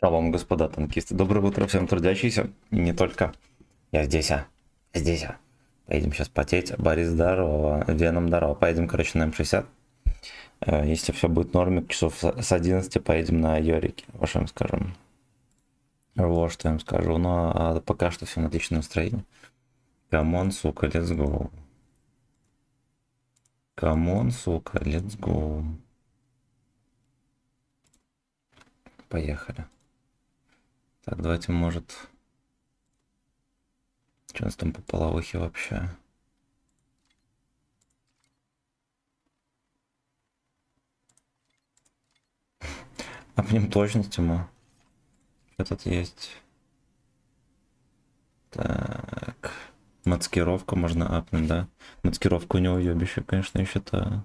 Шалом, господа танкисты. Доброе утро всем трудящимся. И не только. Я здесь, здесь. Поедем сейчас потеть. Борис, здорово. Веном, здорово. Поедем, короче, на М60. Если все будет в норме, часов с 11 поедем на Йорике. Вот что я им скажу. Вот что я им скажу. Ну, а пока что все на отличном настроении. Камон, сука, let's go. Камон, сука, let's go. Поехали. Так, давайте, может... Что у нас там по половухе вообще? Апнем точность ему. Что тут есть? Так. Маскировку можно апнуть, да? Маскировка у него ёбище, конечно, я считаю.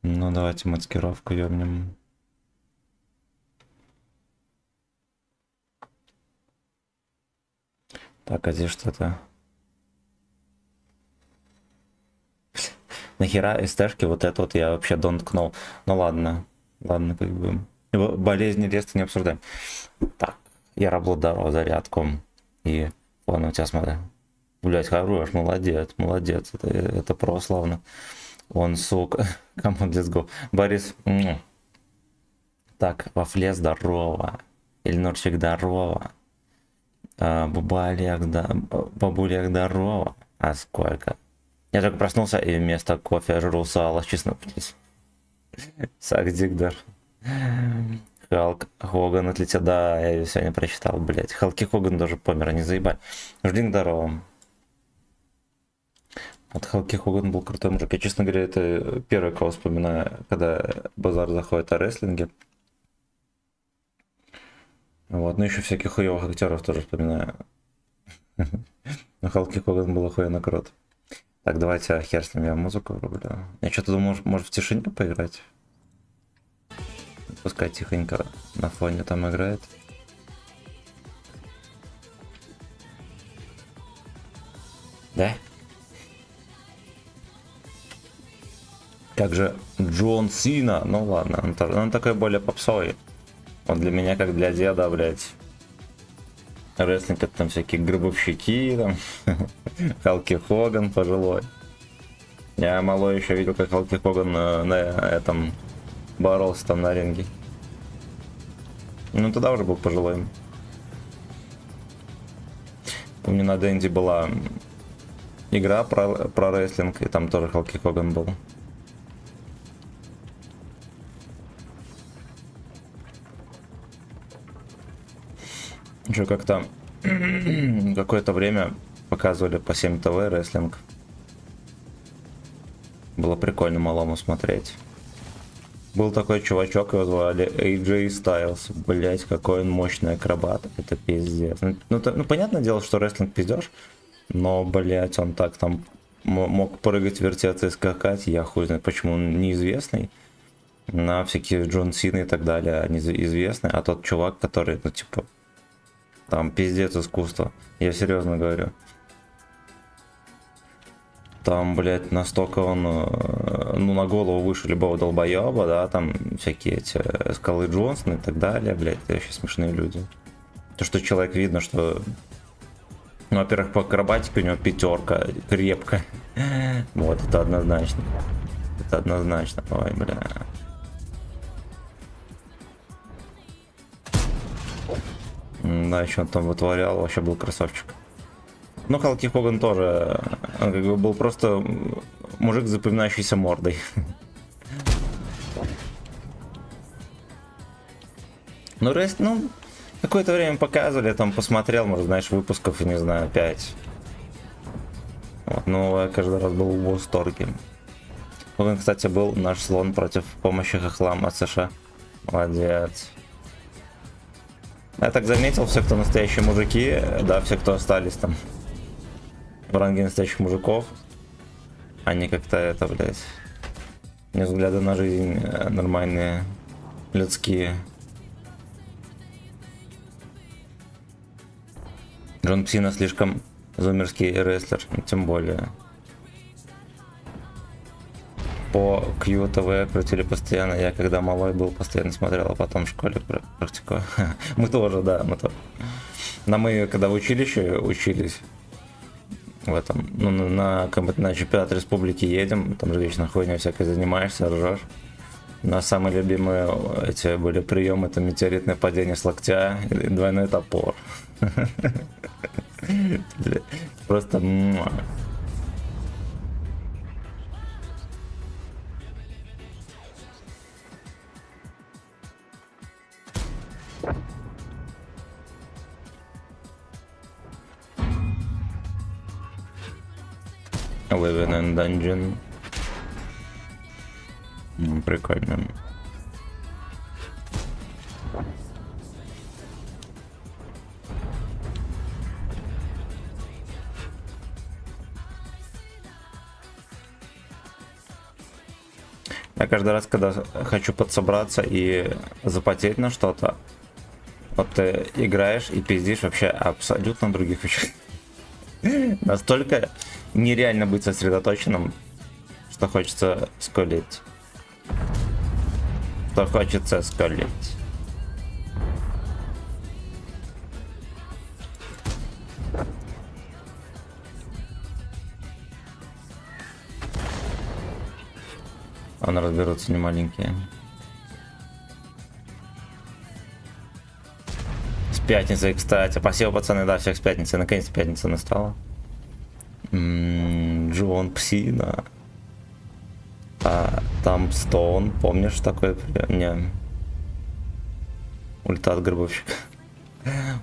Ну, давайте маскировку ёбнем. Так, а здесь что-то? Нахера СТшки вот это вот я вообще донткнул. Ну ладно. Ладно, как бы. Болезни леса не обсуждаем. Так, я работал дорогу зарядку. И ладно, у тебя смотри. Блять, хорош, молодец, молодец. Это прославно. Он, сука. Come on, let's go. Борис. Так, Вафле, здорово. Ильнурчик, здорово. Бабуляк, да, бабуляк, здорово. А сколько? Я только проснулся и вместо кофе жру сало с чесноком. Сак Дигдер. Халк Хоган отлетел. Да, я ее сегодня прочитал, блять. Халки Хоган даже помер, не заебать. Ждин, здорово. Вот Халки Хоган был крутой мужик. Я, честно говоря, это первый, кого вспоминаю, когда базар заходит о рестлинге. Вот, ну еще всяких хуевых актеров тоже вспоминаю. Но Халки Хоган был охуенно крут. Так, давайте хер с ним, я музыку врублю. Я что-то думал, может в тишине поиграть? Пускай тихонько на фоне там играет. Да? Как же Джон Сина? Ну ладно, он такой более попсовый. Он для меня как для деда, блять. Рестлинг это там всякие гробовщики, там Халки Хоган пожилой. Я малой еще видел, как Халки Хоган на этом боролся там на ринге. Ну тогда уже был пожилой. Помню, на Дэнди была игра про рестлинг, и там тоже Халки Хоган был. Еще как-то какое-то время показывали по 7 ТВ рестлинг. Было прикольно малому смотреть. Был такой чувачок, его звали AJ Styles. Блять, какой он мощный акробат. Это пиздец. Ну, понятное дело, что рестлинг пиздешь. Но, блять, он так там мог прыгать, вертеться и скакать. Я хуй знает, почему он неизвестный. На всякие Джон Сина и так далее они известны. А тот чувак, который, ну, типа, там пиздец искусство. Я серьезно говорю. Там, блядь, настолько он, ну, на голову выше любого долбоеба, да, там всякие эти Скалы Джонсон и так далее, блядь, это вообще смешные люди. То, что человек видно, что, ну, во-первых, по акробатике у него 5, крепко. Вот, это однозначно. Это однозначно. Ой, бля. Да, еще он там вытворял, вообще был красавчик. Ну, Халки Хоган тоже, он как бы был просто мужик с запоминающейся мордой. Ну, ну, какое-то время показывали, я там посмотрел, может, знаешь, выпусков, не знаю, 5. Вот, но я каждый раз был в восторге. Хоган, кстати, был наш слон против помощи хохлам от США. Молодец. Я так заметил, все, кто настоящие мужики, да, все, кто остались там в ранге настоящих мужиков, они как-то это, блядь, не взгляды на жизнь нормальные, людские. Джон Сина слишком зумерский рестлер, тем более. по QTV крутили постоянно. Я когда малой был, постоянно смотрел, а потом в школе практиковал. Мы тоже, да, мы тоже. Но мы когда в училище учились, в этом, ну, на чемпионат республики едем, там же вечно хуйня всякой занимаешься, ржешь. У нас самые любимые эти были приемы, это метеоритное падение с локтя и двойной топор. Просто... Living in Dungeon. Прикольно. Я каждый раз, когда хочу подсобраться и запотеть на что-то, вот ты играешь и пиздишь вообще абсолютно других вещей. Настолько нереально быть сосредоточенным, что хочется скулить. Что хочется скулить. Он разберутся не маленькие. С пятницей, кстати. Спасибо, пацаны, да, всех с пятницей. Наконец-то пятница настала. Джон Псина. А там Стоун, помнишь такой? Не. Ульта от гробовщика.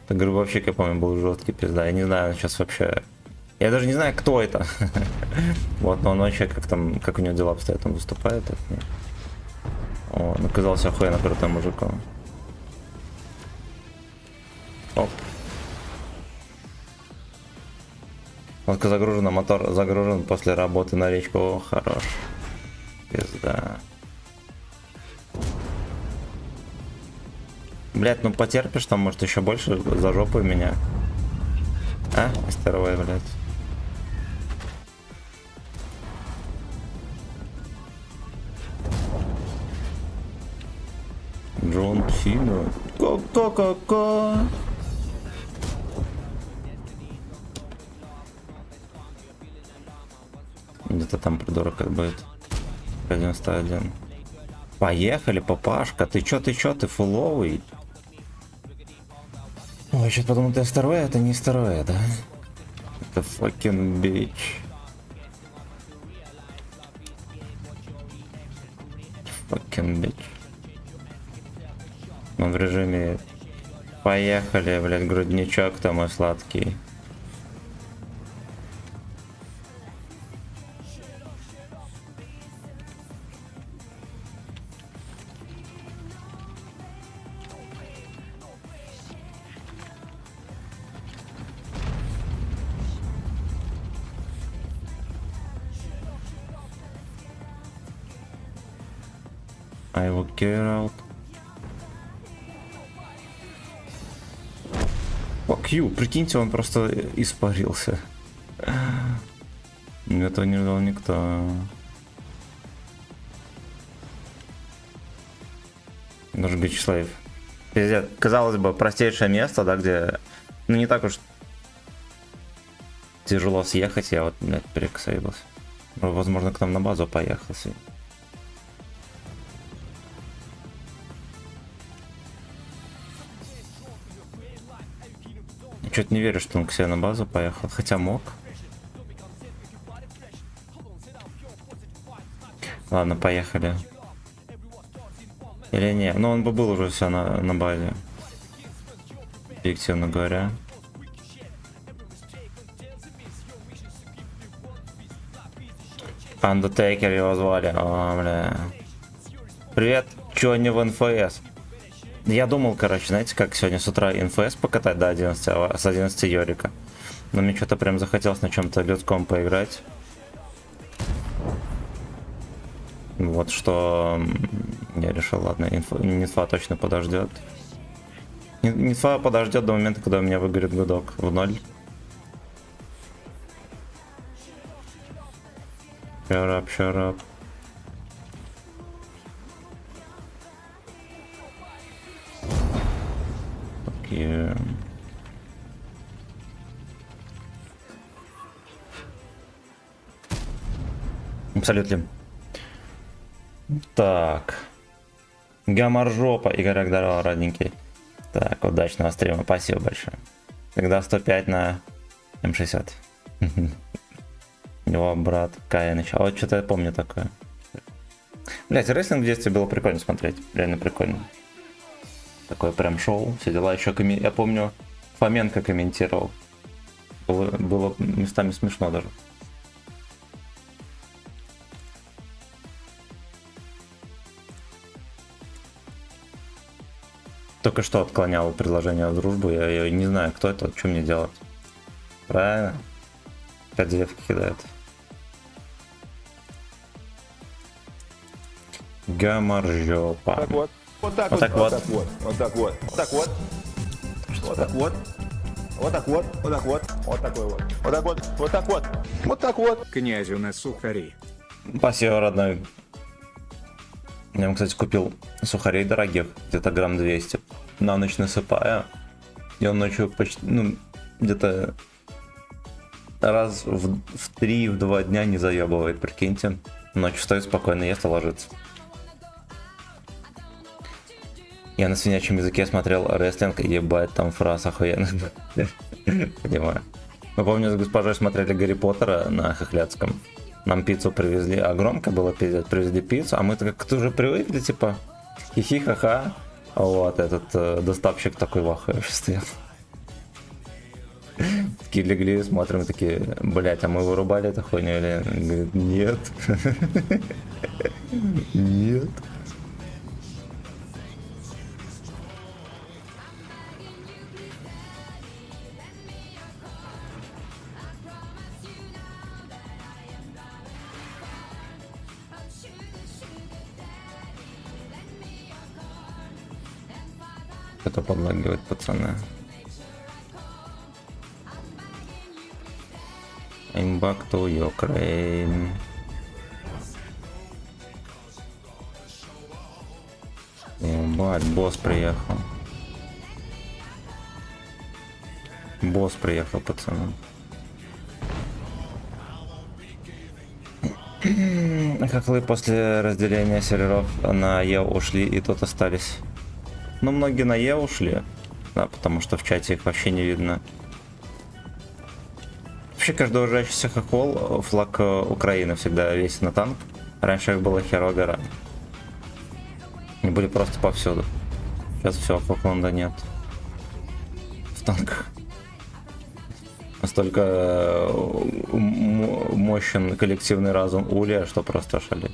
Гробовщик, я помню, был жесткий пизда. Я не знаю, сейчас вообще. Я даже не знаю, кто это. Вот, но он вообще как там, как у него дела обстоят, он выступает. Он оказался охуенно крутым мужиком. Оп. Лодка загружена, мотор загружен после работы на речку. О, хорош. Пизда. Блять, ну потерпишь там, может, еще больше за жопу меня. А? Стервой, блять. Джон Сина. Ко-ко-ко-ко. Где-то там придурок как будет. 91. Поехали, папашка. Ты чё, ты фуловый? Ой, сейчас подумал, ты второе, это не второе, да? Это fucking bitch. Fucking bitch. Он в режиме поехали, блядь, грудничок там мой сладкий. I will get out. Fuck you, прикиньте, он просто испарился. Этого не ждал никто. Даже Гачеслав. Пиздец, казалось бы, простейшее место, да, где, ну, не так уж тяжело съехать, я вот, блядь, перекосаился. Возможно, к нам на базу поехал сегодня. Что-то не верю, что он к себе на базу поехал, хотя мог. Ладно, поехали. Или не? Ну, он бы был уже все на базе. Объективно говоря. Undertaker его звали. О, бля. Привет, чё не в НФС? Я думал, короче, знаете, как сегодня с утра НФС покатать до 11, а с 11 Йорика. Но мне что-то прям захотелось на чем-то людском поиграть. Вот что я решил, ладно, Нитфа точно подождет. Нитфа подождет до момента, когда у меня выгорит гудок в 0. Shut up. here. Абсолютно. Так. Гамаржопа. Игорек, здорово, родненький. Так, удачного стрима. Спасибо большое. Тогда 105 на М60. Его брат Каин. А вот что-то я помню такое. Блять, рестлинг в детстве было прикольно смотреть. Реально прикольно. Такое прям шоу. Все дела. Еще я помню, Фоменко комментировал. Было местами смешно даже. Только что отклонял предложение в дружбу. Я не знаю, кто это, что мне делать. Правильно? Опять девки кидает. Гамаржопа. Так вот. Вот так вот. Так вот. Вот так вот. Вот так вот. Вот так вот. Вот так вот. Вот так вот. Вот такой вот. Вот так вот. Вот так вот. Вот так вот. Князю на сухари. Спасибо, родной. Я, кстати, купил сухарей дорогих, где-то грамм 200. На ночь насыпаю. И он ночью почти, ну, где-то раз в 3-2 дня не заебывает, прикиньте. Ночью встает спокойно, ест и ложится. Я на свинячьем языке смотрел рестлинг, ебать, там фраз охуенный. Понимаю. Мы, помню, с госпожой смотрели Гарри Поттера на Хохлядском. Нам пиццу привезли, а громко было пиздец, привезли пиццу, а мы как-то уже привыкли, типа, хихи, ха-ха. Вот, этот доставщик такой в ахуе стоял. Такие легли, смотрим, такие, блять, а мы вырубали эту хуйню или... Говорит, нет. Нет. Это подлагивает, пацаны. I'm back to Ukraine. Ебать, босс приехал. Босс приехал, пацаны. Хохлы после разделения серверов на Е ушли и тут остались. Но многие на Е ушли, да, потому что в чате их вообще не видно. Вообще каждый уважающийся хохол флаг Украины всегда весит на танк. Раньше их было херово гора. Они были просто повсюду. Сейчас все, Фокланда нет. В танках. Настолько мощен коллективный разум Улья, что просто шалит.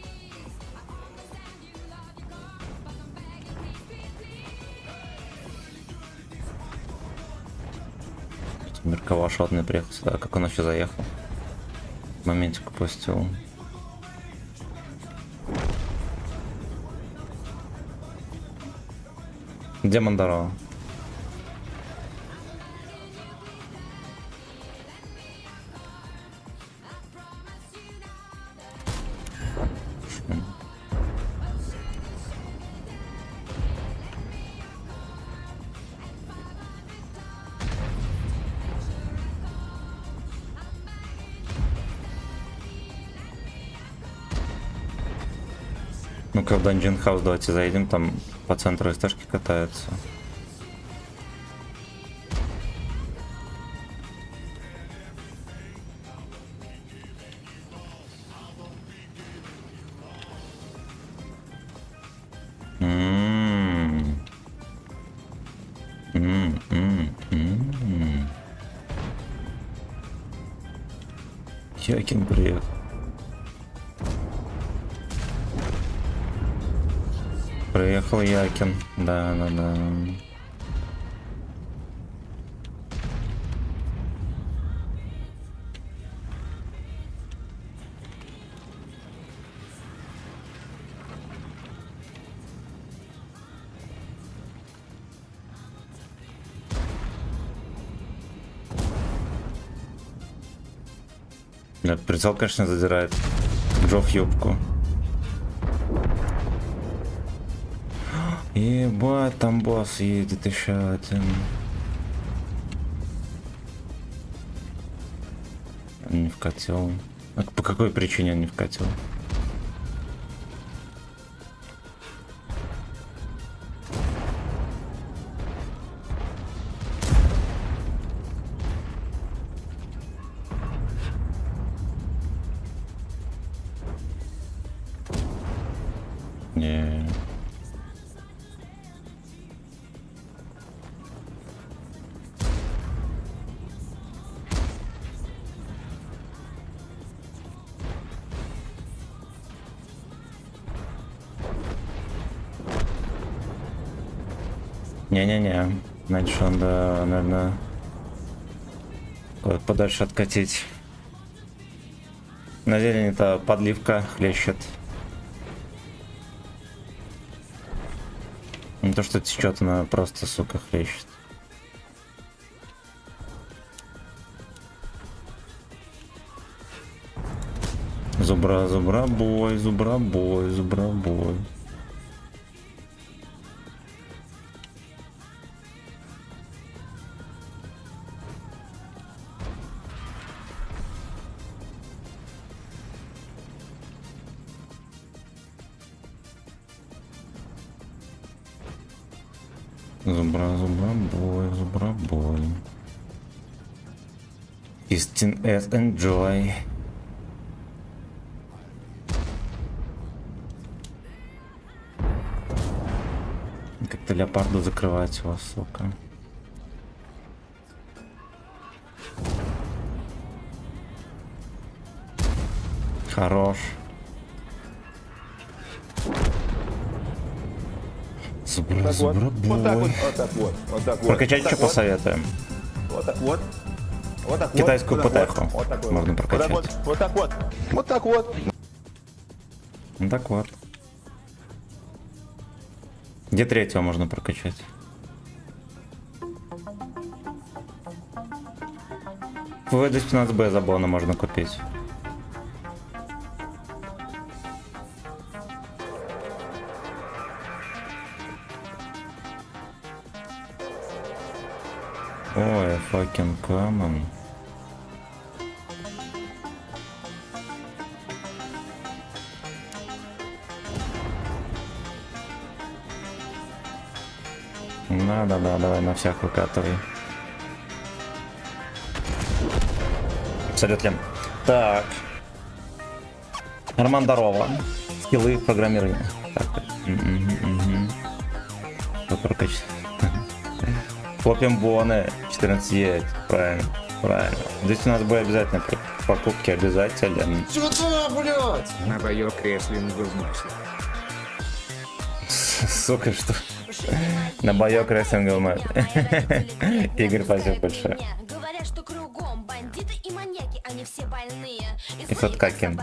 Меркова шотный приехал сюда, как он еще заехал. Моментик упустил. Демон здорово. Ну-ка в Dungeon House давайте заедем, там по центру СТшки катаются. Якин приехал. Приехал Якин, да. Да, прицел, конечно, задирает Джо в юбку. Ебать, там босс едет еще один. Не вкатил. А по какой причине он не вкатил? Не. Не-не-не. Значит, он, да, наверное, куда-то подальше откатить. На зелени-то подливка хлещет. Не то, что течет, она просто, сука, хлещет. Зубра, зубра-бой, зубра-бой, зубра-бой. Зубра, зубра-бой, зубра-бой. Истин enjoy. Как-то леопарду закрывать его, сука. Хорош. Зубра, Так вот. зубра, Вот так бой. вот. Вот так вот. Вот так вот. Прокачать Вот что так вот. посоветуем? Вот так вот. Вот так вот. Китайскую Вот так ПТХу вот. Вот так вот. можно прокачать. Вот так вот. Вот так вот. Ну так вот. Где третьего можно прокачать? ВВ-215Б за бона можно купить. Ой, fucking common. Да-да-да, давай на всех выкатывай. Абсолютно. Так. Роман Дарова. Скиллы программирования. Так. Прокачать. Копим боны. 14 есть. Правильно. Правильно. Здесь у нас будет обязательно покупки обязательно. Сюда, блядь! На боёк рестлинг в массе. Сука, что? На боёк рестлинговом матче. Игорь, спасибо большое. Говорят, что кругом бандиты и маньяки, они все больные. И Фаткакин.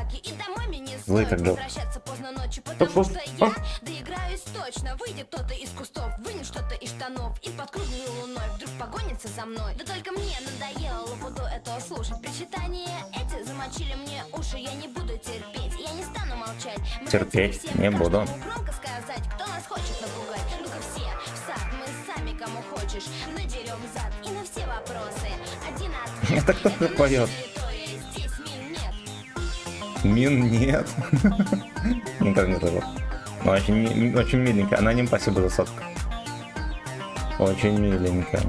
Злый как дом. Поздно ночью, потому что я доиграюсь точно. Выйдет кто-то из кустов, вынет что-то из штанов и под круглой луной вдруг погонится за мной. Да только мне надоело буду этого слушать. Причитания эти замочили мне уши. Я не буду терпеть, я не стану молчать. Мы Терпеть хотим всем не буду. каждому громко сказать, кто нас хочет напугать. Ну-ка все в сад, мы сами кому хочешь надерем зад. И на все вопросы один ответ. Это кто Это поет? наша территория, здесь мин нет. Мин нет. Ну как не тоже. Ну очень миленько. Аноним, спасибо за сотку. Очень миленько.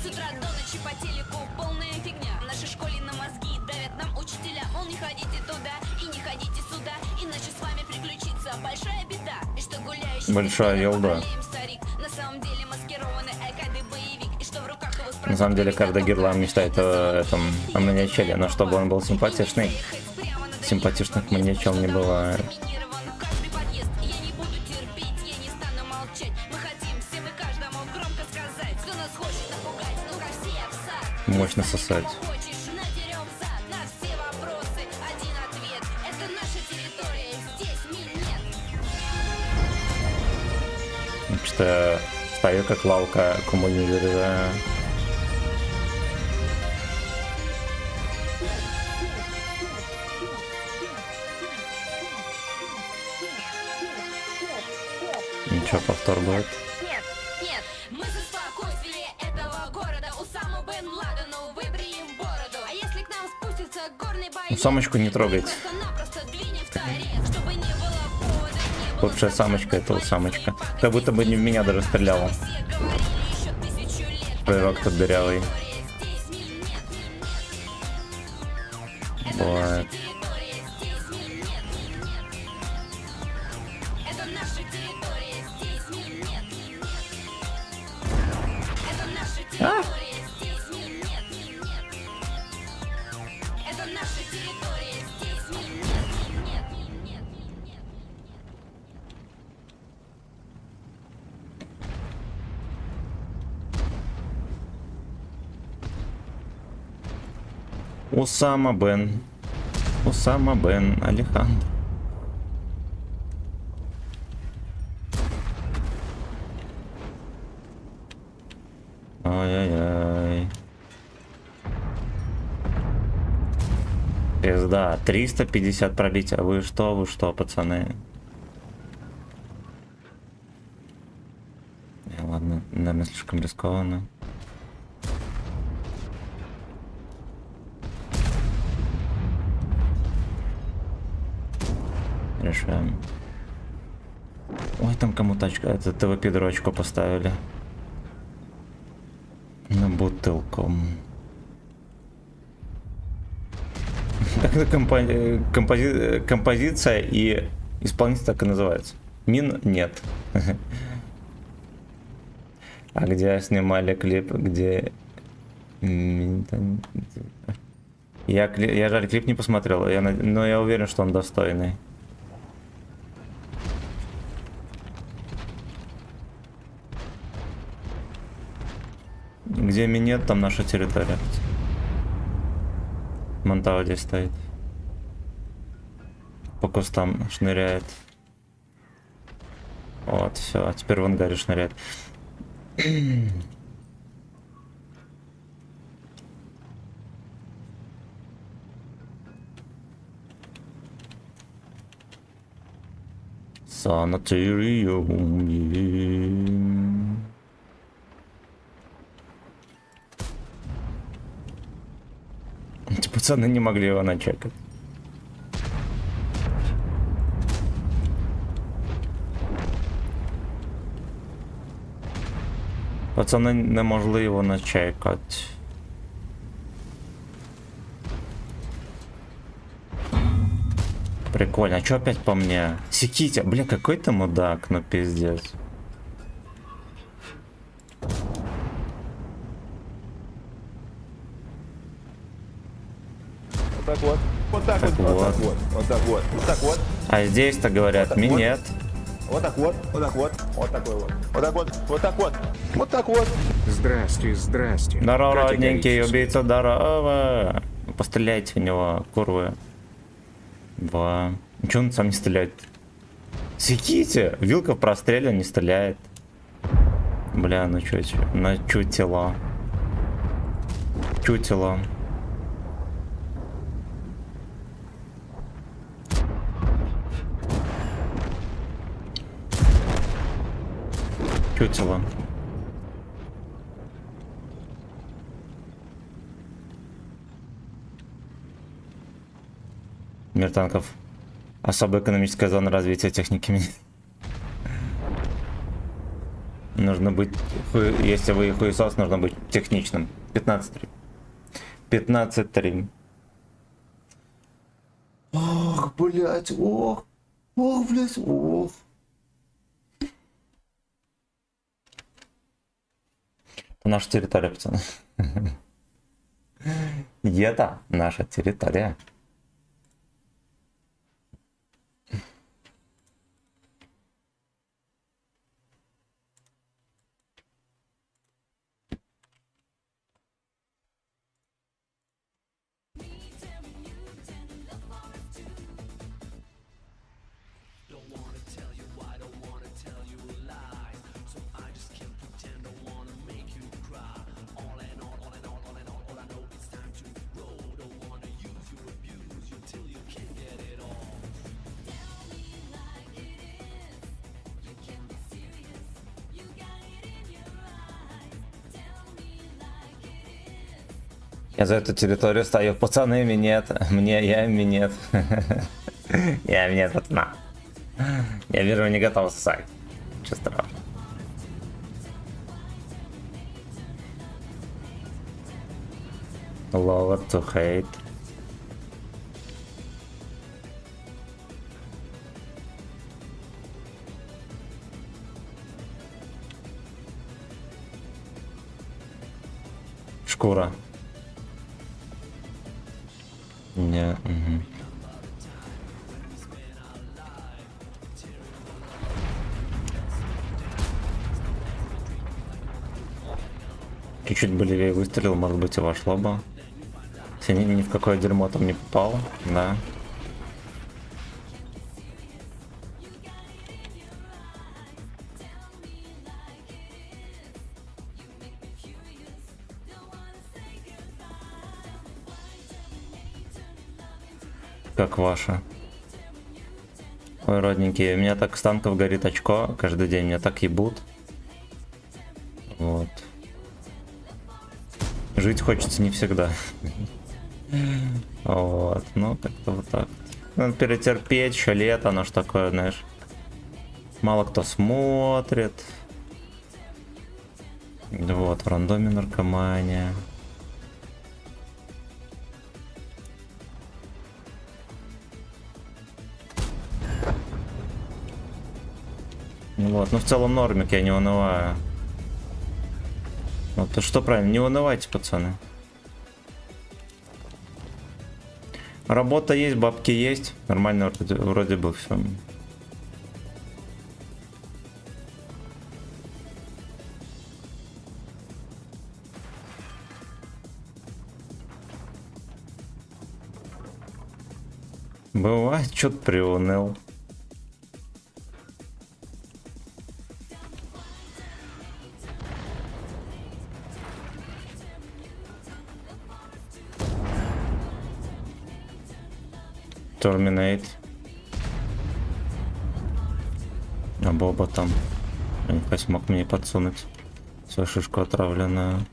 С утра до ночи по телеку полная фигня. В нашей школе на мозги давят нам учителя. Мол, не ходите туда и не ходите сюда, иначе с вами приключится большая беда. И что гуляющий Большая елда. старик на самом деле маскированный айкады боевик. И что в руках его На самом деле каждый герлам мечтает о этом, о маньячеле, но чтобы он был симпатичный. Симпатичных маньячел не бывает. Каждый подъезд, я не буду терпеть, я не стану молчать. Мы хотим всем и каждому громко сказать, кто нас хочет напугать. Ну-ка все в сад. Мощно сосать. Хочешь, надерем зад. На все вопросы один ответ. Это наша территория, здесь мин нет. Что стою как лавка, кому не заряжаю. что, повтор будет? Нет, нет, мы за спокойствие этого города. Усаму Бен Ладену выбрием бороду. А если к нам спустится горный боец, Ну, самочку не трогайте. просто-напросто двинем в торец, чтобы не было повода, не было Лучшая самочка это вот самочка. Как будто бы не в меня даже стреляла. все говорили еще 1000 лет. Пророк тут дырявый. Здесь миль нет, Бывает. территория, здесь миль нет, это наша территория, здесь миль нет, это наша территория, здесь миль нет, это наша территория, здесь миль нет. Усама Бен. Усама Бен Алехандро. Ай-яй-яй. Пизда, 350 пробить. А вы что, пацаны? Ладно, наверное, слишком рискованно. Решаем. Ой, там кому тачка. Это ТВП дрочку поставили. На бутылку. Так это композиция и исполнитель так и называется. Мин нет. А где снимали клип, где... Я жаль, клип не посмотрел, но я уверен, что он достойный. Где минет, там наша территория. Монтава здесь стоит. По кустам шныряет. Вот, все, а теперь в ангаре шныряет. Санаториум. Эти пацаны не могли его начекать. Пацаны не могли его начекать. Прикольно. А чё опять по мне? Секите. Бля, какой ты мудак, ну пиздец. Вот так вот. Вот так вот. Вот так вот. Вот так вот. Вот так вот. А здесь-то говорят, Вот так вот. минет. Вот так вот. Вот так вот. Вот такой вот. Вот так вот. Вот так вот. Вот так вот. Здрасте, здрасте. Здорово, Как родненький, говорится, убийца, здорово. Постреляйте в него, курвы. Два. Ничего он сам не стреляет? Секите! Вилка в простреле не стреляет. Бля, ну чё, начутила. Чутила. Чутила. Мир танков. Особая экономическая зона развития техники. Нужно быть, если вы хуесос, нужно быть техничным. 15-3. 15-3. Ох, блять, ох. Ох, блять, ох. Это наша территория, пацаны. Это наша территория. Я за эту территорию стою. Пацаны, минет. Мне, я минет. Я минет, пацана. Я вижу, вы не готовы сосать. Че страшно. Lower to hate. Шкура. Не, угу. Чуть-чуть бы левее выстрелил, может быть, и вошло бы. Если ни в какое дерьмо там не попал, да. Как ваша? Ой, родненькие, у меня так с танков горит очко каждый день, меня так ебут. Вот. Жить хочется не всегда. Вот, ну как-то вот так. Надо перетерпеть, еще лето, оно ж такое, знаешь. Мало кто смотрит. Вот, в рандоме наркомания. Вот, ну в целом нормик, я не унываю. Вот, то что правильно, не унывайте, пацаны. Работа есть, бабки есть. Нормально вроде бы все. Бывает, что-то приуныл. Терминейт. А Боба там. Не смог мне подсунуть свою шишку отравленную.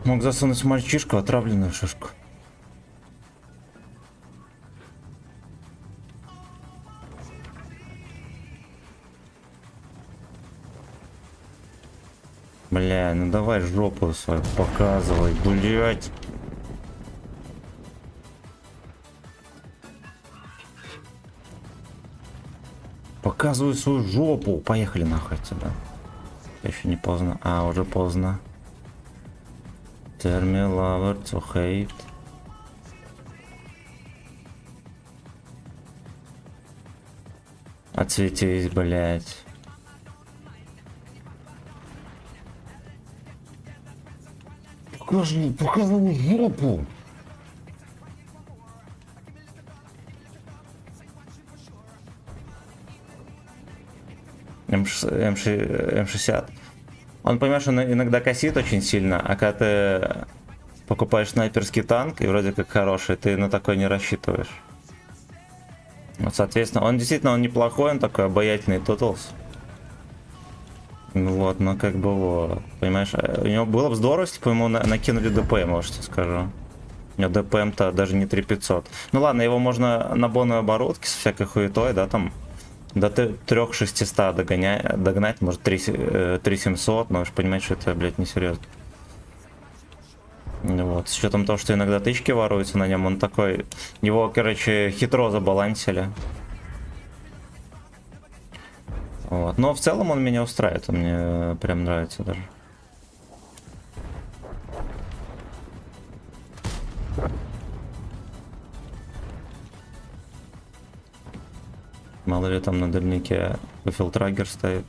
Мог засунуть мальчишку отравленную шишку. Бля, ну давай жопу свою показывай, блять. Показывай свою жопу. Поехали нахуй отсюда. Еще не поздно. А, уже поздно. Tell me lover to hate. Отсветись, блять. Показывай жопу. М60. Он, понимаешь, он иногда косит очень сильно, а когда ты покупаешь снайперский танк и вроде как хороший, ты на такой не рассчитываешь. Вот, соответственно, он действительно он неплохой, он такой обаятельный Тотлс. Вот, но как бы вот, понимаешь, у него было бы здорово, если бы ему накинули ДПМ, может, я скажу. У него ДПМ-то даже не 3500. Ну ладно, его можно на бонной оборудке с всякой хуетой, да, там, до 3600 догнать, может, 3700, но уж понимаешь, что это, блядь, несерьезно. Вот, с учетом того, что иногда тычки воруются на нем, он такой, его, короче, хитро забалансили. Вот. Но в целом он меня устраивает, он мне прям нравится даже. Мало ли там на дальнике филтрагер стоит.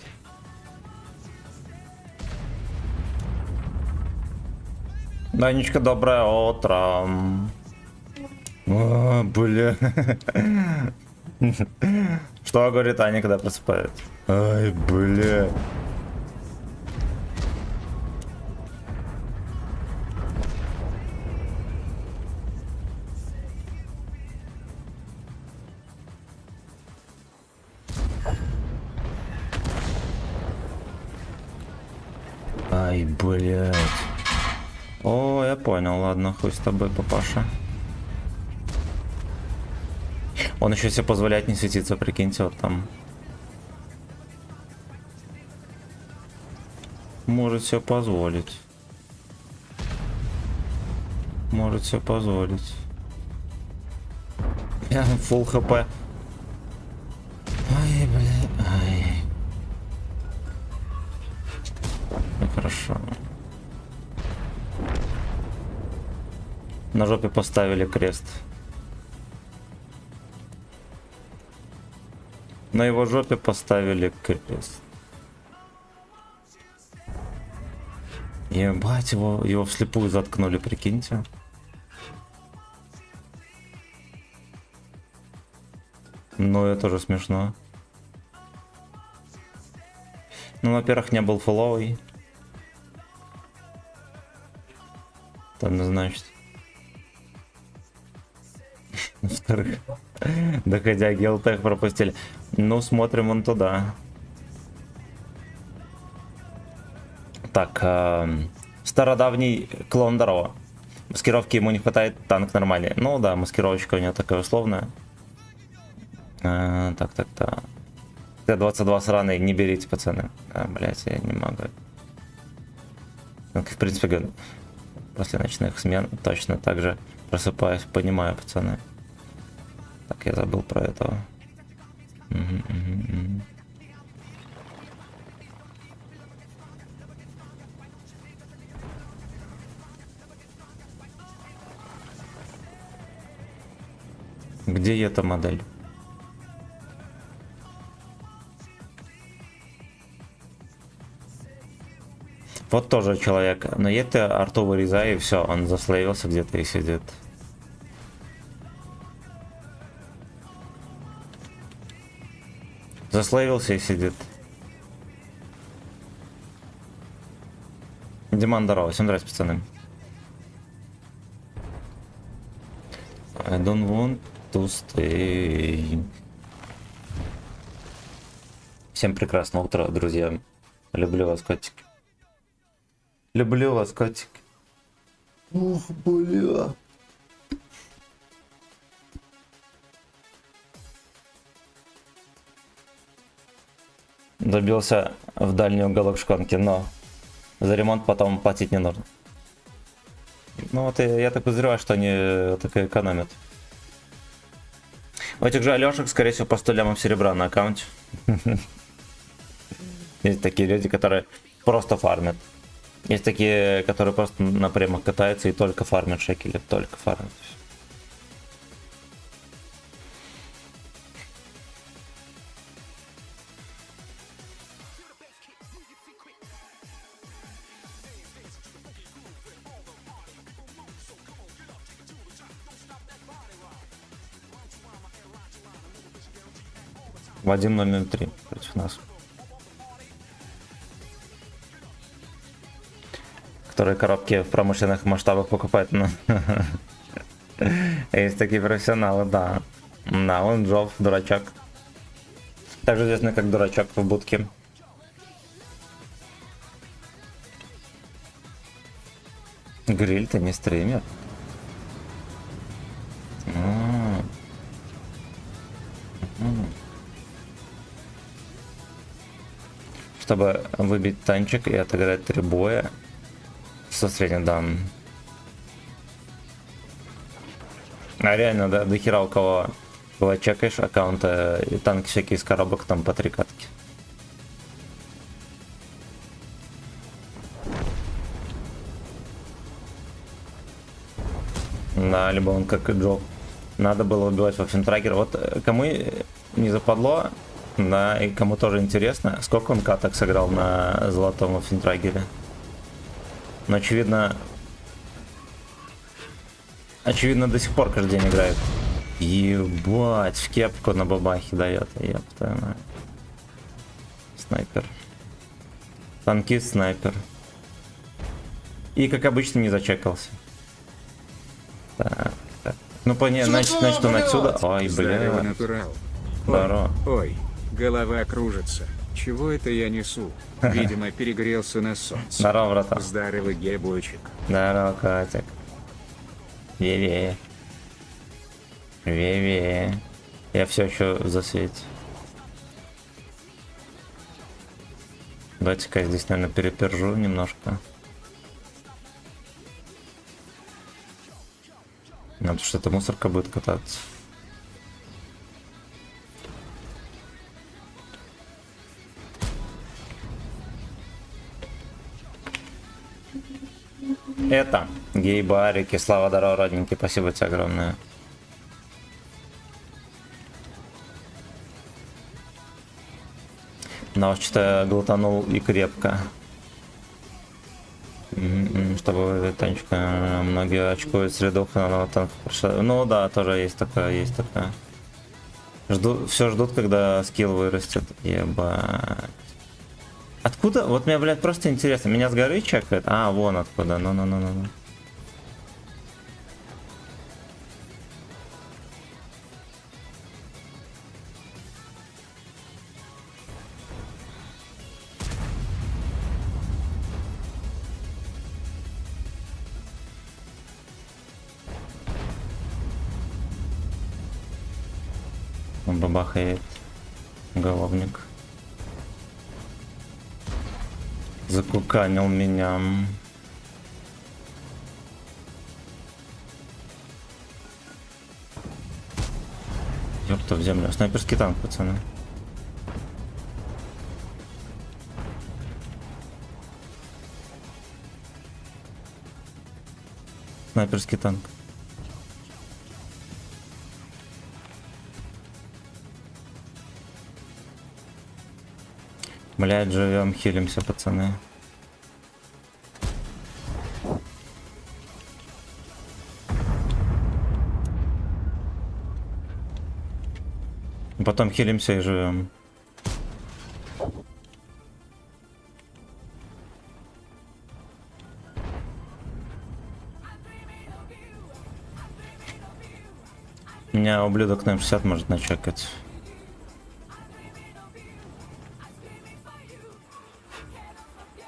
Данечка, доброе утро. О, бля. Что говорит Аня, когда просыпается? Ай, бля. Ай, блядь. О, я понял, ладно, хуй с тобой, папаша. Он еще себе позволяет не светиться, прикиньте, вот там. Может себе позволить. Может себе позволить. Я фулл хп. Ай, бля, ай. Ну хорошо. На жопе поставили крест. На его жопе поставили крест. Ебать, его вслепую заткнули, прикиньте. Ну, это тоже смешно. Ну, во-первых, не был фолловый. Там, значит. Во-вторых, доходя гелтех пропустили. Ну, смотрим вон туда. Так, стародавний клон Дарова. Маскировки ему не хватает, танк нормальный. Ну да, маскировочка у него такая условная. Так. Т-22 сраный, не берите, пацаны. Блять, я не могу. Ну, в принципе, говорю, после ночных смен точно так же просыпаюсь, понимаю, пацаны. Так, я забыл про этого. Угу. Где эта модель? Вот тоже человек. Но это арту вырезай, и все, он заслоился где-то и сидит. Заслоился и сидит. Диман, здорово, всем здрасте, пацаны. I don't want to stay. Всем прекрасного утра, друзья. Люблю вас, котики. Люблю вас, котики. Ух, бля. Забился в дальний уголок шконки, но за ремонт потом платить не нужно. Ну вот я так подозреваю, что они так и экономят. У этих же Алешек, скорее всего, по 100 лямов серебра на аккаунте. Есть такие люди, которые просто фармят. Есть такие, которые просто на премах катаются и только фармят шекели, только фармят. Вадим 003 против нас. Которые коробки в промышленных масштабах покупают. Есть такие профессионалы, да. Да, он Джов, дурачок. Также известный как дурачок в будке. Гриль, ты не стример? Чтобы выбить танчик и отыграть 3 боя со средним данным. А реально, да, до хера у кого было чекаешь аккаунты и танки всякие из коробок там по 3 катки. Да, либо он как Джоб. Надо было убивать в траггер. Вот кому не западло, да, и кому тоже интересно, сколько он каток сыграл на золотом финтрагере. Но очевидно, до сих пор каждый день играет. Ебать, в кепку на бабахе дает, ептана. Снайпер. Танкист, снайпер. И как обычно не зачекался. Так. Ну значит он отсюда. Ой, бля. Натурал. Здорово. Ой, голова кружится. Чего это я несу? Видимо, перегрелся на солнце. Здорово, братан. Здарилый гейблочек. Здорово, Катик. Ве-ве. Ве-ве. Я все еще в засвете. Давайте-ка я здесь, наверное, перепержу немножко. Надо что-то мусорка будет кататься. Это гей-барики, слава здорово, родненький, спасибо тебе огромное. Но что-то глотанул и крепко. Чтобы Танечка, многие очкуют средуха на танк. Ну да, тоже есть такая, есть такая. Все ждут, когда скилл вырастет. Ебать. Откуда? Вот мне, блядь, просто интересно. Меня с горы чекает? А, вон откуда. Ну. Он бабахает. Головник. Закуканил меня. Ёпта в землю. Снайперский танк, пацаны. Снайперский танк. Блядь, живем, хилимся, пацаны. Потом хилимся и живем. Меня ублюдок на М60 может начекать.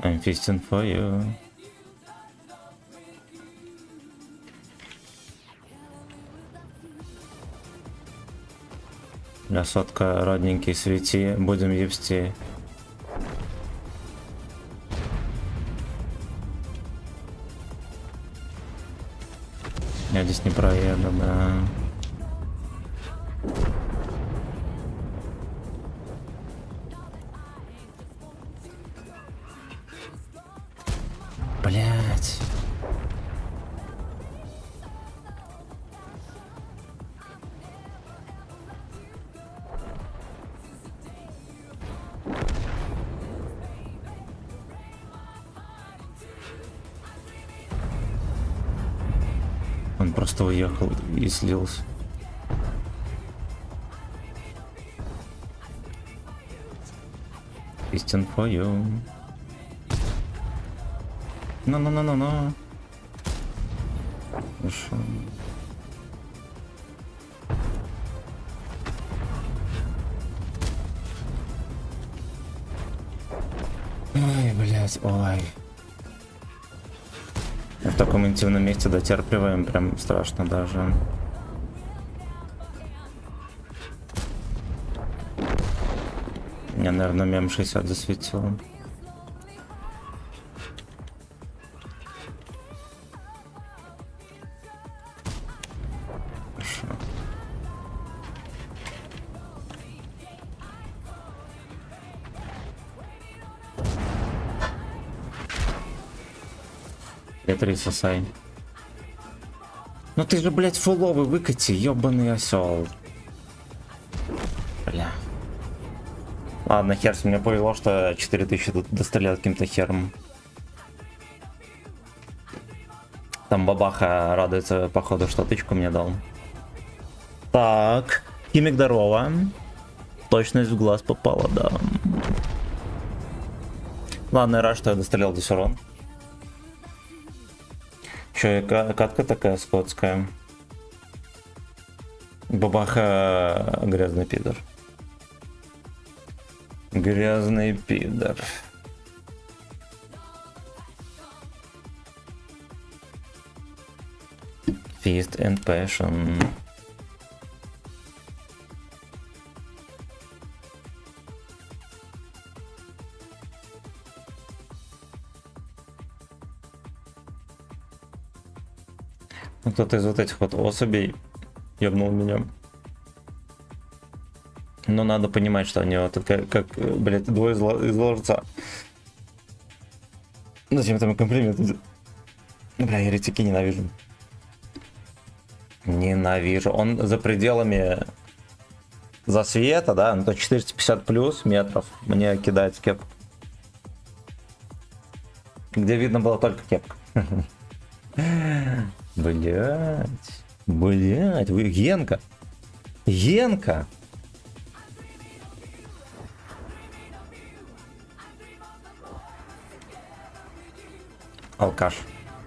I'm feasting for you. Для сотка, родненький, свети, будем ебсти. Я здесь не проеду, да. Блять. Он просто уехал и слился. Истин for you. No. Хорошо. Ой, блядь, ой. В таком интимном месте дотерпливаем, прям страшно даже. Я, наверное, мем 60 засветил. Хорошо. Ветри сосай. Ну ты же, блядь, фуловый выкати, ёбаный осел. Бля. Ладно, хер с, мне повезло, что 4000 тут дострелял каким-то хером. Там бабаха радуется, походу, что тычку мне дал. Так, химик здорово. Точность в глаз попала, да. Ладно, я рад, что я дострелял здесь урон. Еще и катка такая скотская. Бабаха грязный пидор. Грязный пидор. Fist and passion. Ну, кто-то из вот этих вот особей ебнул меня. Но надо понимать, что они вот как блядь, двое из лжеца. Зачем там комплименты? Бля, еретики ненавижу. Ненавижу. Он за пределами засвета, да, ну то 450 плюс метров мне кидает кепку. Где видно было только кепка. Блять. Блять, вы Генка. Генка. Алкаш.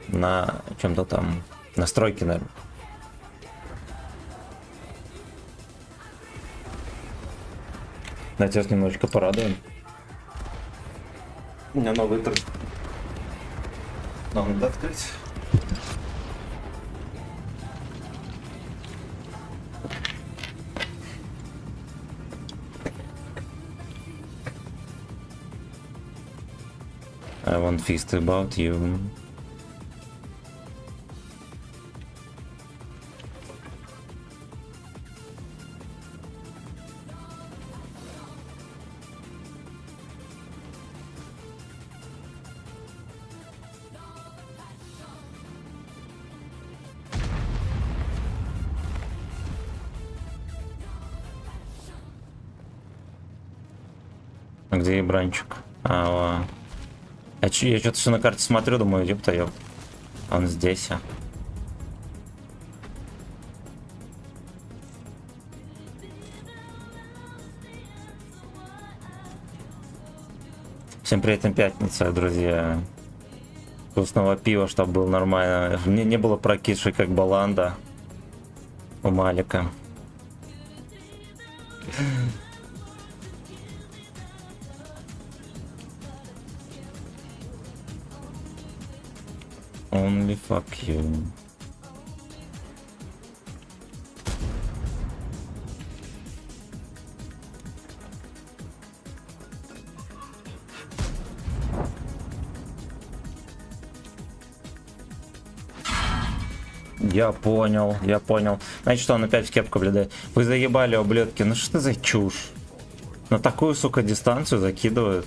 На чем-то там. Настройки, наверное. Давайте вас немножечко порадуем. У меня новый трек. Нам надо открыть. I want feast about you. А где Ибранчик? Я что-то все на карте смотрю, думаю, ёпта. Он здесь, а. Всем приятной пятницы, друзья. Вкусного пива, чтобы было нормально. Не было прокисшей, как баланда у Малика. Only fuck you. Я понял. Значит, что он опять в кепку, блядь. Вы заебали, ублюдки. Ну что за чушь? На такую, сука, дистанцию закидывают.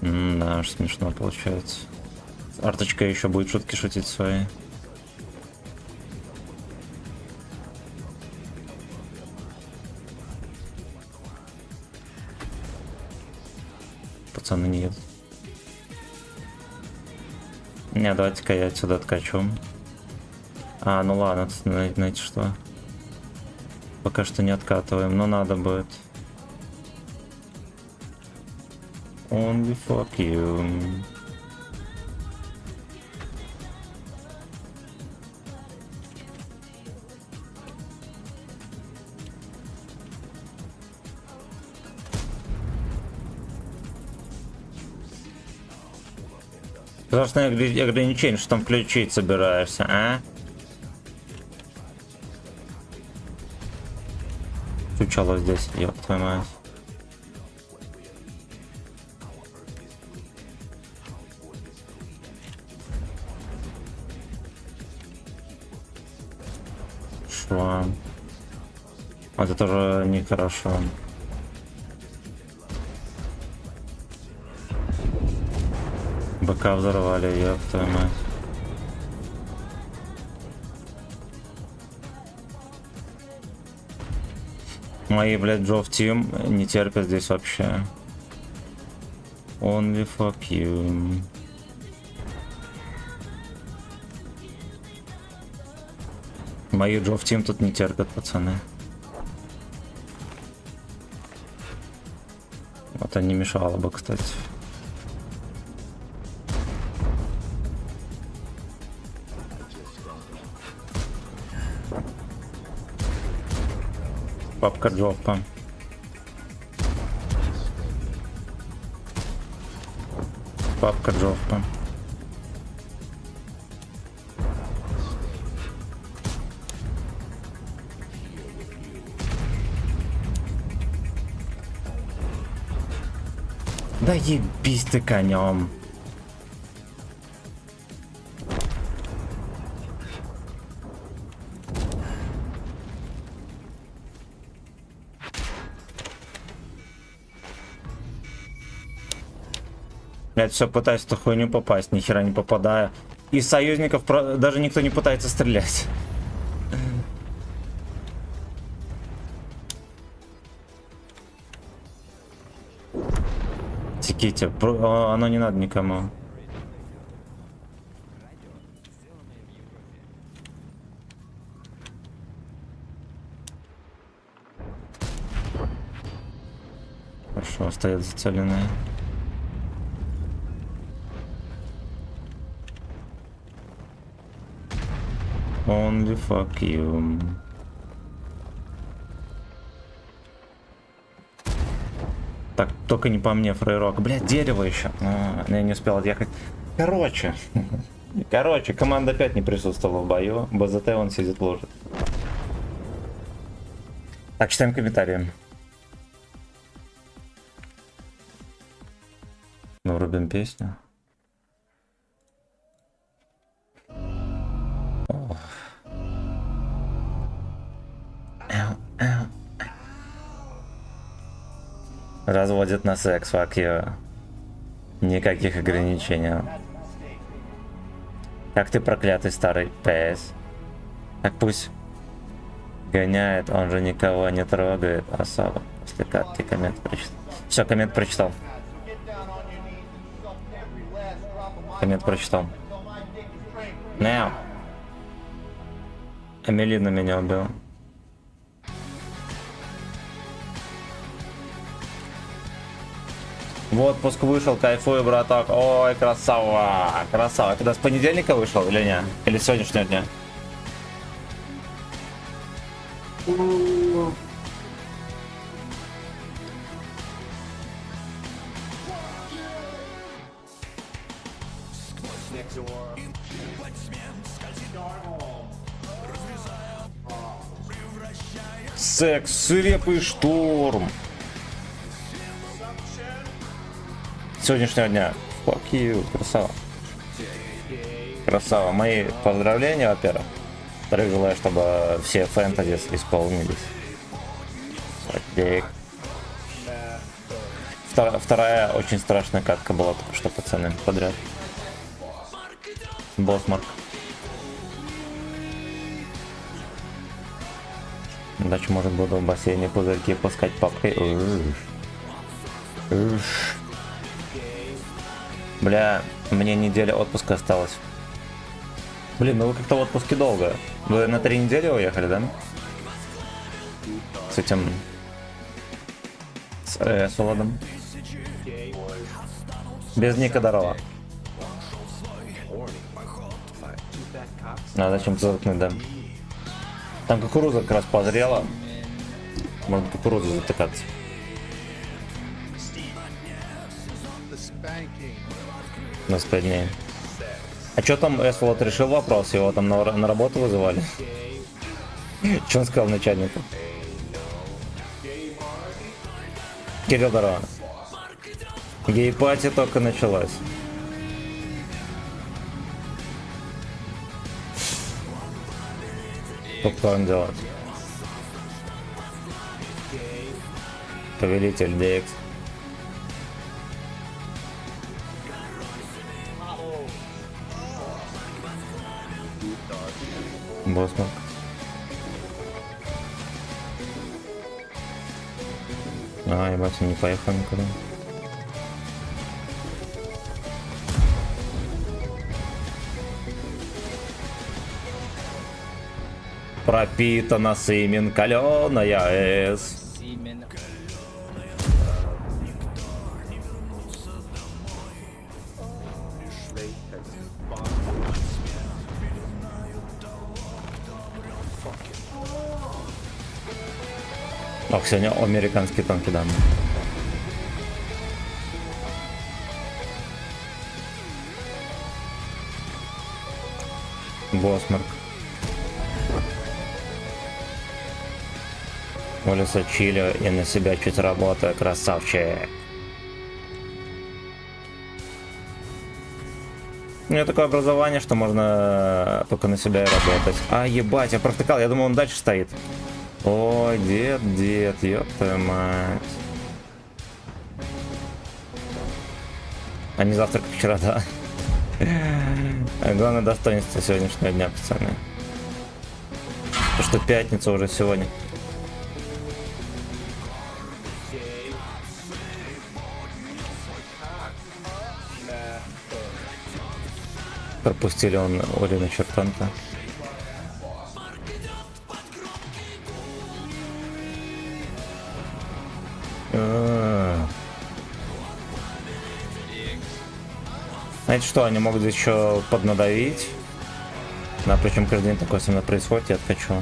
Да, аж смешно получается. Арточка еще будет шутки шутить свои. Пацаны не едут. Не, давайте-ка я отсюда откачу. Ну ладно, знаете что? Пока что не откатываем, но надо будет. Only fuck you. Государственное ограничение, что там включить собираешься, а? Чучало здесь, ёб твою мать. Шо? Это тоже нехорошо. БК взорвали, ёб твою мать. Мои, блядь, Джов Тим не терпят здесь вообще. Only fuck you. Мои Джов Тим тут не терпят, пацаны. Вот они мешало бы, кстати. Папка Джоппа. Папка Джоппа. Да ебись ты конем. Я все пытаюсь в эту хуйню попасть, ни хера не попадаю. Из союзников даже никто не пытается стрелять. Секите, оно не надо никому. Хорошо, стоят зацеленные. Only fuck you. Так, только не по мне, фрейрок. Блядь, дерево еще. Я не успел отъехать. Короче, команда опять не присутствовала в бою. БЗТ он сидит ложит. Так, читаем комментарии. Ну, врубим песню. Разводит на секс, fuck you. Никаких ограничений. Как ты проклятый старый ПС. Так пусть гоняет, он же никого не трогает особо. После катки коммент прочитал. Все, коммент прочитал. Коммент прочитал. Now. Эмилина меня убила. В отпуск вышел, кайфую, браток. Ой, красава, красава. Когда с понедельника вышел или не? Или с сегодняшнего дня? Секс, свирепый штурм. Сегодняшнего дня. Fuck you, красава. Красава. Мои поздравления, во-первых. Во-вторых, желаю, чтобы все фэнтези исполнились. Вторая очень страшная катка была только что, пацаны, подряд. Боссмарк. Дальше, может, буду в бассейне пузырьки пускать папкой. Бля, мне неделя отпуска осталась. Блин, ну вы как-то в отпуске долго. Вы на 3 недели уехали, да? С этим... С Володом. Без Ника здорово. Надо чем-то заткнуть, да. Там кукуруза как раз позрела. Можно кукурузу затыкаться. На 5 дней. А что там Эсволод решил вопрос? Его там на работу вызывали? Что он сказал начальнику? Кирилл, здорово. Гей-пати только началась. Попкорн делать. Повелитель DX. Боссмарк. Ебать, он не поехал никуда. Пропитана сымен каленая С. Ох, сегодня американские танки, да. Босмарк. Улица Чили и на себя чуть работаю, красавчик. У меня такое образование, что можно только на себя и работать. А, ебать, я провтыкал, я думал, он дальше стоит. Ой, дед, ёб твою мать. А не завтрак вчера, да. Главное достоинство сегодняшнего дня, пацаны. Потому что пятница уже сегодня. Пропустили он Олина Чертанка. Знаете что, они могут здесь еще поднадавить. Да, причем каждый день такое со мной происходит, я хочу.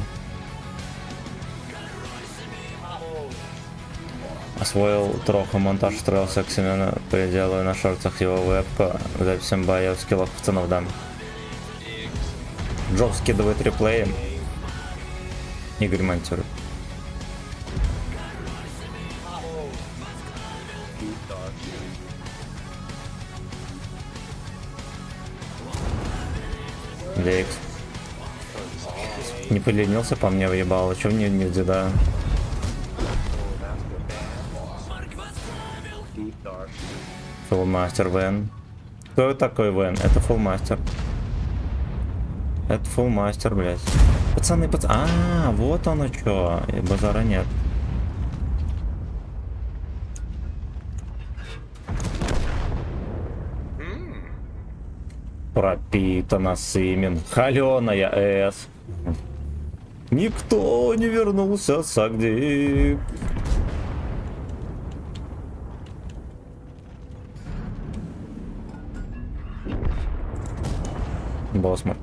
Освоил троху монтаж, устроился к Семену, переделаю на шортах его вебку, записям боев, скиллов пацанов дам. Джоб скидывает реплеи. Игорь монтирует. DX. Не поленился, по мне въебал. Чё мне не да? Фулмастер Вен. Кто такой Вен? Это фулмастер. Это фулмастер, блядь. Пацаны. А, вот оно чё. И базара нет. Пропитана Симен. Холеная С. Никто не вернулся с Агди. Босмарк.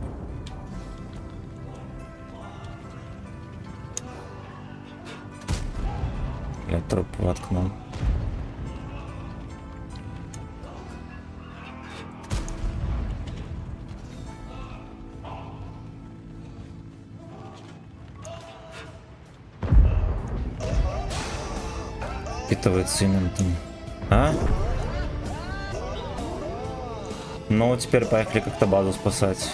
Я труп воткнул. Впитывает цементом. А? Ну, теперь поехали как-то базу спасать.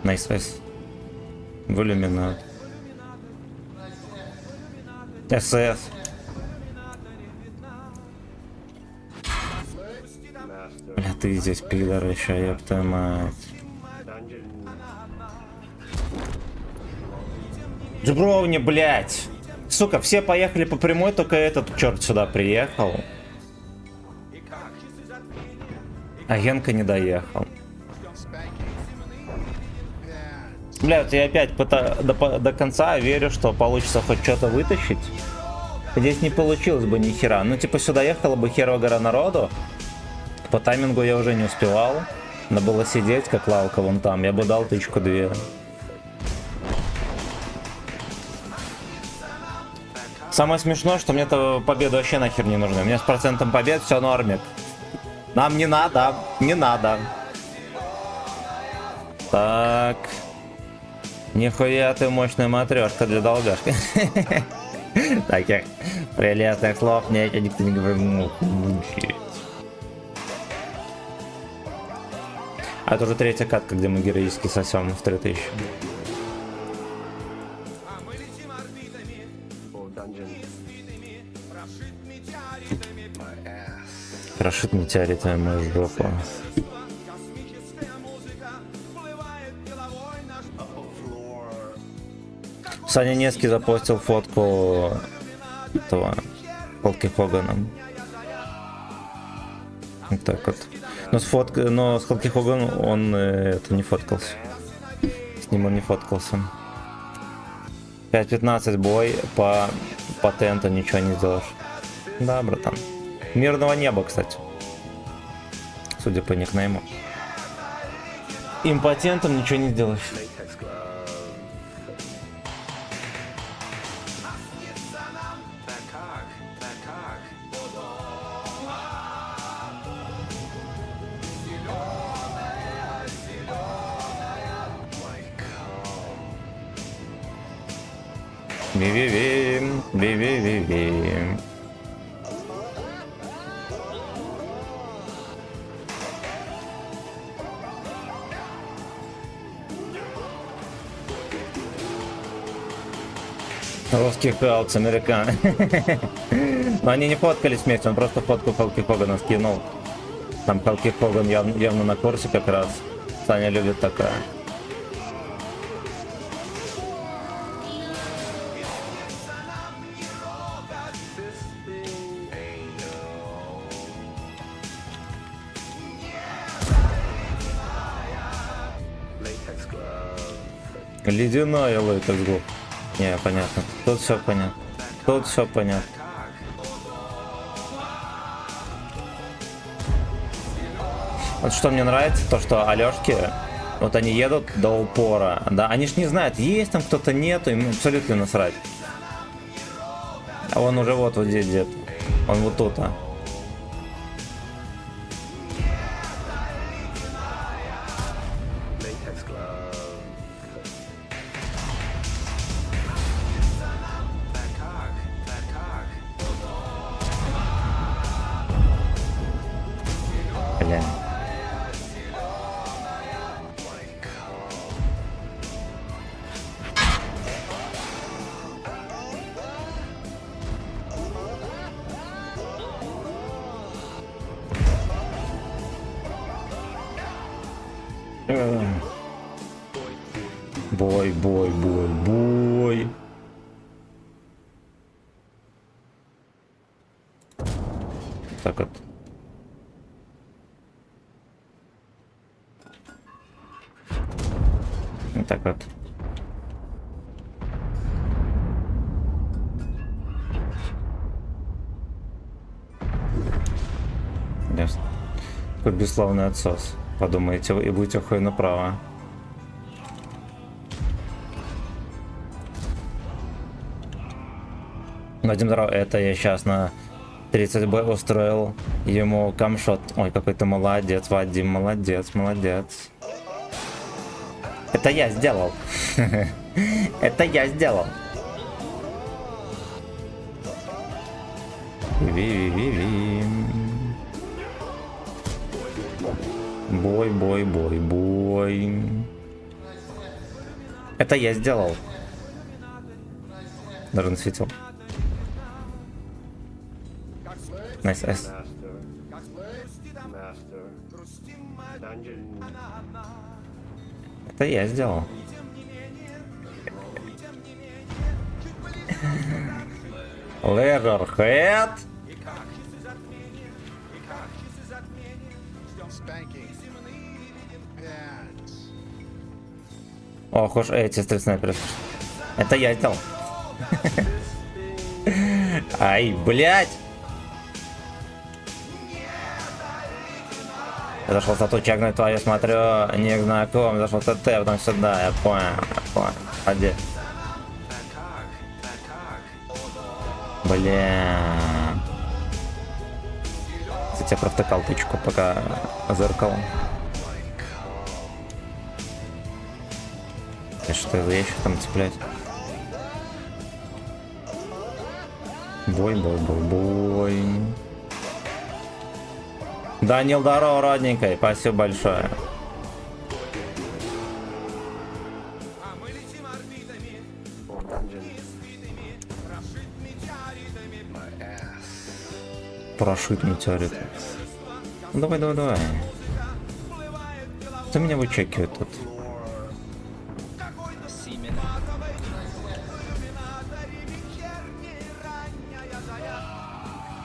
Найс. В иллюминат. СС. Бля, ты здесь пидор еще, ёб твою мать. Джбровни, блять. Сука, все поехали по прямой, только этот черт сюда приехал. А Генка не доехал. Бля, вот я опять до конца верю, что получится хоть что-то вытащить. Здесь не получилось бы ни хера. Ну, типа, сюда ехала бы херова гора народу. По таймингу я уже не успевал. Надо было сидеть, как лавка вон там. Я бы дал тычку 2. Самое смешное, что мне-то победа вообще нахер не нужна. У меня с процентом побед все нормик. Нам не надо, не надо. Так. Нихуя ты мощная матрешка для долгашки. Таких прелестных слов мне никто не говорит. А это уже третья катка, где мы героически сосем в 3000. Прошит метеоритами мою жопу. Саня Нески запостил фотку этого Халки Хоганом. Вот так вот. Но с Халки Хоганом он это не фоткался. С ним он не фоткался. 5-15 бой по патенту ничего не сделаешь. Да, братан. Мирного неба, кстати. Судя по никнейму. импотентом ничего не сделаешь. Ви-ви-ви, ви-ви-ви-ви. Русский хаус, американ. Но они не фоткались вместе, он просто фотку Халки Хогана скинул. Там Халки Хоган явно на курсе как раз. Саня любит такое. Ледяная лейтекс глуб. Не, понятно. Тут все понятно. Тут все понятно. Вот что мне нравится, то что Алёшки, вот они едут до упора, да, они ж не знают, есть там кто-то, нету, им абсолютно насрать. А он уже вот здесь где-то, он вот тут, а. Бля. Бой, бой, бой, бой. Так вот. Вот так вот. Ясно. Какой бесславный отсос. Подумайте и будете хуй направо. Вадим, здорово. Это я сейчас на 30Б устроил ему камшот. Ой, какой ты молодец, Вадим, молодец, молодец. Это я сделал. Это я сделал. Ви-ви-ви-ви. Бой, бой, бой, бой. Это я сделал. Даже насветил. Найс, найс. Это я сделал. Лежерхед. Ох уж эти стрит-снайперы. Это я сделал. Ай, блядь. Я зашел за ту чекнуть твою, смотрю, не знаком, зашел в ТТ, потом сюда, я понял. Ходи. Бля. Кстати, я провтыкал тычку, пока зеркал. И что за ящик там цеплять? Бой, бой, бой, бой. Данил, здорово, родненький, спасибо большое. Прошит метеорит. Ну, давай, давай, давай. Кто меня вычекивает тут?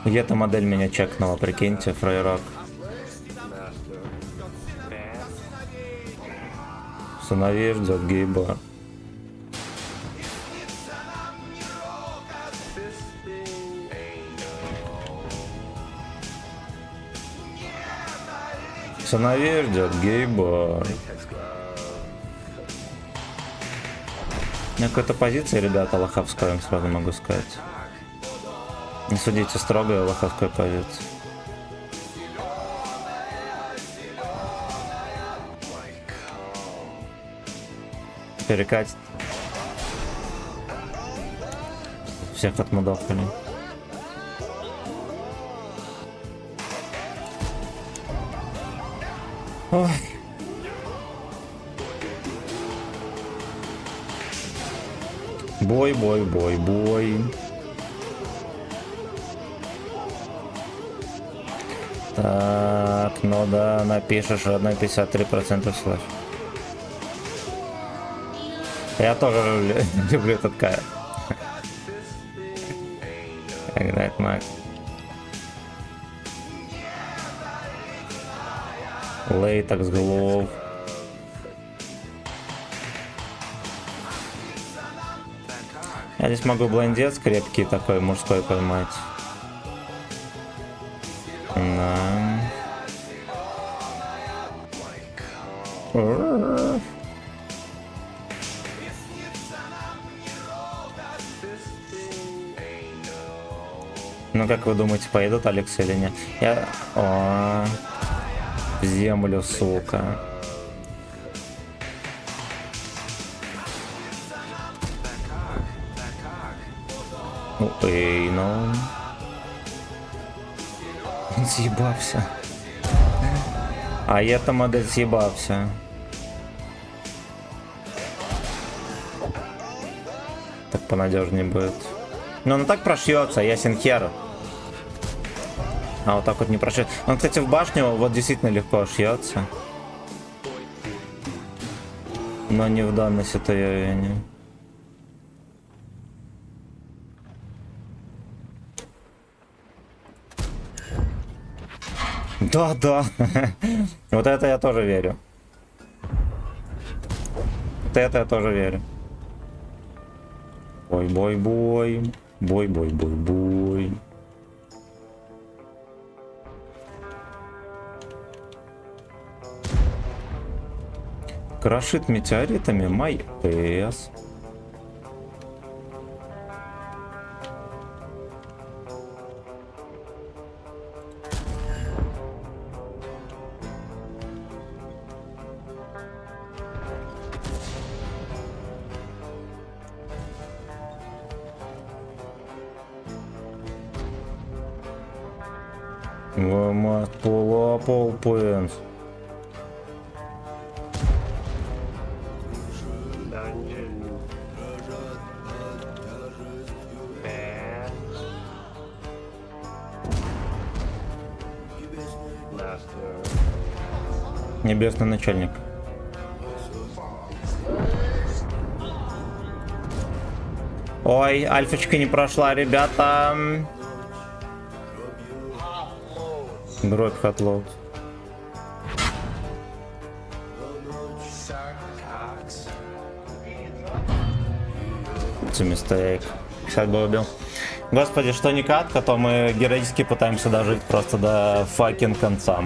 Где-то модель меня чекнула, прикиньте, фрейрок. Сыновей ждет гейба. Сыновей ждет гейбой. У меня какая-то позиция, ребята, лоховская, им сразу могу сказать. Не судите строго, я лоховской позиции. Перекатит. Всех отмудохали. Ой. Бой, бой, бой, бой. Так, ну да, напишешь 1,53% слэш. Я тоже люблю этот кайф. Играет маг. Лейтекс голов. Я здесь могу блондец крепкий такой мужской поймать. Да. Ну как вы думаете, поедут Алекс или нет? Я... О, в землю, сука. Ну, эй, ну... Он съебался. А я-то модель съебался. Так понадежнее будет. Но он и так прошьется, ясен хер. А вот так вот не прошьет. Он, кстати, в башню вот действительно легко шьется. Но не в данной ситуации. Да, да. Вот это я тоже верю. Вот это я тоже верю. Бой, бой, бой. Бой, бой, бой, бой. Крошит метеоритами май ПС. Мать полапал пенс. Небесный начальник. Ой, альфочка не прошла, ребята. Дробь хатлоуд. It's a mistake. Сейчас бы убил. Господи, что не катка, то мы героически пытаемся дожить просто до факин конца.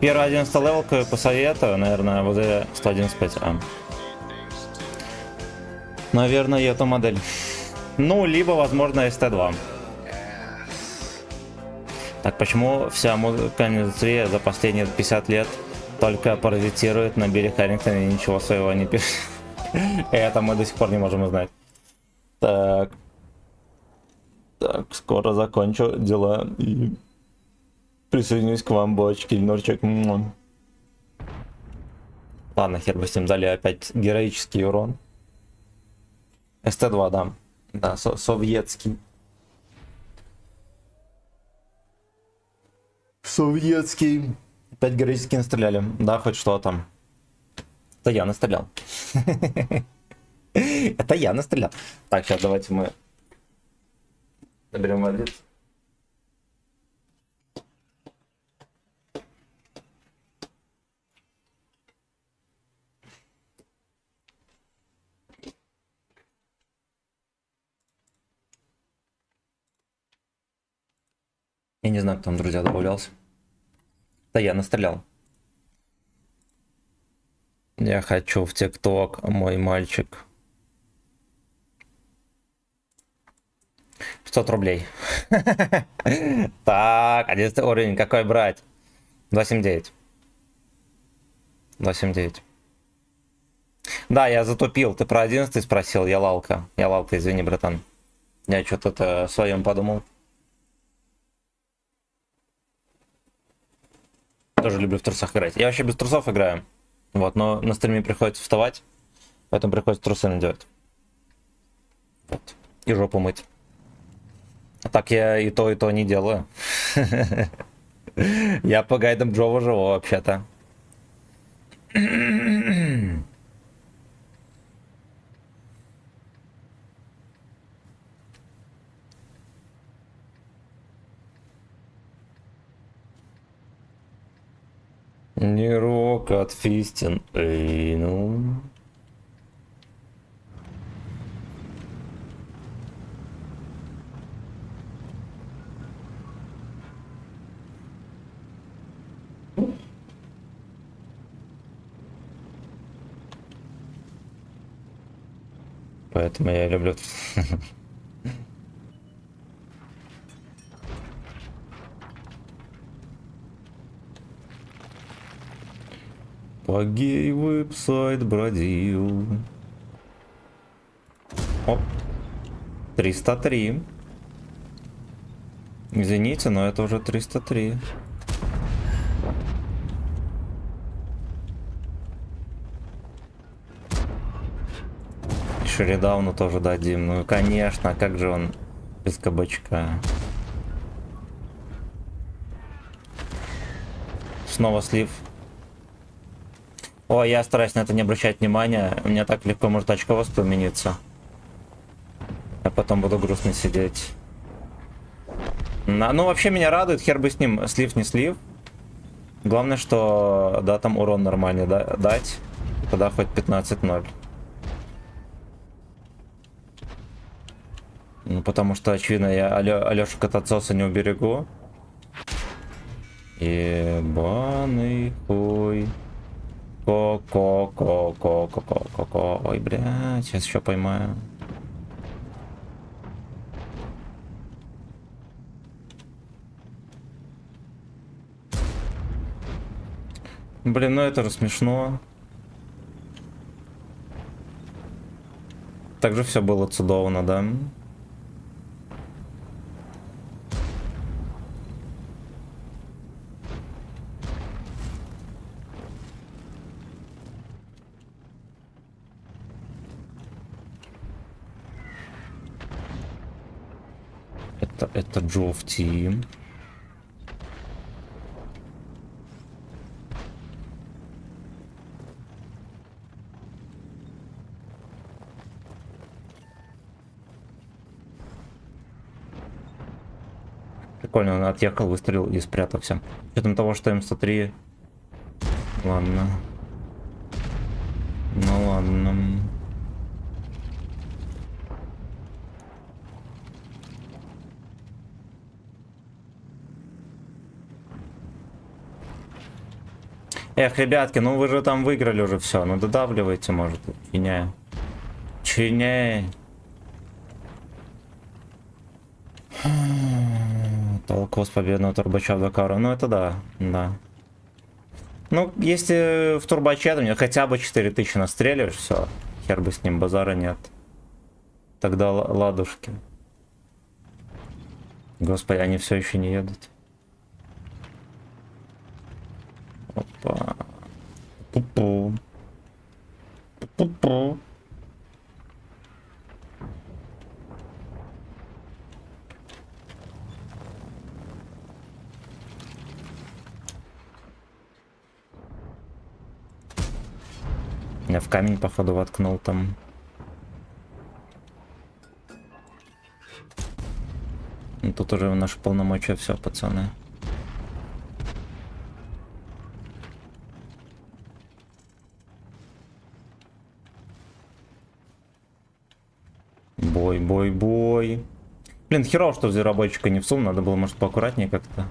Первый 11 левел посоветую, наверное, вот 111.5А. Наверное, эту модель. Ну, либо, возможно, ST2. Так, почему вся музыка индустрия за последние 50 лет только паразитирует на Билли Харрингтоне и ничего своего не пишет? Это мы до сих пор не можем узнать. Так. Так, скоро закончу дела и присоединюсь к вам, бочки, Норчик. Ладно, хер бы с ним, дали опять героический урон. СТ2, да. Да, советский. Советский. Опять героически настреляли. Да, хоть что там. Это я настрелял. Это я настрелял. Так, сейчас давайте мы наберем водицу. Я не знаю, кто там, друзья, добавлялся. Да я настрелял. Я хочу в ТикТок, мой мальчик. 500 рублей. Так, 11 уровень, какой брать? 279. 279. Да, я затупил. Ты про 11 спросил, я лалка. Я лалка, извини, братан. Я что-то о своем подумал. Тоже люблю в трусах играть. Я вообще без трусов играю. Вот, но на стриме приходится вставать. Поэтому приходится трусы надевать. Вот. И жопу мыть. А так я и то не делаю. Я по гайдам Джова живу вообще-то. Не рок от Фистин. Эй, ну. Поэтому я люблю. По гей-веб-сайт бродил. Оп. 303. Извините, но это уже 303. Шеридауну тоже дадим. Ну конечно, а как же он без кабачка? Снова слив. О, я стараюсь на это не обращать внимания. У меня так легко может очко воспламениться. Я потом буду грустно сидеть. Ну, вообще меня радует, хер бы с ним, слив не слив. Главное, что, да, там урон нормальный дать. Тогда хоть 15-0. Ну, потому что, очевидно, я Алёшу Катацоса не уберегу. Ебаный хуй. Ко-ко-ко-ко-ко-ко-ко. Ой, блядь, сейчас еще поймаю. Блин, ну это же смешно. Так же все было цудовно, да? Это Джоф Тим. Прикольно, он отъехал, выстрелил и спрятался. С учетом того, что М103... Ладно. Ну ладно. Эх, ребятки, ну вы же там выиграли уже все. Ну додавливайте, может. Чиняй. Чиняй. Толкос победного турбача в Дакару. Ну это да, да. Ну, если в турбаче, то мне хотя бы 4000 настреливаешь, все. Хер бы с ним, базара нет. Тогда ладушки. Господи, они все еще не едут. Опа. Пу-пу. Пу-пу. Я в камень, походу, воткнул там. Ну, тут уже в наши полномочия все, пацаны. Бой, бой, бой. Блин, херово, что зверобойчика не всунул, надо было, может, поаккуратнее как-то.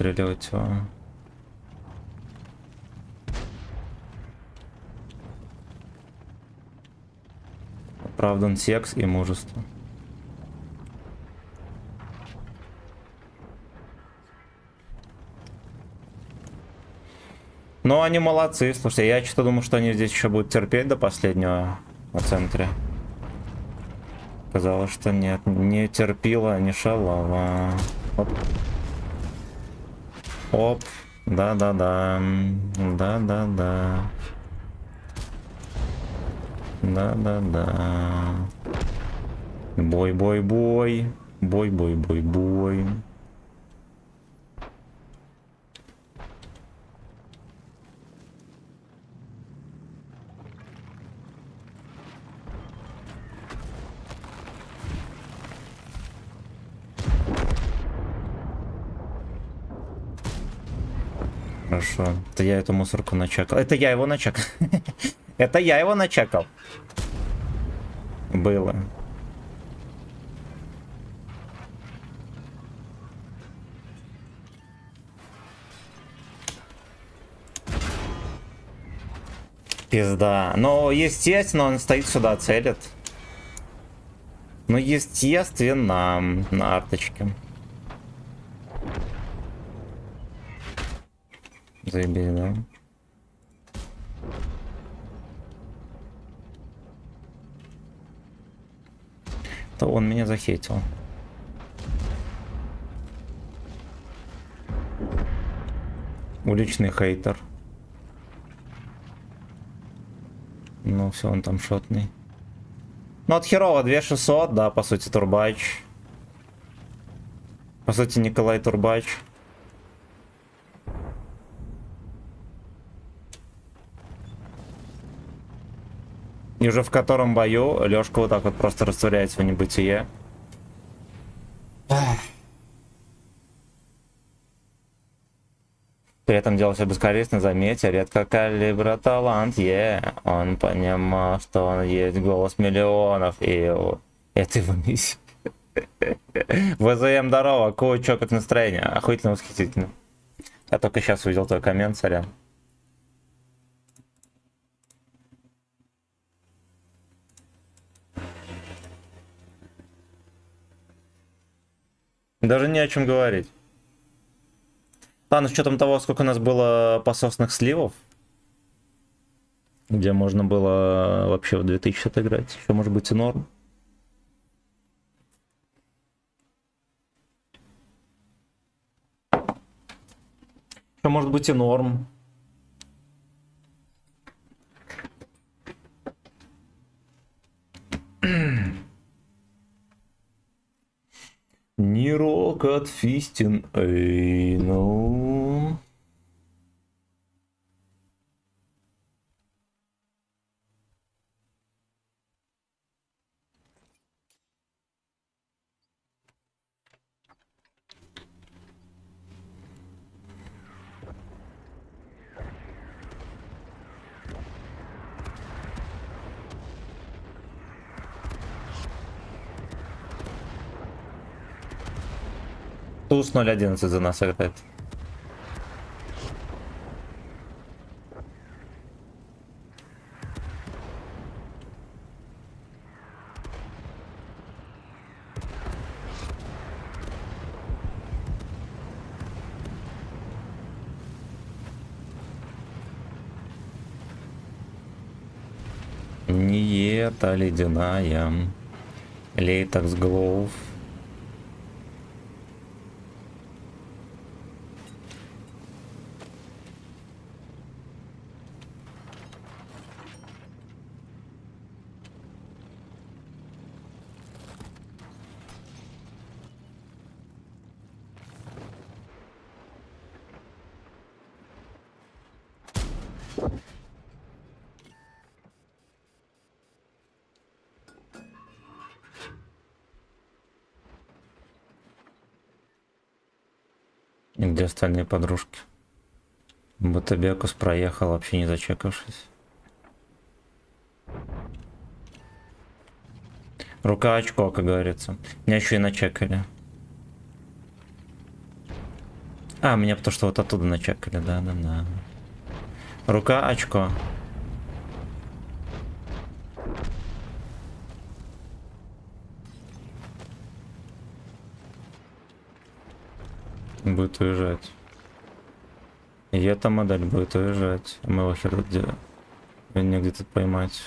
расстреливать его. Оправдан секс и мужество. Ну, они молодцы, слушайте, я что-то думаю, что они здесь еще будут терпеть до последнего на центре. Казалось, что нет, не терпила, не шалова. Оп. Оп. Да-да-да. Да-да-да. Да-да-да. Бой-бой-бой. Бой-бой-бой-бой. Хорошо. Это я эту мусорку начекал. Это я его начекал. Это я его начекал. Было. Пизда. Но, естественно, он стоит сюда, целит. Ну, естественно, на арточке. Заебись, да? То он меня захейтил. Уличный хейтер. Ну, все, он там шотный. Ну, от херово 2600, да, по сути, Турбач. По сути, Николай Турбач. И уже в котором бою Лёшка вот так вот просто растворяется в небытие. При этом делал все бескорыстно, заметьте, редко калибра талант, Он понимал, что он есть голос миллионов, и это его миссия. ВЗМ, здорово, чё, как настроение? Охуительно, восхитительно. Я только сейчас увидел твой коммент, сорян. Даже не о чем говорить. Ладно, с учетом того, сколько у нас было пососных сливов, где можно было вообще в 2000 отыграть, еще может быть и норм. Еще может быть и норм. Не рокот фистин, эй, ну. Туз 0.11 за нас играет. Не это ледяная. Лейтекс Глоув. И где остальные подружки? Батабекус проехал, вообще не зачекавшись. Рука очко, как говорится. Меня еще и начекали. А, меня потому что вот оттуда начекали, да. Рука, очко. Будет уезжать. И эта модель будет уезжать. Мы его хер негде тут поймать.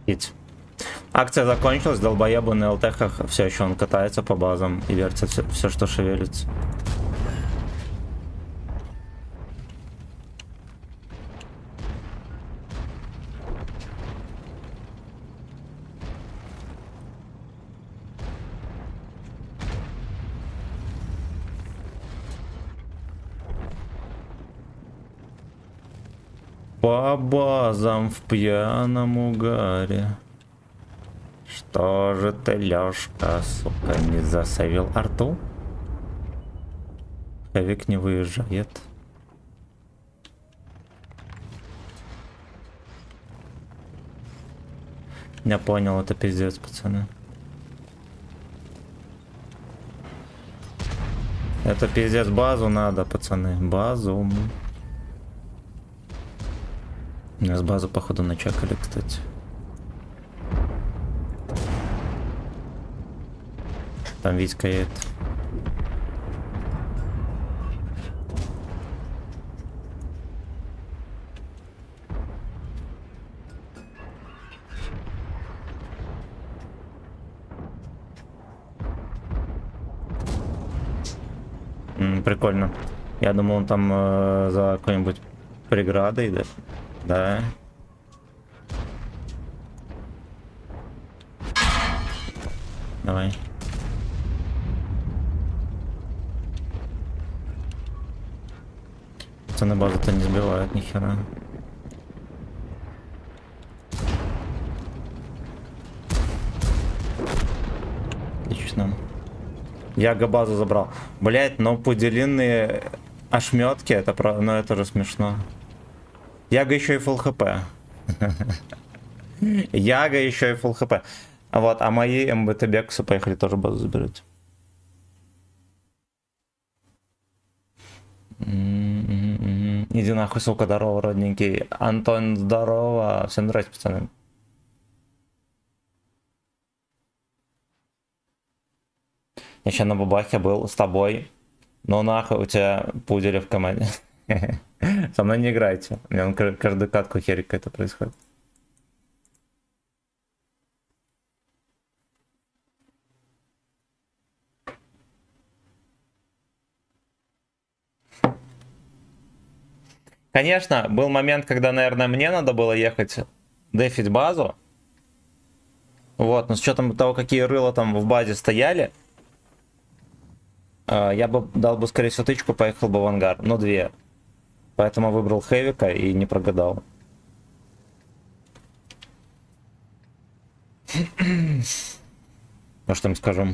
Ить. Акция закончилась, долбоебы на ЛТХах все еще он катается по базам и вертит все, что шевелится. По базам в пьяном угаре. Что же ты, Лёшка, сука, не засейвил арту? Хавик не выезжает. Я понял, это пиздец, пацаны. Это пиздец, базу надо, пацаны, базу. Нас базу, походу, начекали, кстати. Там Витька едет. Прикольно. Я думал, он там за какой-нибудь преградой, да? Да. Давай. Пацаны базу-то не сбивают нихера. Отлично. Яга базу забрал. Блять, но пуделиные ошметки, это правда, но это же смешно. Яга еще и фулл хп. Яга еще и фулл хп. Вот, а мои МБТ Бексу поехали тоже базу заберут. Иди нахуй, сука, здорово, родненький. Антон, здорово. Всем здрасте, пацаны. Я сейчас на бабахе был с тобой. Ну нахуй у тебя пудели в команде. Со мной не играйте. У меня каждую катку херик это происходит. Конечно, был момент, когда, наверное, мне надо было ехать дефить базу. Вот, но с учетом того, какие рыла там в базе стояли, я бы дал бы, скорее всего, тычку, поехал бы в ангар. Ну, 2. Поэтому выбрал Хэвика и не прогадал. Ну, что им скажу?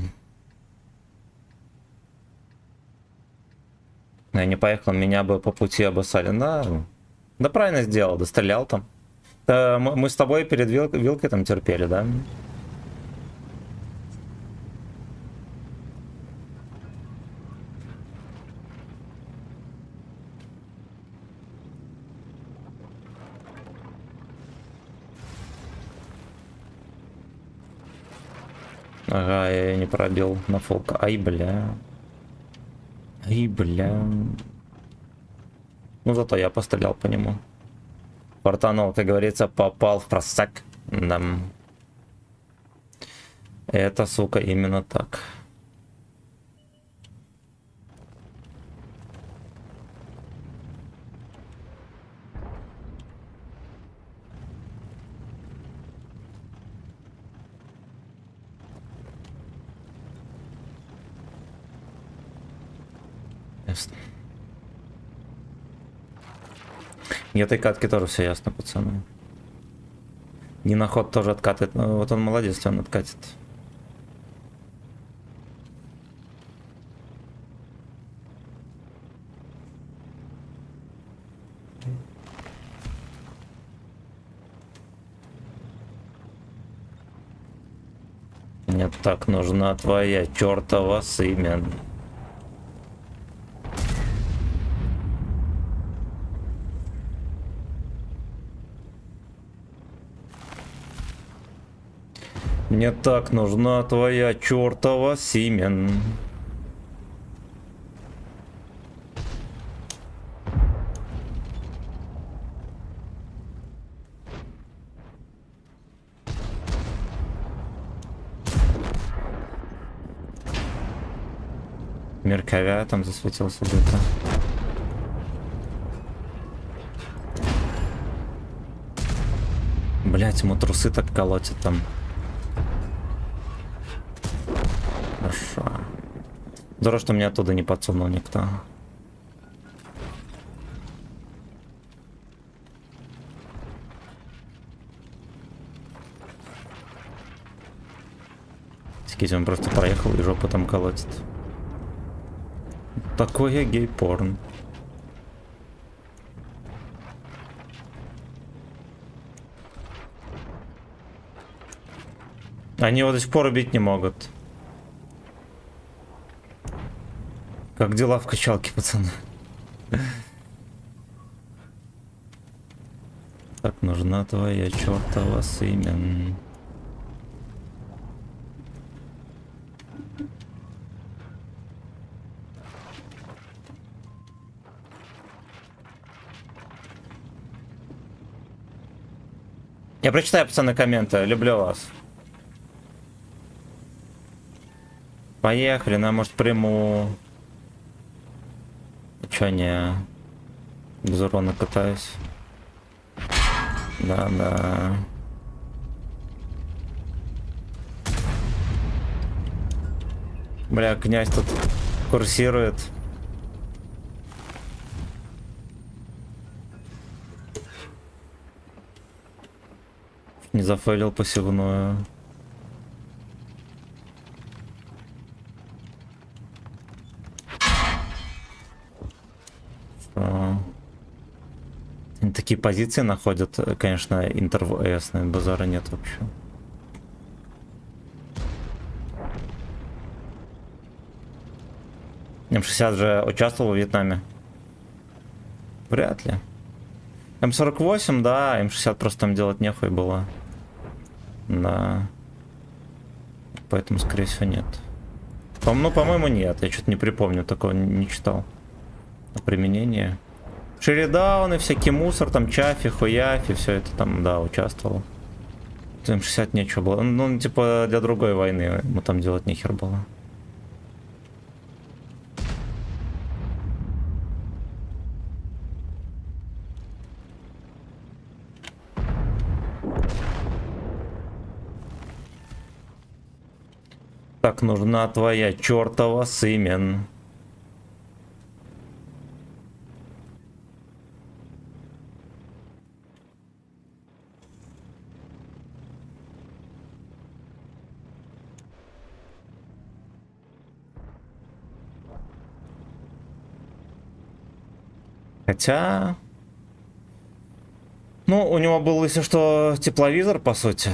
Я не поехал, меня бы по пути обоссали. Да правильно сделал, дострелял там. Мы с тобой перед вилкой там терпели, да? Ага, я не пробил на фолка. Ай, бля. Ай, бля. Ну, зато я пострелял по нему. Портанул, как говорится, попал в просак. Да. Это, сука, именно так. ясно. И этой катки тоже все ясно, пацаны. Ниноход тоже откатывает. Ну, вот он молодец, если он откатит. Мне так нужна твоя чертова сымя. Мне так нужна твоя чертова Симен. Мерковя там засветился где-то. Блять, ему трусы так колотят там. Хорошо. Здорово, что меня оттуда не подсунул никто. Скидь, он просто проехал и жопу там колотит. Такое гей-порн. Они его до сих пор убить не могут. Как дела в качалке, пацаны? Так, нужна твоя чертова сымя. Я прочитаю, пацаны, комменты. Люблю вас. Поехали, на, может, приму. Чё не? Без урона катаюсь. Да. Бля, князь тут курсирует. Не зафейлил посевную. Они такие позиции находят, конечно, интервесные, базара нет вообще. М60 же участвовал в Вьетнаме? Вряд ли. М48, да, М60 просто там делать нехуй было. Да. Поэтому, скорее всего, нет. Ну, по-моему, нет. Я что-то не припомню, такого не читал. О применении. Шеридауны, всякий мусор, там Чафи, Хуяфи, все это там, да, участвовал. М60 нечего было. Ну, типа, для другой войны ему там делать нехер было. Так, нужна твоя чертова сымен. Хотя... Ну, у него был, если что, тепловизор, по сути.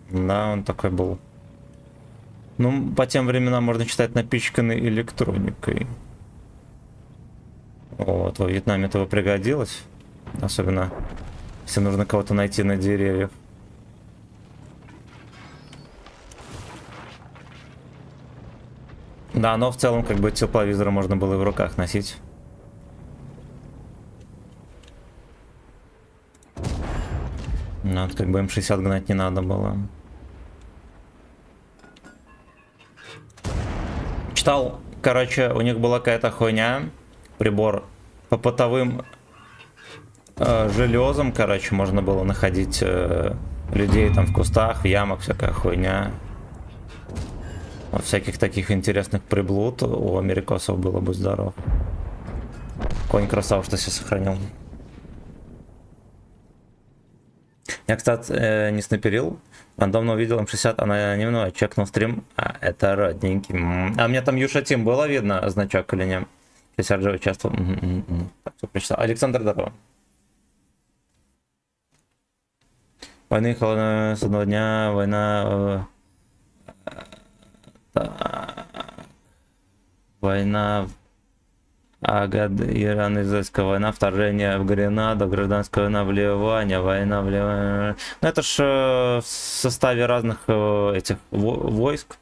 Да, он такой был. Ну, по тем временам можно считать напичканной электроникой. Вот, во Вьетнаме этого пригодилось. Особенно, если нужно кого-то найти на деревьях. Да, но в целом, как бы, тепловизор можно было и в руках носить. Ну, как бы М60 гнать не надо было. Читал, короче, у них была какая-то хуйня, прибор по потовым железам, короче, можно было находить людей там в кустах, в ямах, всякая хуйня. Вот всяких таких интересных приблуд у америкосов было бы здорово. Конь красава, что себе сохранил. Я, кстати, не снайперил. Рандомно увидел М60 анонимного, чекнул стрим. А, это родненький. А мне там Юша Тим было видно, значок или нет? Если RG участвовал. Так, все прочитал. Александр, здорово. Война ехала с одного дня, война... Война... Агад, Иран, израильская война, вторжение в Гренаду, гражданская война в Ливане, война в Ливане. Ну это ж в составе разных этих войск.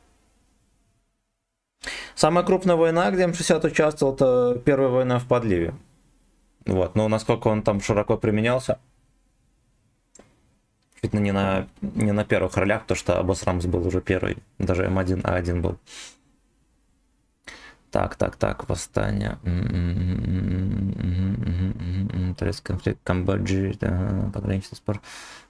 Самая крупная война, где М60 участвовал, это первая война в Подливе. Вот, но насколько он там широко применялся, чуть не на первых ролях, потому что Абасрамс был уже первый, даже М1, А1 был. Так, восстание. Турецкий конфликт, Камбоджи, пограничный спор.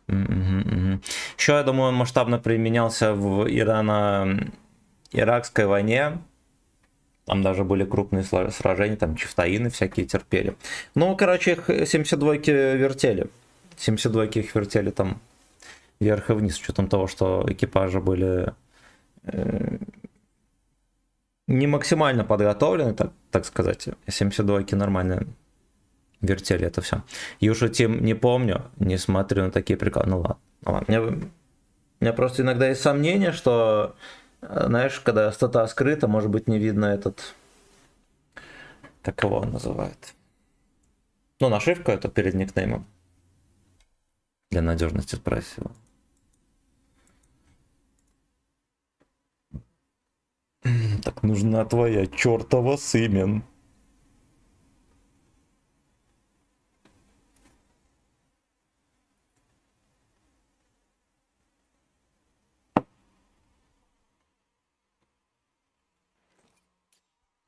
Еще, я думаю, он масштабно применялся в Ирано-Иракской войне. Там даже были крупные сражения, там чифтаины всякие терпели. Ну, короче, их 72-ки вертели. 72-ки их вертели там вверх и вниз, с учетом того, что экипажи были... не максимально подготовлены, так сказать. 72-ки нормально вертели это все. Юша Тим не помню, не смотрю на такие приколы. Ну ладно. У меня просто иногда есть сомнение, что, знаешь, когда стата скрыта, может быть, не видно этот... Как его он называет? Ну, нашивка это перед никнеймом. Для надежности спросил. Так нужна твоя чертова сымен.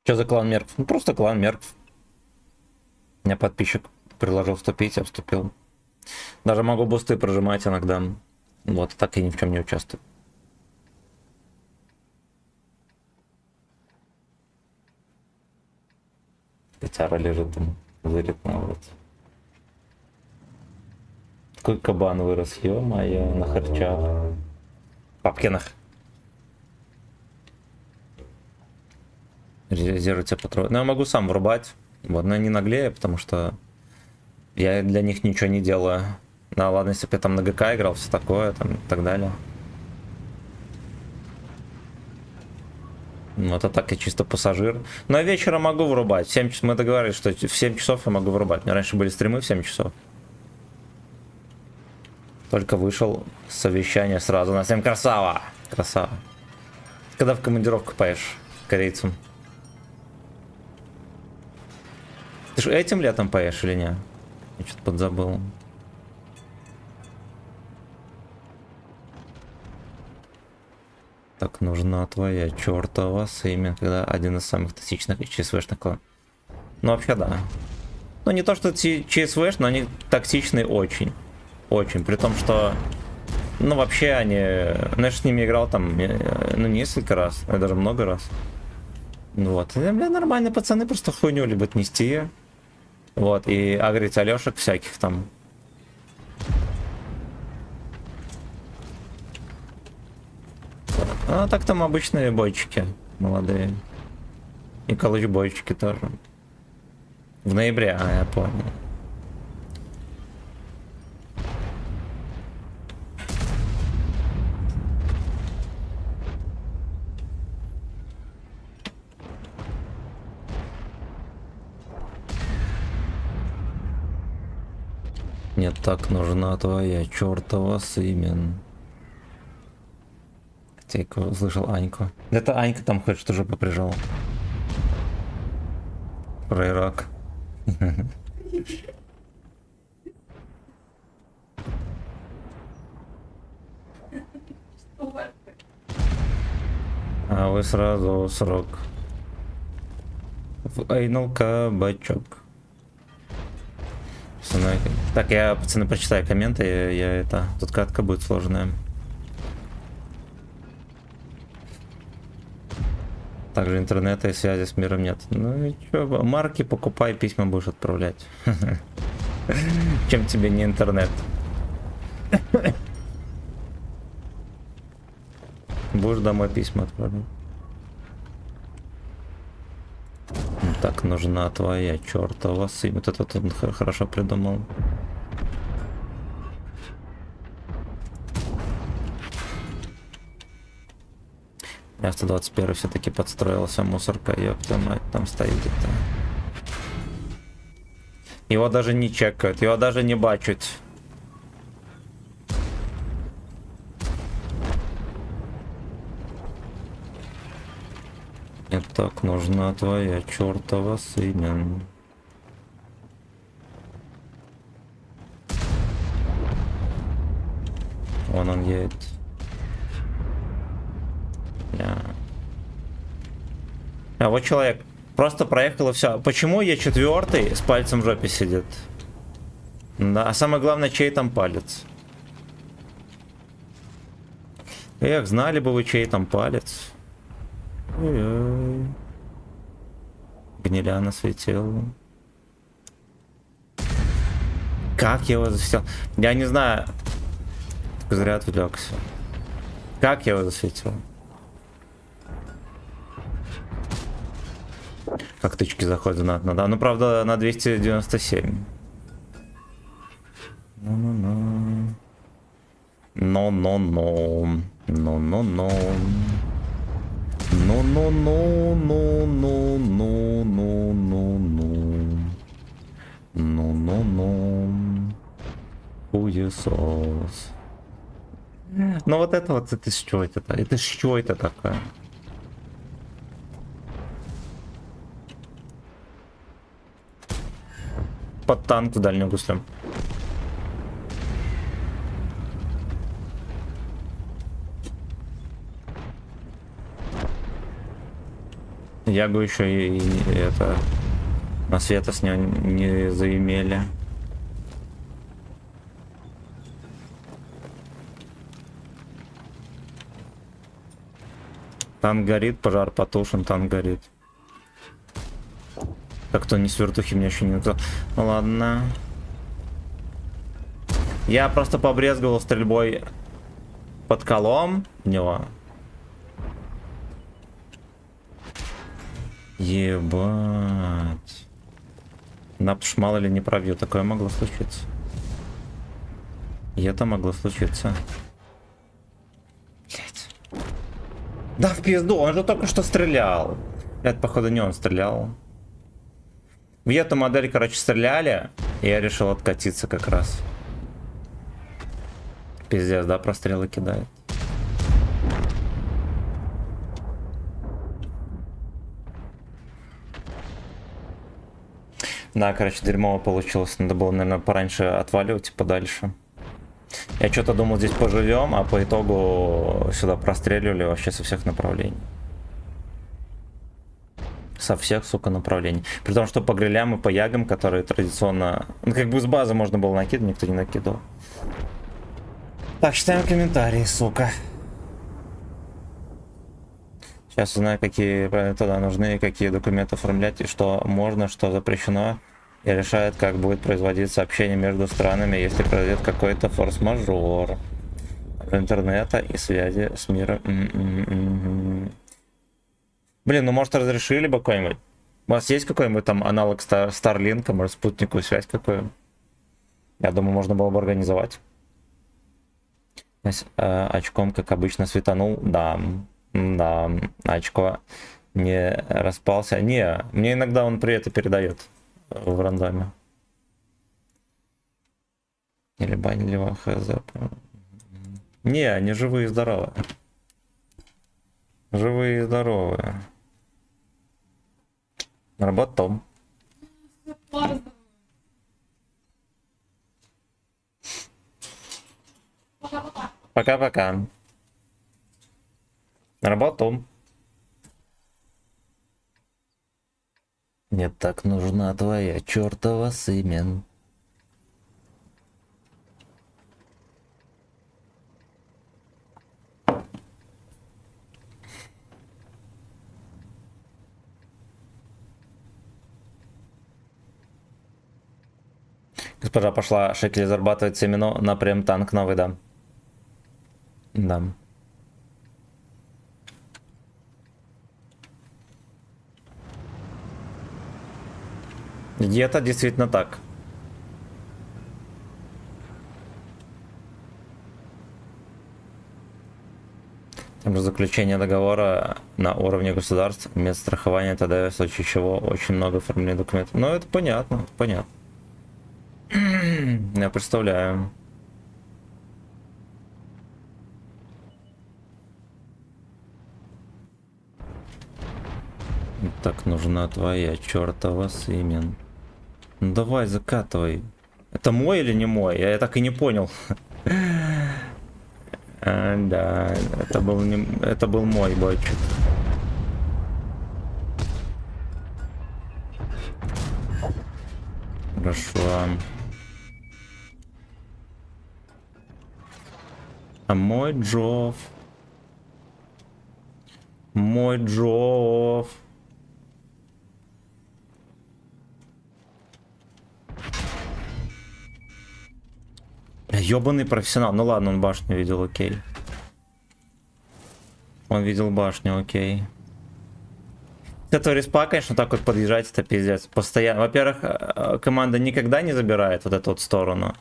Что за клан Мерков? Ну просто клан Мерков. У меня подписчик приложил вступить, я вступил. Даже могу бусты прожимать иногда. Вот, так и ни в чем не участвую. Котяра лежит там, зырит на улице. Такой кабан вырос, ё-моё, на харчах. Папкинах. Резервируйте патроны. Ну, я могу сам врубать. Вот, но не наглее, потому что я для них ничего не делаю. Да, ладно, если бы я там на ГК играл, все такое, там, и так далее. Ну, это так, я чисто пассажир. Но я вечером могу врубать. В 7 часов, мы договорились, что в 7 часов я могу врубать. У меня раньше были стримы в 7 часов. Только вышел с совещания сразу на 7. Красава! Красава. Когда в командировку поешь корейцам? Ты же этим летом поешь или нет? Я что-то подзабыл. Так нужна твоя чертова сымя, когда один из самых токсичных ЧСВшных кланов. Ну вообще да. Ну не то что ЧСВш, но они токсичные очень. Очень. При том, что... Ну вообще они... Ну я же с ними играл там, ну несколько раз, даже много раз. Вот. Бля, нормальные пацаны, просто хуйню любят нести. Вот. И агрить Алешек всяких там. А так там обычные бойчики молодые. И колледж-бойчики тоже. В ноябре, я понял. Мне так нужна твоя чертова сымен. Я услышал Аньку. Это Анька там хоть что же поприжал. Про Ирак. А вы сразу срок. В Айнал кабачок. Так, я, пацаны, прочитаю комменты. Я это... Тут катка будет сложная. Также интернета и связи с миром нет. Ну и чё, марки покупай, письма будешь отправлять. Чем тебе не интернет? Будешь домой письма отправлять. Так нужна твоя чертова сын. Вот это он хорошо придумал. Я 121 все-таки подстроился, мусорка, ёпта мать, там стоит где-то. Его даже не чекают, его даже не бачут. Мне так нужна твоя чертова сыня. Вон он едет. А вот человек просто проехал и все. Почему я четвертый с пальцем в жопе сидит? Да, а самое главное, чей там палец? Эх, знали бы вы, чей там палец. Ой-ой. Гниляна светила. Как я его засветил? Я не знаю. Так зря отвлекся. Как я его засветил? Как тычки заходят знатно, да. Ну, правда, на 297. Ну-ну-ну. Но-но-но. Но-но-но. Ну-ну-ну-ну-ну-ну-ну-ну. Ну-ну-ну. Хуесос. Ну, вот это что это? Это что это такое? Под танк в дальнюю гуслем. Ягу еще и это на света с него не заимели. Танк горит, пожар потушен, танк горит. Так кто не с вертухи мне еще не указал. Ну ладно. Я просто побрезговал стрельбой под колом в него. Ебать. Да, потому что мало ли не пробью. Такое могло случиться. И это могло случиться. Блять. Да в пизду, он же только что стрелял. Это походу не он стрелял. В эту модель, короче, стреляли, и я решил откатиться как раз. Пиздец, да, прострелы кидает. Да, короче, дерьмово получилось. Надо было, наверное, пораньше отваливать и подальше. Я что-то думал, здесь поживем, а по итогу сюда простреливали вообще со всех направлений. Со всех, сука, направлений. При том, что по грилям и по ягам, которые традиционно... Ну, как бы с базы можно было накидать, никто не накидал. Так, читаем комментарии, сука. Сейчас узнаю, какие туда нужны, какие документы оформлять, и что можно, что запрещено. И решает, как будет производиться общение между странами, если произойдет какой-то форс-мажор интернета и связи с миром. Блин, ну может разрешили бы какой-нибудь? У вас есть какой-нибудь там аналог Старлинка, может спутниковую связь какую? Я думаю, можно было бы организовать. Очком, как обычно, светанул. Да, да, очко не распался. Не, мне иногда он при это передает в рандоме. Или банили хз. Не, они живые и здоровые. Живые и здоровые. Работал. Пока-пока. Работал. Мне так нужна твоя чертова сымен. Госпожа пошла шекели зарабатывать семено на прем-танк новый, да. Да. И это действительно так. Там же заключение договора на уровне государств, медстрахование т.д. в случае чего очень много оформленных документов. Ну это понятно, понятно. Я представляю. Так нужна твоя чертова семен. Ну давай, закатывай. Это мой или не мой? Я так и не понял. Да, это был мой бойчик. Хорошо. А мой Джов. Мой Джов. Ёбаный профессионал. Ну ладно, он башню видел, окей. Он видел башню, окей. Это респа, конечно, так вот подъезжать, это пиздец. Постоянно. Во-первых, команда никогда не забирает вот эту вот сторону.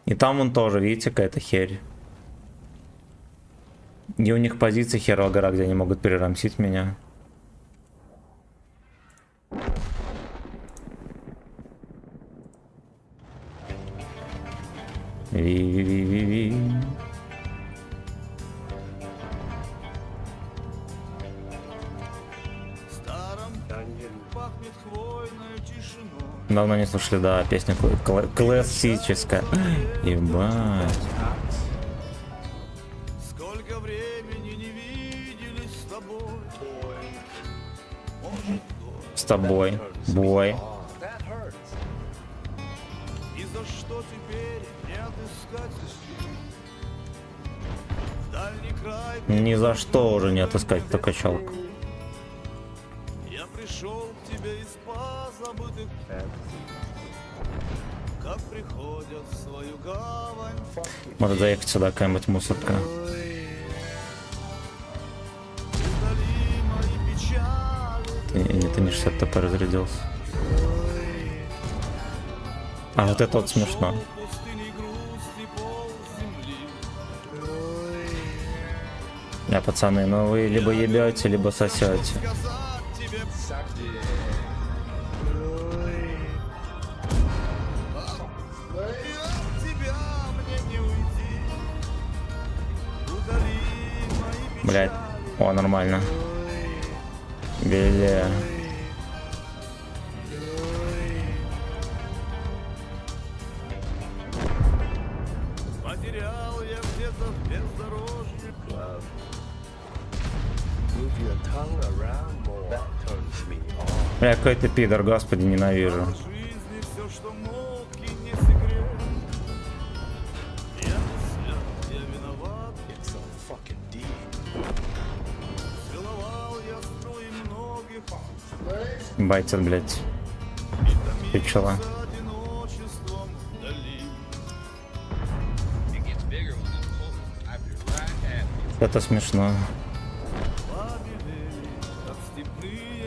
И там он тоже, видите, какая-то херь. И у них позиции херова гора, где они могут перерамсить меня. Ви-ви-ви-ви-ви. Давно не слушали, да, песню классическая. Ебать. Сколько времени не виделись с тобой. Может, С тобой, бой. и за что теперь не отыскать дальний край. Ни за что уже не отыскать эту качалку. Я пришел к тебе из позабытых, как приходят в свою гавань. Может заехать сюда какая-нибудь мусорка. Удали мои печали. И не 60 ТП разрядился. А вот это вот смешно. Пустыни грусти пол земли. Пацаны, ну вы либо ебете, либо сосете. Сказать тебе и от тебя мне не уйти. Удали мои Блять. О, нормально. Беле. потерял я где-то в бездорожье. Бля, какой ты пидор, господи, ненавижу. В жизни все, что мог, и не секрет. Я не свят, я виноват. Целовал я струи многих, Байтер, блять. Ты чела. с одиночеством вдали. Это смешно. Побелели, как степные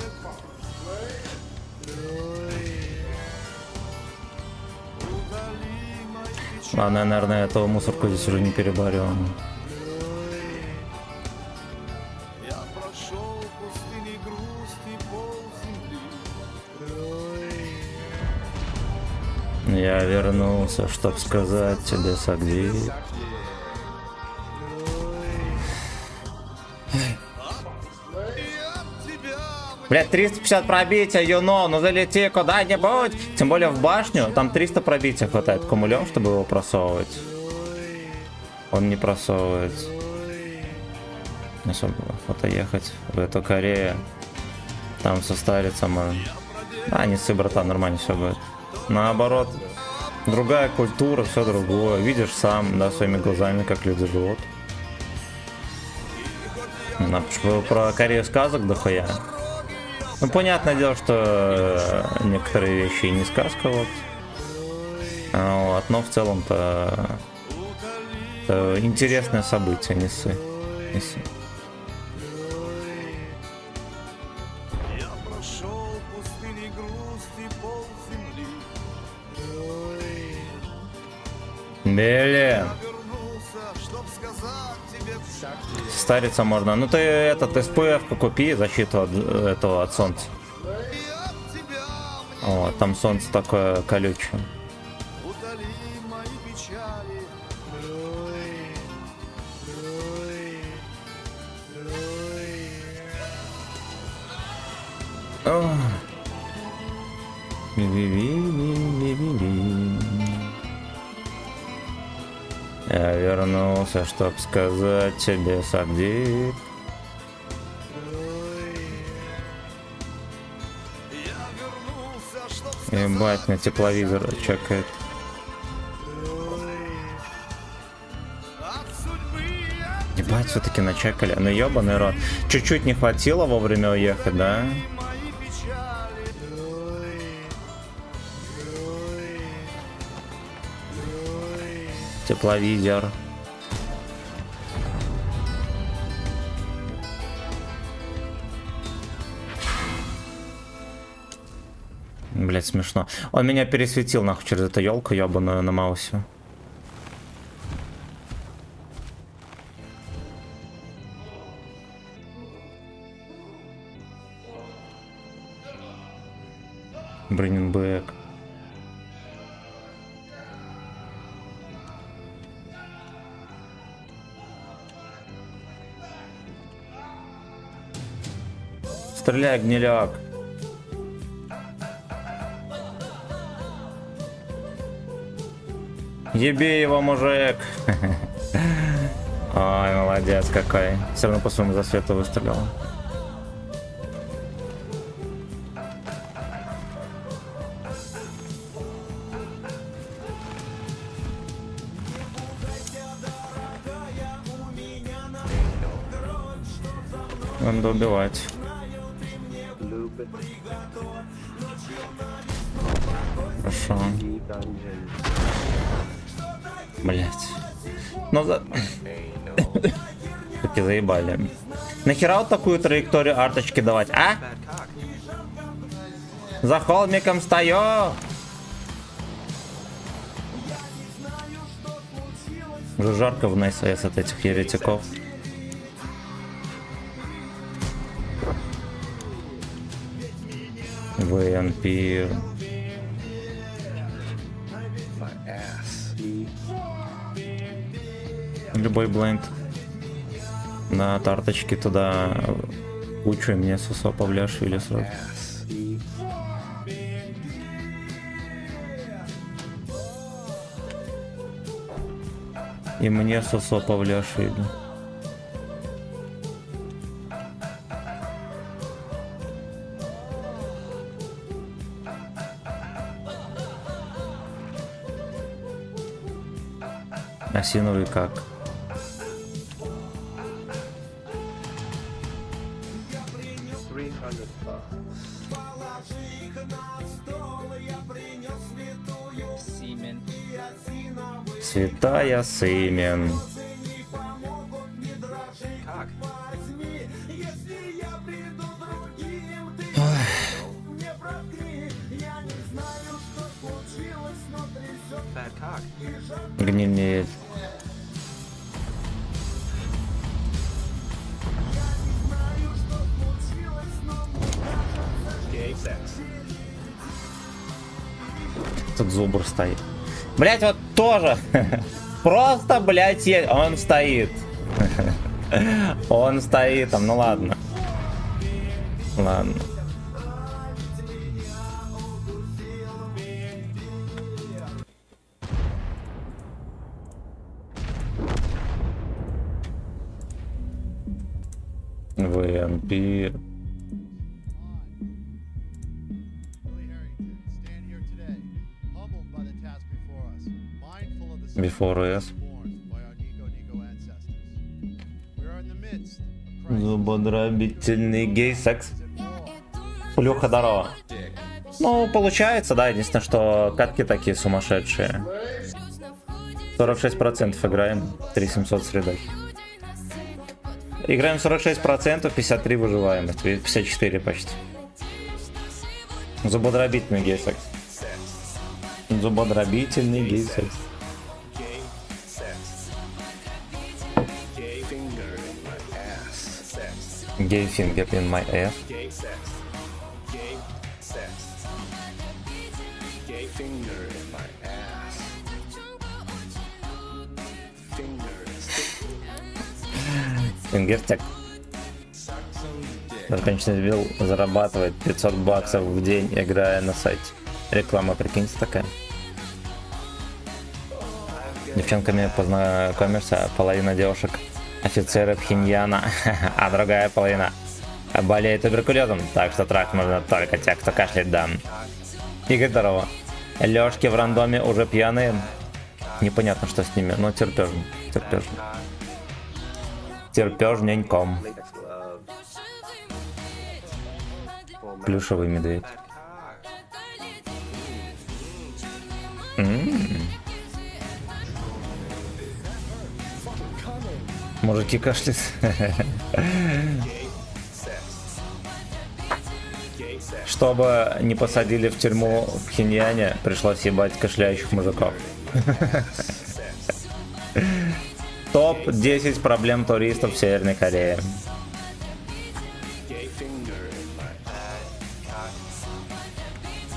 удали мои печали. Ладно, я, наверное, эту мусорку здесь уже не переборю. Я прошел пустыни грусти пол земли. Я вернулся, чтоб сказать тебе согди. Блять, 350 пробития, юно, ну залети куда-нибудь. Тем более в башню, там 300 пробития хватает кумулем, чтобы его просовывать. Он не просовывается. Не особо охота ехать в эту Корею. Там состарится мы. А, не ссы, братан, нормально все будет. Наоборот, другая культура, все другое. Видишь сам, да, своими глазами, как люди живут. Про Корею сказок дохуя. Ну, понятное дело, что некоторые вещи и не сказка, вот. Вот, но в целом-то интересное событие, не ссы. Не ссы. Я прошел пустыни грусти пол земли. Блин, Вернулся, чтоб сказать тебе все. стариться можно. Ну ты этот SPF купи, защиту от этого от солнца. И от тебя мне Вот, там солнце такое колючее. утоли мои печали. Ох. Би-би-би-би-би-би-би. Я вернулся, чтоб сказать тебе, Сардик. Я вернулся, чтоб Ебать, на тепловизор чекает. от судьбы я Ебать, все-таки начекали. Ну ебаный рот. Чуть-чуть не хватило вовремя уехать, да? мои печали. Тепловизор. Блять, смешно. Он меня пересветил нахуй через эту елку ебаную на маусе. Бриненбэк. Стреляй, гниляк. Еби его, мужик. Ой, молодец какой. Все равно по своему засвету выстрелил. Надо убивать. Хорошо. Блять. Ну за... Таки заебали. Нахера вот такую траекторию арточки давать, а? За холмиком стою! Уже жарко в НСС от этих еретиков. ВНП. Любой бленд на тарточке туда кучу, и мне сусо Павлиашвили сразу. И мне сусо Павлиашвили. Осиновый как? Святая Сымен. Гниль. Тут зубр стоит. Блять, вот тоже. Просто, блять, он стоит. Он стоит там, ну ладно. Ладно. ВНП. Before us. Зубодробительный гей-секс. Плюха, здорово. Ну, получается, да, единственное, что катки такие сумасшедшие. 46% играем, 3700 среда. Играем 46%, 53 выживаемость, 54 почти. Зубодробительный гей-секс. Зубодробительный гей-секс. Gay finger in my ass. Фингертек. Закончный дебил зарабатывает 500 баксов в день, играя на сайте. Реклама, прикиньте, такая. Девчонками познакомишься, половина девушек офицеры Пхеньяна, а другая половина болеет туберкулезом, так что трахать можно только тех, кто кашляет, да. Игорь, здорово. Лёшки в рандоме уже пьяные. Непонятно, что с ними, но терпёжно. Терпёжненьком. Плюшевый медведь. Мужики кашляют. Чтобы не посадили в тюрьму в Пхеньяне, пришлось ебать кашляющих мужиков. Топ-10 проблем туристов в Северной Корее.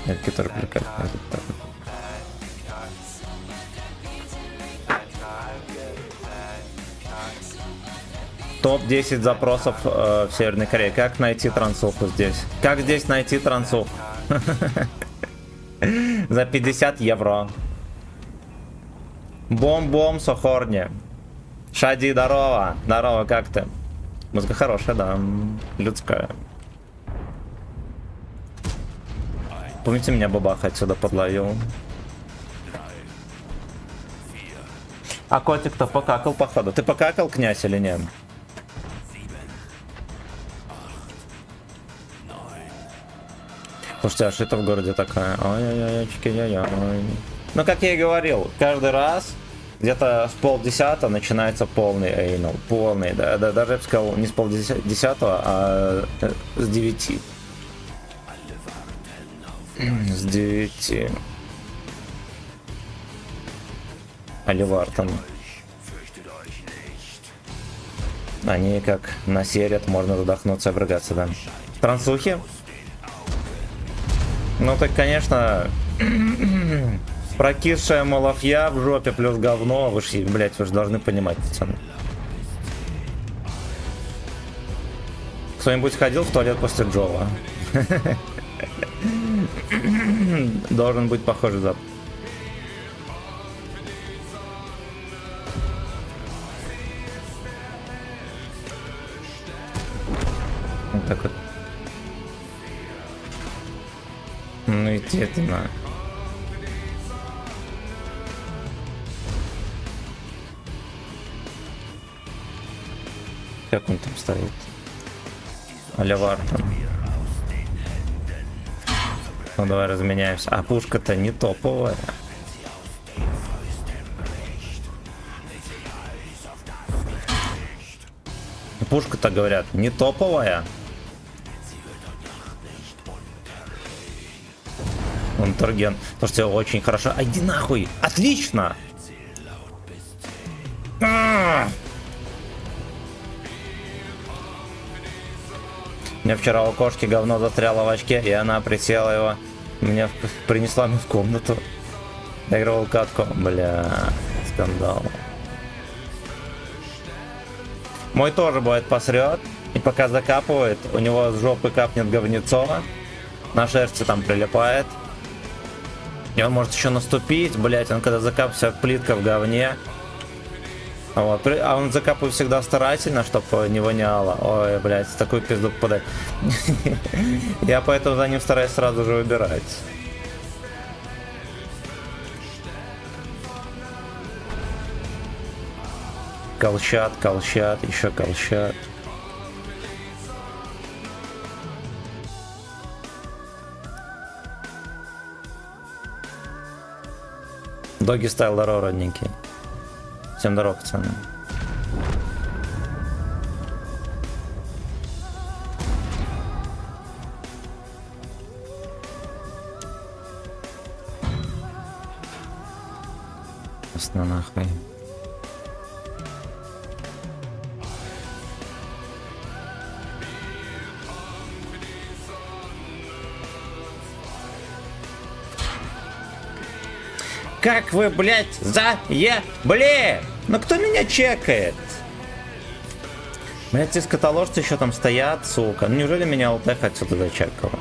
Это который прикольно. Топ-10 запросов в Северной Корее. Как найти трансуху здесь? Как здесь найти трансуху? За 50 евро. Бом-бом, Сохорни. Шади, здорово. Здорово, как ты? Музыка хорошая, да. Людская. Помните, меня бабаха отсюда подловил. А котик-то покакал, походу. Ты покакал, князь, или нет? Слушайте, а что это в городе такая? Ой-ой-ой-ой-ой. Ну, как я и говорил, каждый раз где-то с 9:30 начинается полный эйнал. Полный, да, даже я бы сказал, не с 9:30, а с 9. С 9. Оливартон. Они как насерят, можно задохнуться и обрыгаться, да. Трансухи? Ну так, конечно, прокисшая малафья в жопе плюс говно, вы ж, блять, вы же должны понимать, пацаны. Кто-нибудь ходил в туалет после Джова? Должен быть похожий запах. Вот так вот. Ну иди ты на. Как он там стоит? Оливартон. Ну давай разменяемся. А пушка-то не топовая. Пушка-то, говорят, не топовая. Он Торген. Слушайте, очень хорошо. А иди нахуй! Отлично! Мне вчера у кошки говно застряло в очке, и она присела его. Мне принесла мне в комнату. Доигрывал катку. Бля, скандал. Мой тоже бывает посрет. И пока закапывает, у него с жопы капнет говнецо. На шерсти там прилипает. И он может еще наступить, блять, он когда закапывается, плитка в говне. Вот. А он закапывает всегда старательно, чтобы не воняло. Ой, блять, такую пизду попадать. Я поэтому за ним стараюсь сразу же выбирать. Колчат, колчат, еще колчат. Доги стайл, здорово, родненький. Всем здорово, пацаны. Ясно, нахуй. Как вы, блядь, заебли? Ну кто меня чекает? Блядь, эти скотоложцы еще там стоят, сука. Ну неужели меня ЛТХ отсюда зачекало?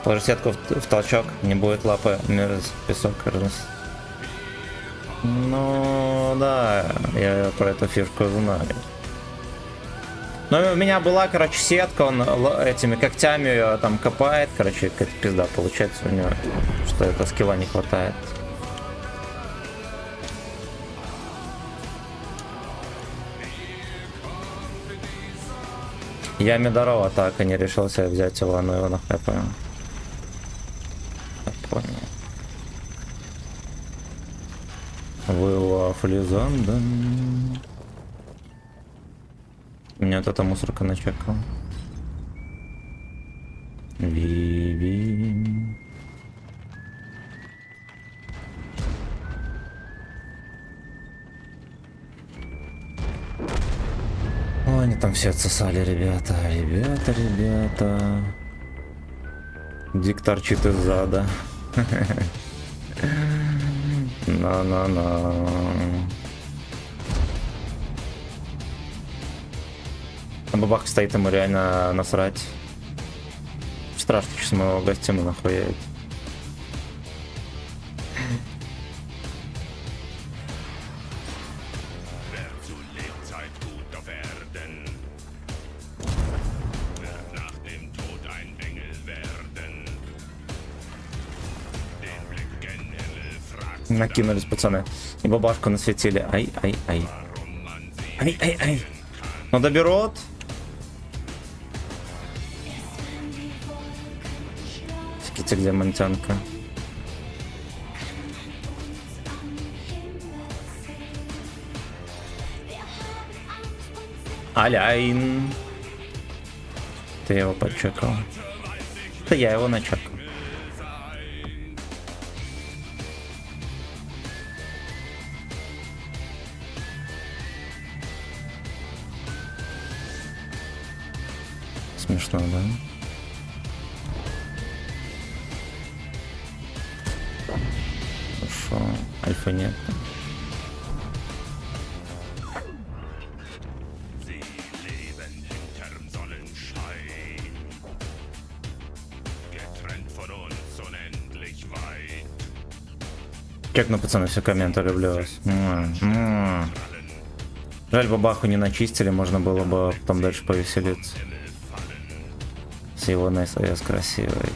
Положи сетку в толчок, не будет лапы, мерз, песок, раз. Ну да, я про эту фишку знаю. Но у меня была, короче, сетка, он этими когтями ее там копает, короче, какая-то пизда получается у него, что это скилла не хватает. Я Медорова так и не решился взять его, но его нахуй понял. Понял. Вы Флизандан. Меня вот эта мусорка начекала. Виви. Ой, они там все отсосали, ребята. Ребята. Дик торчит из зада. На-на-на. На бабах стоит, ему реально насрать. Страшно, сейчас мы его гостим и нахуяет. Накинулись, пацаны. И бабашку насветили. Ай. Ну доберут. Ските, где монтянка? Аляйн. Ты его подчекал. Да я его начекал. Смешно, да? Хорошо. Альфа нет. Чекну, пацаны, все комменты, люблю вас. Жаль, бабаху не начистили, можно было бы потом дальше повеселиться. С его НСС красивый.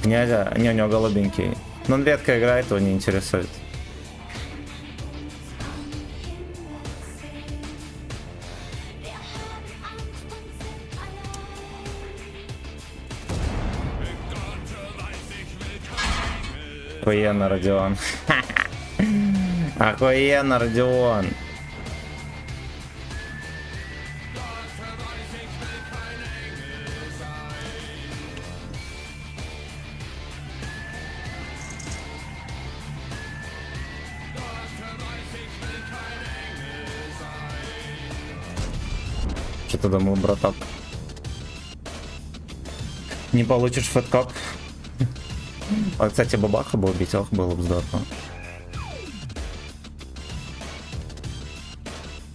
Князя, не, у него голубенький. Но он редко играет, его не интересует. Охуенно, Родион. Охуенно, Родион. Что ты думал, браток? Не получишь фэткоп? А, кстати, бабаха бы убить, ох, было бы здорово.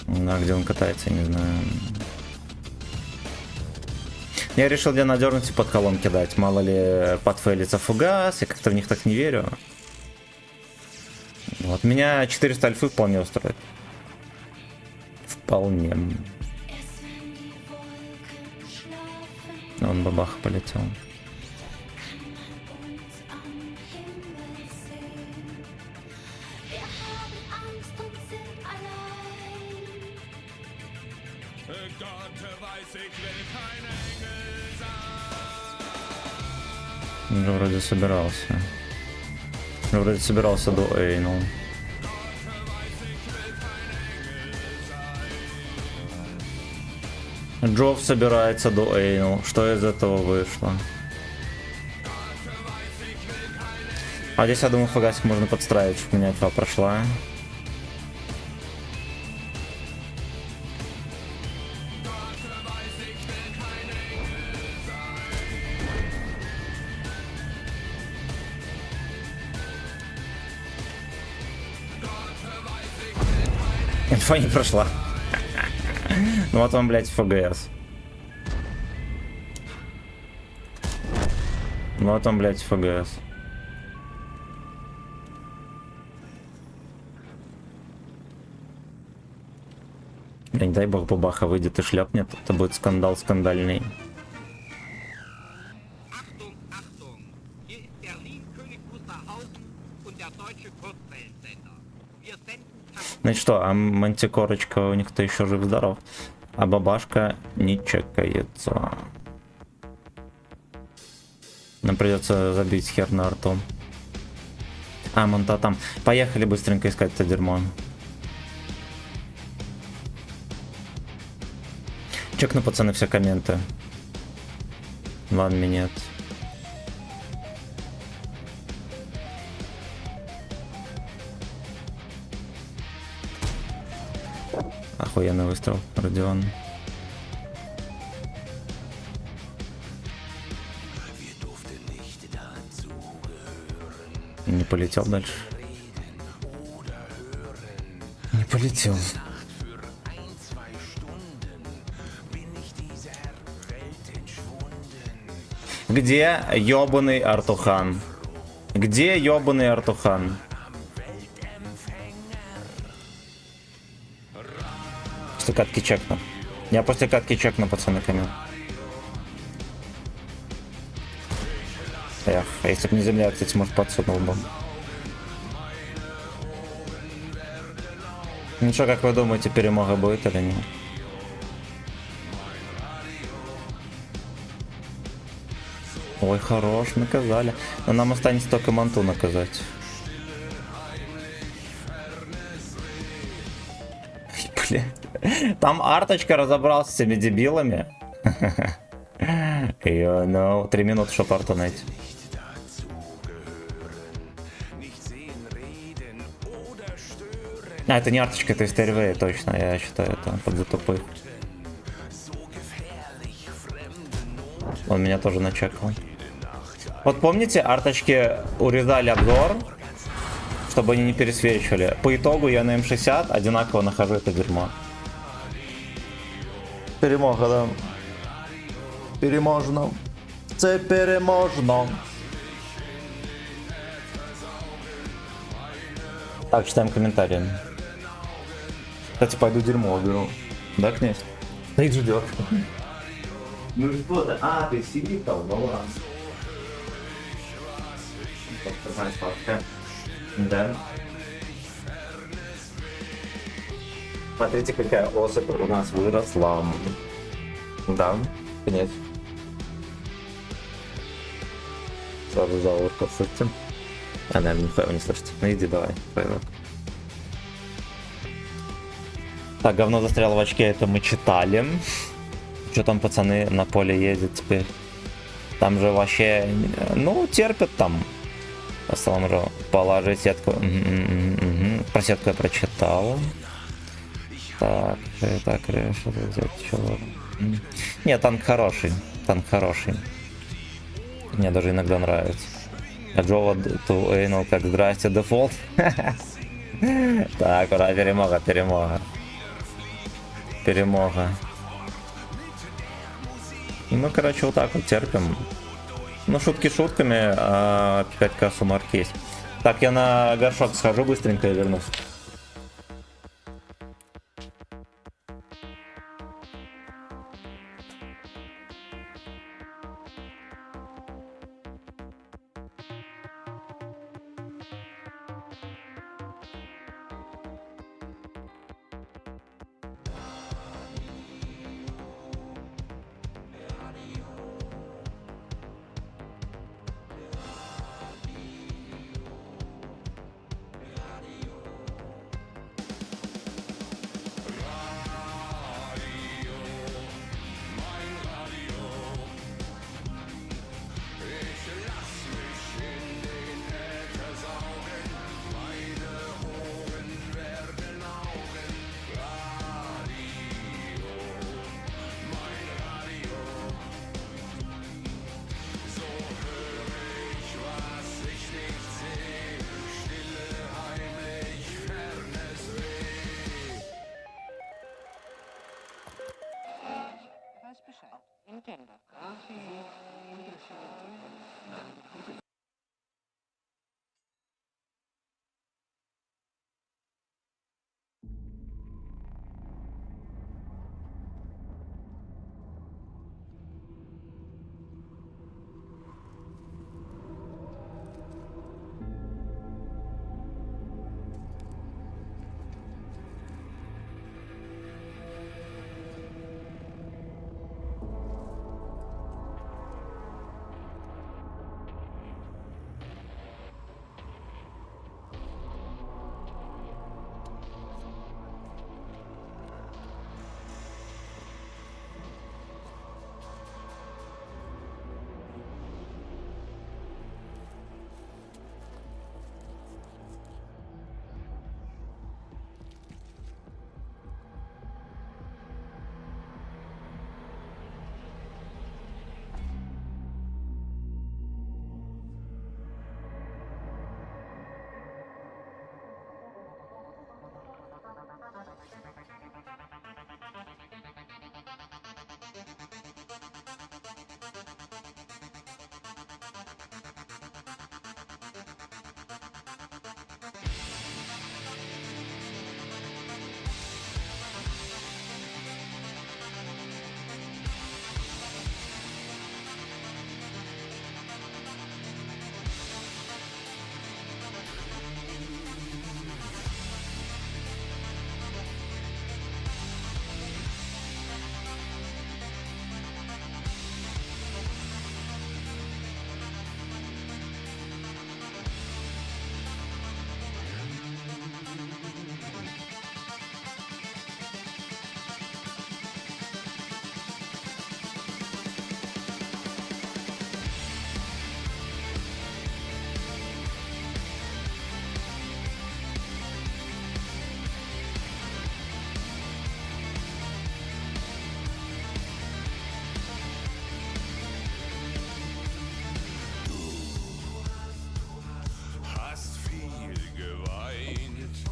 Да, где он катается, не знаю. Я решил где надернуть и под колонн кидать. Мало ли подфейлится фугас, я как-то в них так не верю. Вот, меня 400 альфы вполне устроит. Вполне. Он бабаха полетел. Уже вроде собирался. Уже вроде собирался до Эйнул. Джов собирается до Эйнул. Что из этого вышло? А здесь, я думаю, фагасик можно подстраивать, чтобы у меня этого прошла. Инфа не прошла. Ну вот вам, блядь, ФГС. Ну вот вам, блядь, ФГС. Бля, не дай бог бабаха выйдет и шлепнет, это будет скандал скандальный. Achtung, Achtung! Hier ist Berlin, König Wusterhausen und der deutsche Kurzwellensender. Wir senden Значит что, а мантикорочка у них-то еще жив-здоров, а бабашка не чекается. Нам придется забить хер на арту. А, монта там. Поехали быстренько искать это дерьмо. Чекну, пацаны, все комменты. 1 minute. Охуенный выстрел, Родион. Не полетел дальше. Не полетел. Где ёбаный Артухан? Где ёбаный Артухан? После катки чекну. Я после катки чекну, пацаны, камень. Эх, а если бы не земля, кстати, может, подсунул бы. Ну что, как вы думаете, перемога будет или нет? Ой, хорош, наказали. Но нам останется только манту наказать. Бля. Там арточка разобрался с этими дебилами. You know. 3 минуты, чтобы арту найти. А, это не арточка, это СТРВ, точно. Я считаю, это под затупы. Он меня тоже начекал. Вот помните, арточки урезали обзор, чтобы они не пересвечивали. По итогу я на М60 одинаково нахожу это дерьмо. Перемога, да. Переможно. Це переможно. Так, читаем комментарии. Кстати, пойду дерьмо уберу. Да, князь? Стоит ждет. Ну что ты? А, ты сидишь там, ну ладно. Да. Смотрите, какая особь у нас выросла. Да, князь. Сразу заурка с этим. А, наверное, нихуя вы не слышите. Ну иди давай, пойдет. Так, говно застряло в очке, это мы читали. Что там пацаны на поле ездят теперь? Там же вообще, ну, терпят там. По самому же положи сетку. Про сетку я прочитал. Так, решил взять чего. Нет, танк хороший. Танк хороший. Мне даже иногда нравится. А Джова Туэйнул как здрасте, дефолт. Так, ура, перемога, перемога. Перемога. Ну, короче, вот так вот терпим. Ну, шутки шутками, а 5к суммарки есть. Так, я на горшок схожу быстренько и вернусь.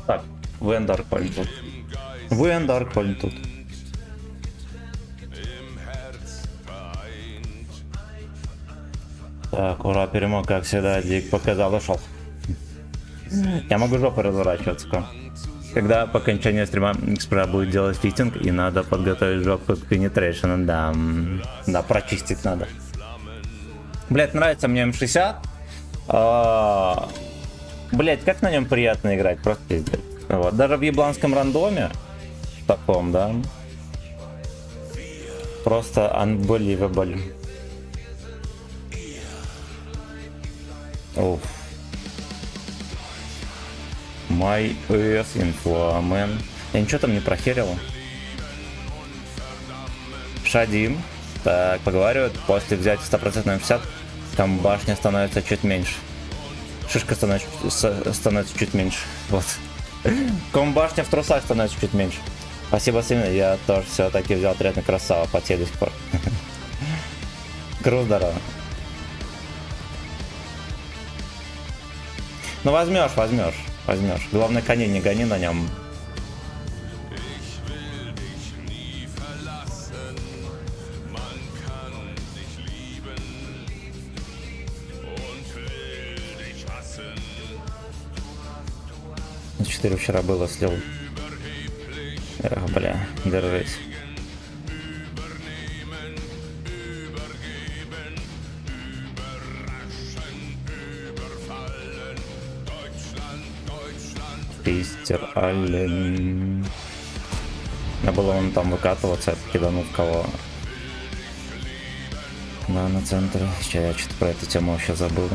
Так, Вендаркольм тут. Вендаркольм тут. Так, ура, перемог, как всегда, Дик показал, ушел. Я могу жопой разворачиваться. Когда по окончании стрима Xpra будет делать фитинг, и надо подготовить жопу к пенетрейшену, да. Да, прочистить надо. Блять, нравится мне М60. Блять, как на нем приятно играть, просто пиздец. Вот. Даже в ебланском рандоме, в таком, да, просто unbelievable. Уф. My ass inflamen. Я ничего там не прохерил. Шадим. Так, поговаривают, после взятия 100% М60 там башня становится чуть меньше. Шишка становится чуть меньше. Вот. Комбашня в трусах становится чуть меньше. Спасибо сильно, я тоже все-таки взял отряд красава, потел до сих пор. Круто, здорово. Ну возьмешь. Главное, коней не гони на нем. На 4 вчера было, слил. Эх, бля, держись. Пистер Аллен. Я было он там выкатываться, киданул в кого. Да, на центре. Я что-то про эту тему вообще забыл.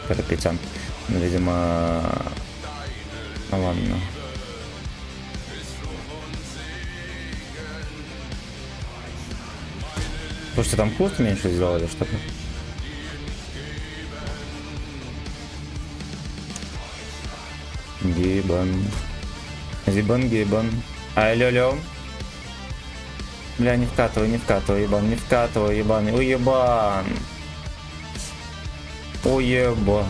Карапетян. Видимо... Ну ладно. Слушайте, там куст меньше сделали, что ли? Гибан. Гибан. Алло. Бля, не вкатывай, ебан, не вкатывай, ебан. Уебан. Уебан.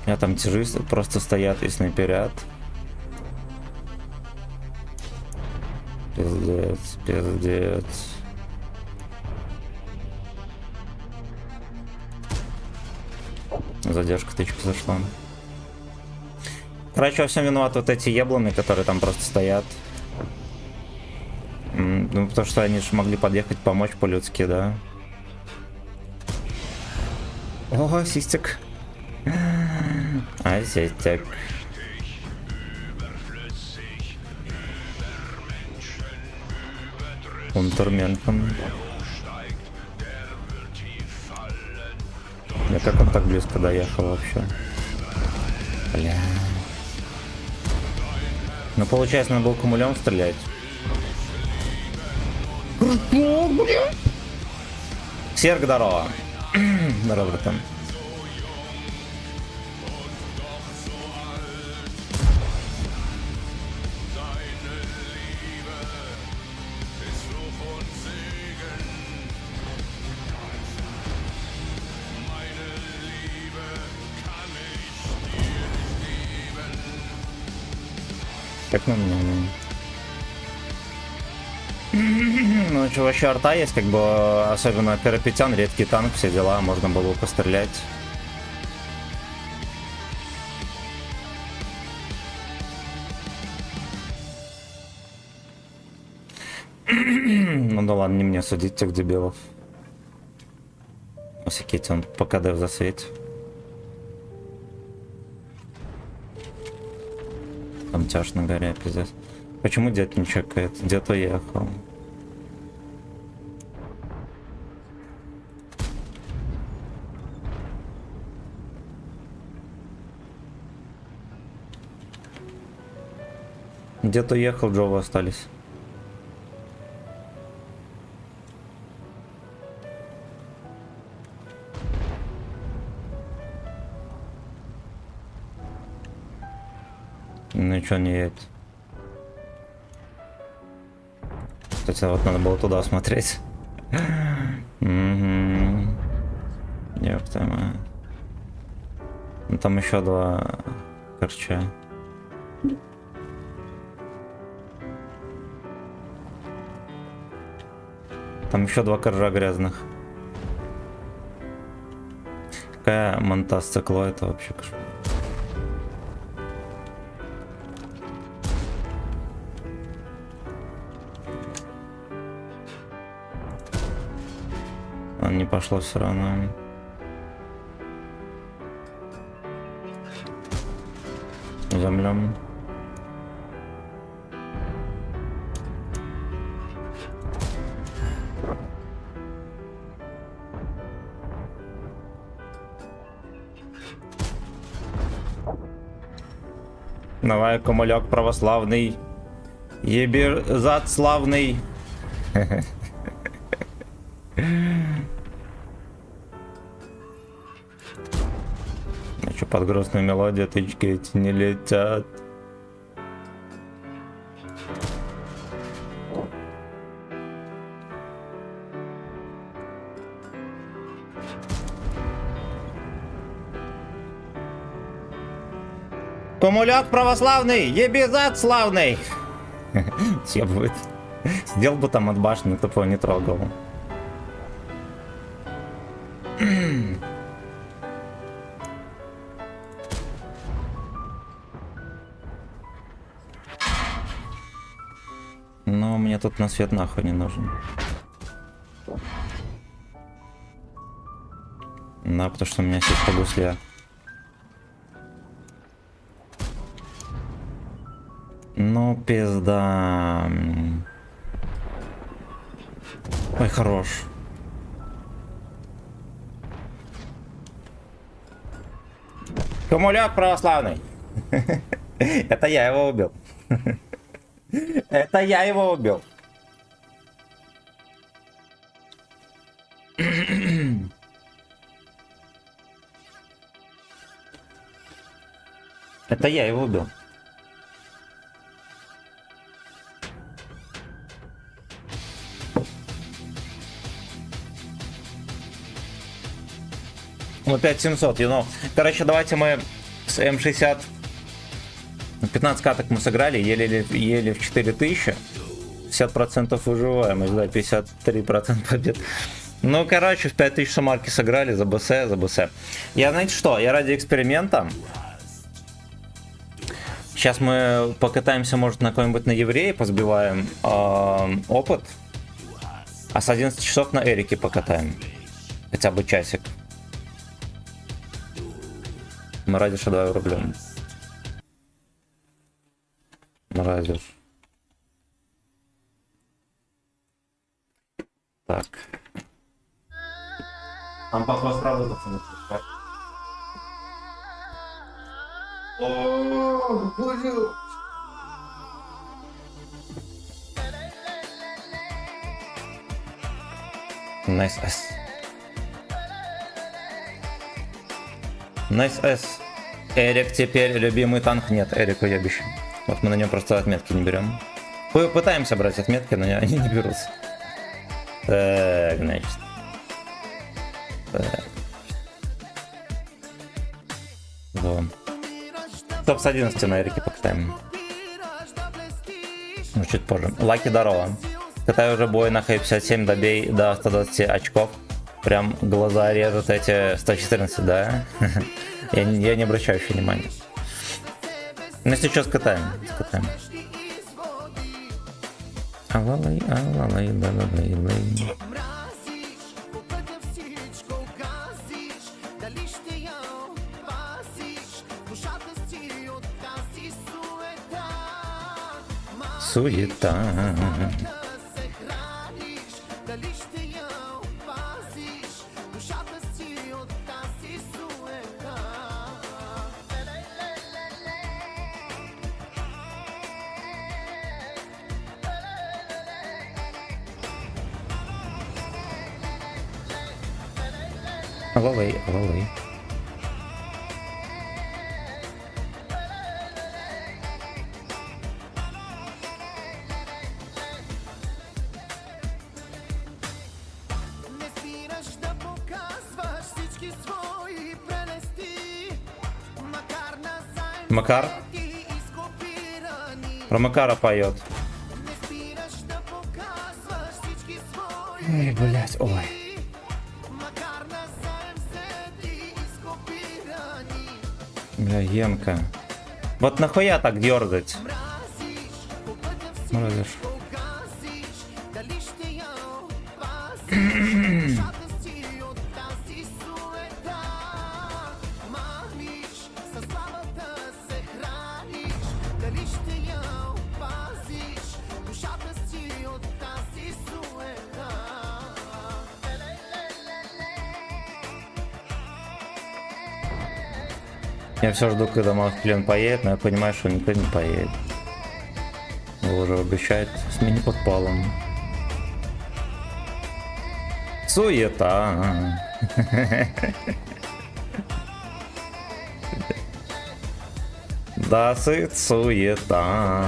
Я там тяжисты просто стоят и снайперят. Пиздец. Задержка, тычка зашла. Короче, во всем виноваты вот эти ебланы, которые там просто стоят. Ну, потому что они же могли подъехать, помочь по-людски, да. О, систик. А, систик. Унтерменхан. Я как он так близко доехал вообще? Бля. Ну, получается, надо было кумулем стрелять. Серг, здорово. Здорово, братан. Как на меня? Ну, что, вообще арта есть, как бы, особенно Карапетян, редкий танк, все дела, можно было пострелять. Ну да ладно, не мне судить тех дебилов. Осеките, он по КД в засвете. Там тяж на горе, пиздец. Почему дед не чекает? Дед уехал. Дед уехал, Джоу остались. Ну и чё не едет? Кстати, вот надо было туда смотреть. Угу. Ёпта моя. Ну там еще 2 корча. Там еще 2 коржа грязных. Какая монта стекло, это вообще кошмар. Он не пошло все равно. Замлем. Давай, комуляк православный. Еби зад славный. Ну что, под грустную мелодию тычки эти не летят. Комуляк православный, ебизад славный. Съебывает. Сидел бы там от башни, тупо не трогал. Но мне тут на свет нахуй не нужен. Да, потому что у меня сеть по гусле. Ну, пизда. Ой, хорош. Комуляк православный. Это я его убил. Это я его убил. Это я его убил. Ну, 5700, you know. Короче, давайте мы с М60 15 каток мы сыграли, еле в 4000. 50% выживаемость, да, 53% побед. Ну, короче, в 5000 самарки сыграли за БС. Я, знаете что, я ради эксперимента. Сейчас мы покатаемся, может, на какой-нибудь на евреи, позбиваем опыт. А с 11 часов на Эрике покатаем. Хотя бы часик. Мы ради шедевра рублем. Ради. Так. Там вопрос правда, пацаны. О, боже. Nice S. Nice S. Эрик теперь любимый танк? Нет, Эрику я обещаю. Вот мы на нем просто отметки не берем. Пытаемся брать отметки, но они не берутся. Так, значит. Так. Да. Топ с 11 на Эрике покатаем. Ну, чуть позже. Лаки, здорово. Катаю уже бой на Х57, добей до 120 очков. Прям глаза режут эти 114, да? Я не обращаю еще внимания. Ну, если что, скатаем. Алалай, да-да-да-да-да. Суета. Алалай. Макар? Про Макара поет. Ой, блядь, ой. Бля, Емка. Вот нахуя так дергать? Мразишь. Я все жду, когда Мавклен поедет, но я понимаю, что никто не поедет. Его уже обещают с мини-подпалом. Суета. Да, суета.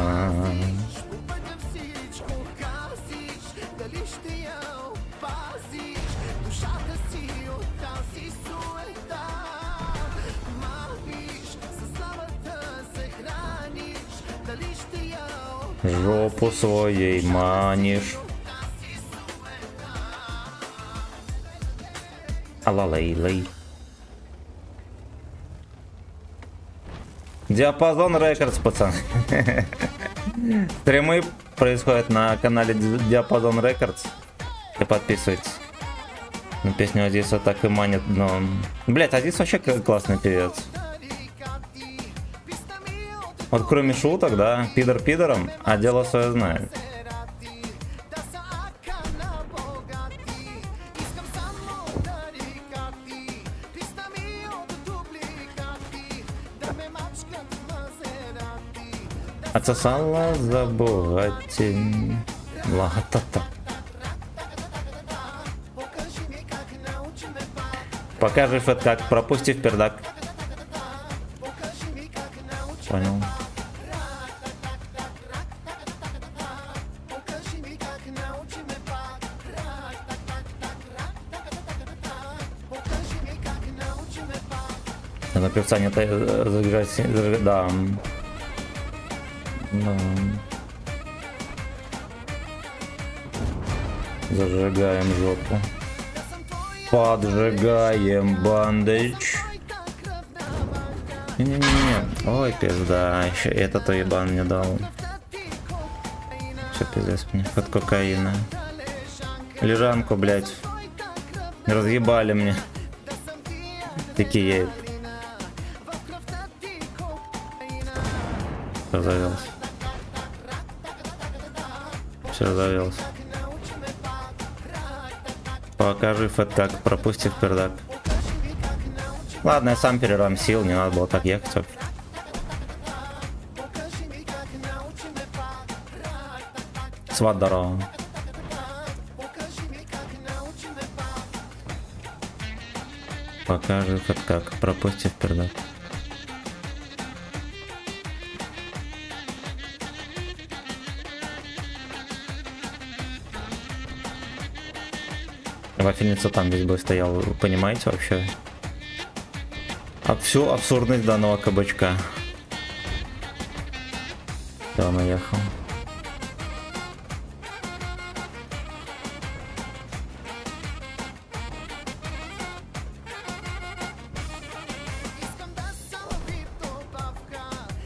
Жопу своей манишь. Алалей-лей. Диапазон Рекордс, пацан. Стримы происходят на канале Диапазон Рекордс. И подписывайтесь. На песню Адиса так и манит, но... Блять, Адис вообще классный певец. Вот кроме шуток, да, пидор пидором, а дело свое знает. Отсосала за Бугатти. Ла-та-та. Покажи фэт как, пропусти в пердак. Понял. На певца не зажигать, да. Да. Зажигаем жопу. Поджигаем бандыч. Не-не-не. Ой, пизда. Еще этот ебан мне дал. Все, пиздец мне. Под кокаина. Лежанку, блядь. Разъебали мне. Такие. Все завелся. Все завелся. Покажи фэт как, пропусти в пердак. Ладно, я сам перерамсил, не надо было так ехать. Сват здорово. Покажи фэт как, пропусти в пердак. Вафельница там весь бы стоял, понимаете вообще? Всю абсурдность данного кабачка. Да, наехал.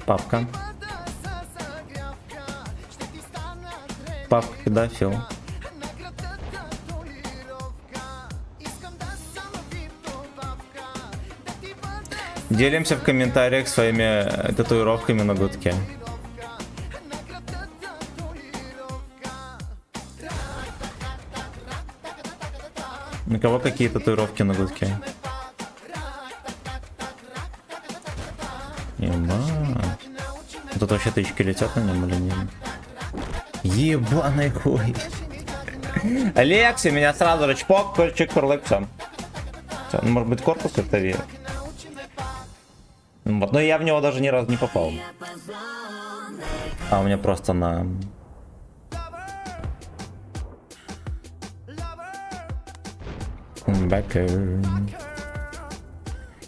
Папка. Папка педофил. Делимся в комментариях своими татуировками на гудке. У кого какие татуировки на гудке? Ебать. Тут вообще тычки летят на нем или нет? Ебаный хуй. Алекси, меня сразу же чпок, чик, курлыксом. Может быть корпус как-то веет? Вот, но я в него даже ни разу не попал. А у меня просто на...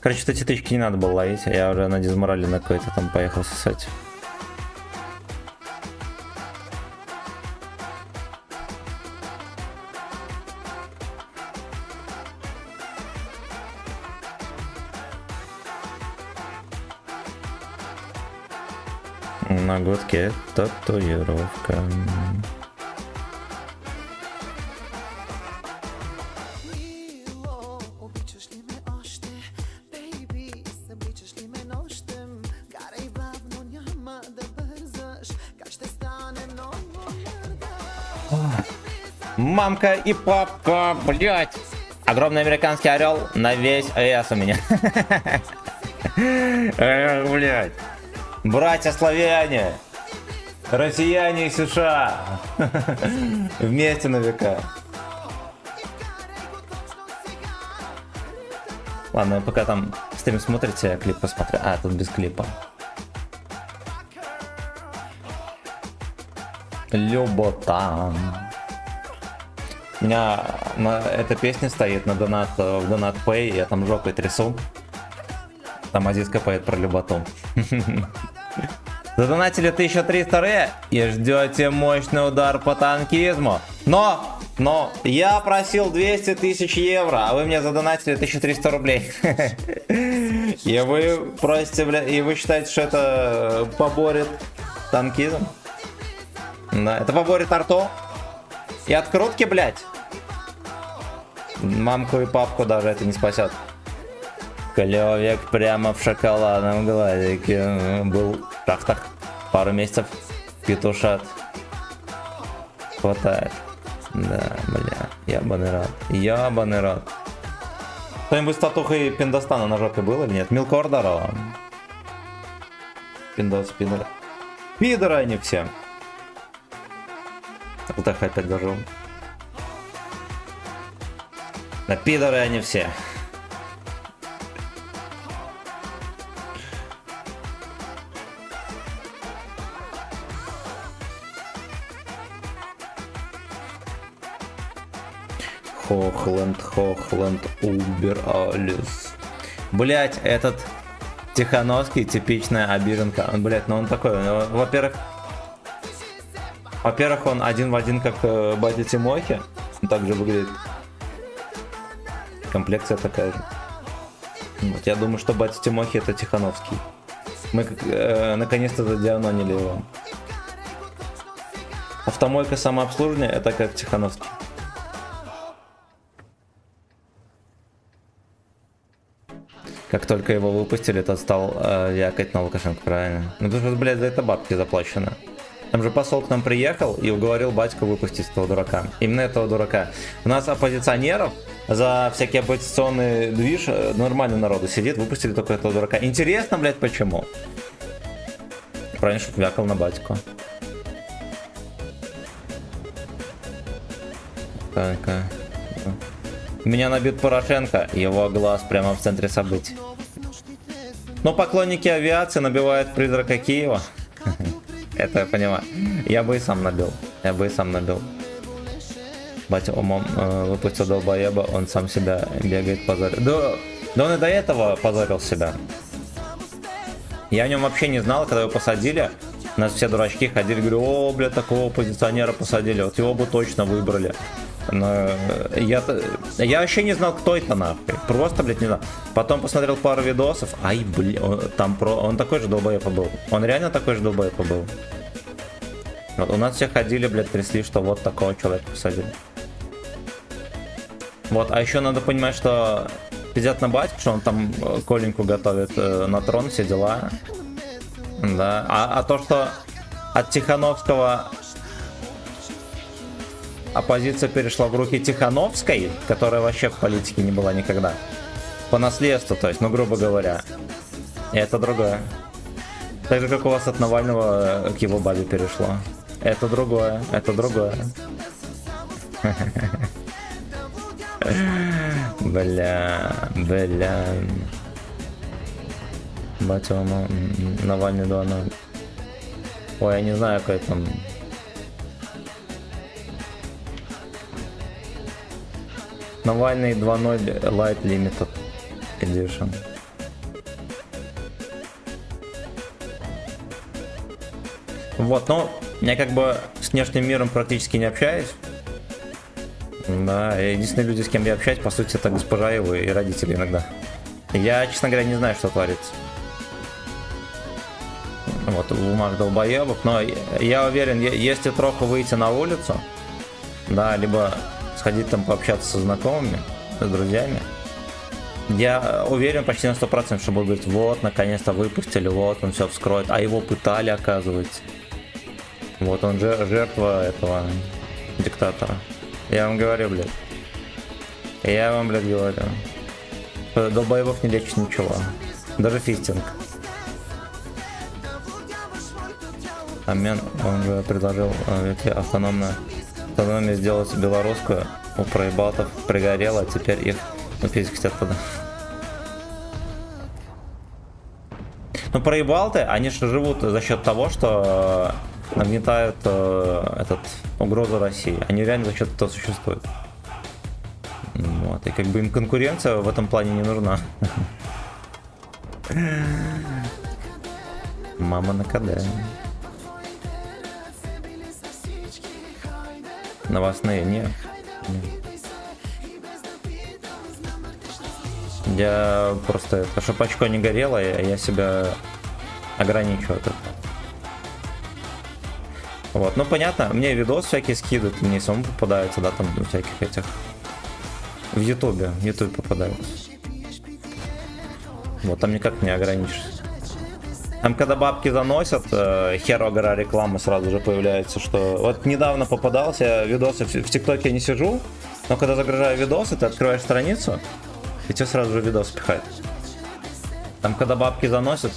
Короче, эти тычки не надо было ловить. Я уже на дизморали на какой-то там поехал сосать. На грудке татуировка. Milo, obličeš li me ošte, baby, sabličeš li me noštem, garaj bavno njama da brzaš, kad te stane mnogo mrda. Мамка и папка, блять. Огромный американский орел на весь вес у меня. Эх, блять. Братья славяне, россияне и США. Вместе на века. Ладно, пока там стрим смотрите, я клип посмотрю. А, тут без клипа. Любота. У меня эта песня стоит на донат, в донат пэй, я там жопой трясу. Там Азиз копает про люботу. Задонатили 1300 ре и ждете мощный удар по танкизму. Но я просил 200 тысяч евро, а вы мне задонатили 1300 рублей. И вы просите, бля, и вы считаете, что это поборет танкизм? Да, это поборет арту и открутки, блять. Мамку и папку даже это не спасет. Клёвик прямо в шоколадном глазике. Был в шахтах пару месяцев. Петушат. Хватает. Да, бля. Ябаный рад. Ябаный рад. Кто-нибудь с татухой Пиндостана на жопе был или нет? Милкор здорово. Пиндос, пидоры. Пидоры они все. ЛТХ опять зажил. Да пидоры они все. Хохленд, Убер, Алис. Блять, этот Тихановский типичная обиженка. Блять, ну он такой, во-первых, он один в один как батя Тимохи. Он также выглядит. Комплекция такая же. Вот, я думаю, что батя Тимохи это Тихановский. Мы наконец-то задианонили его. Автомойка самообслуживания это как Тихановский. Как только его выпустили, тот стал якать на Лукашенко, правильно? Ну потому что, блядь, за это бабки заплачены. Там же посол к нам приехал и уговорил батьку выпустить этого дурака. Именно этого дурака. У нас оппозиционеров за всякие оппозиционные движ нормально народу сидит, выпустили только этого дурака. Интересно, блядь, почему? Правильно, что вякал на батьку. Так, меня набит Порошенко, его глаз прямо в центре событий. Но поклонники авиации набивают призрака Киева. Это я понимаю. Я бы и сам набил. Батя умом выпустил долбоеба, он сам себя бегает, позорит. Да он и до этого позорил себя. Я о нем вообще не знал, когда его посадили. Нас все дурачки ходили, говорю, о, бля, такого оппозиционера посадили, вот его бы точно выбрали. Но я вообще не знал, кто это нахуй. Просто, блядь, не знал. Потом посмотрел пару видосов. Ай, блядь, он такой же долбоеб был. Он реально такой же долбоеб был. Вот, у нас все ходили, блядь, трясли, что вот такого человека посадили. Вот, а еще надо понимать, что пиздят на батьку, что он там Коленьку готовит на трон, все дела. Да. А то, что от Тихановского оппозиция перешла в руки Тихановской, которая вообще в политике не была никогда. По наследству, то есть, ну, грубо говоря. И это другое. Так же, как у вас от Навального к его бабе перешло. Это другое. Бля. Батя, Навальный 2-0. Ой, я не знаю, какой там... Навальный 2.0 Light Limited Edition. Вот, но я как бы с внешним миром практически не общаюсь. Да, и единственные люди, с кем я общаюсь, по сути, это госпожа Ива и родители иногда. Я, честно говоря, не знаю, что творится. Вот, в умах долбоебов, но я уверен, если троху выйти на улицу, да, либо сходить там пообщаться со знакомыми, с друзьями, я уверен почти на 100%, что будут говорить, вот, наконец-то выпустили, вот, он все вскроет, а его пытали, оказывается. Вот он же жертва этого диктатора. Я вам говорю, блядь. Я вам, блядь, говорю. Долбоебов не лечит ничего. Даже фистинг. Амен, он же предложил автономную сделать белорусскую. У проебатов пригорело, теперь их пиздить хотят туда. Ну, проебалты, они же живут за счет того, что нагнетают угрозу России. Они реально за счет этого существуют. Вот, и как бы им конкуренция в этом плане не нужна. Мама на КД. Новостные? Нет. Я просто, чтобы очко не горело, я себя ограничиваю от этого. Вот, ну понятно, мне видос всякие скидывают, мне самому попадаются, да, там всяких этих. В Ютубе попадаются. Вот, там никак не ограничишься. Там когда бабки заносят, херово гора рекламы сразу же появляется, что... Вот недавно попадался видосы, в ТикТоке я не сижу, но когда загружаю видосы, ты открываешь страницу, и тебе сразу же видос пихает. Там когда бабки заносят,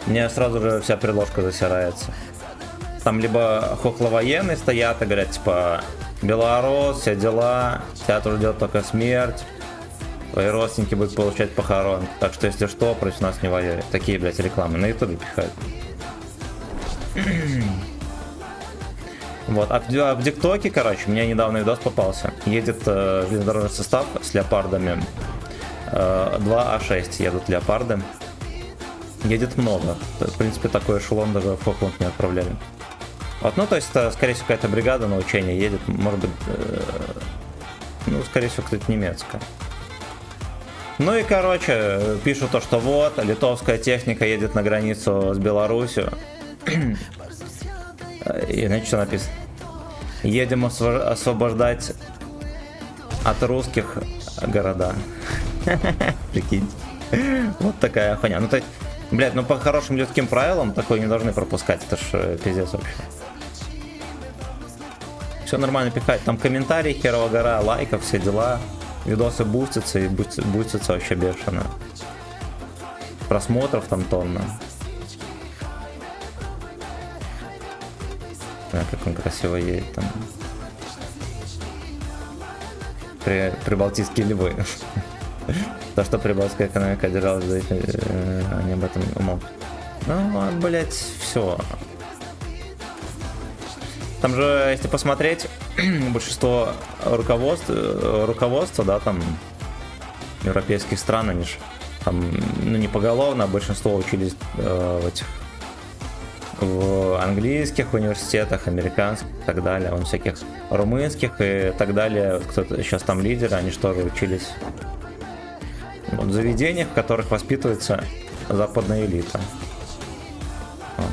мне сразу же вся предложка засирается. Там либо хохловоенные стоят и говорят, типа, Белорус, все дела, тебя тут ждет только смерть, твои родственники будут получать похорон, так что если что, против нас не воюй. Такие, блядь, рекламы на ютубе пихают. Вот, а в ТикТоке, короче, мне недавно видос попался. Едет железнодорожный состав с леопардами. 2А6 едут леопарды. Едет много. В принципе, такой эшелон даже в Фокланд не отправляли. Вот, ну, то есть, скорее всего, какая-то бригада на учение едет. Может быть, ну, скорее всего, кстати, немецкая. Ну и, короче, пишут то, что вот, литовская техника едет на границу с Беларусью. И, знаете, что написано? Едем освобождать от русских города. Прикиньте. Вот такая хуйня. Ну, то есть, блядь, ну по хорошим людским правилам такое не должны пропускать. Это ж пиздец вообще. Все нормально пихать. Там комментарии, херова гора, лайков, все дела. Видосы бустятся и бустятся вообще бешено. Просмотров там тонна. Как он красиво едет там. Прибалтийские львы. То, что прибалтийская экономика держалась, они об этом умолчат. Ну, блять, все. Там же, если посмотреть, большинство руководства, да, там, европейских стран, они же там, ну, не поголовно, а большинство учились в английских университетах, американских и так далее, вон всяких румынских и так далее. Кто-то сейчас там лидеры, они же тоже учились в заведениях, в которых воспитывается западная элита.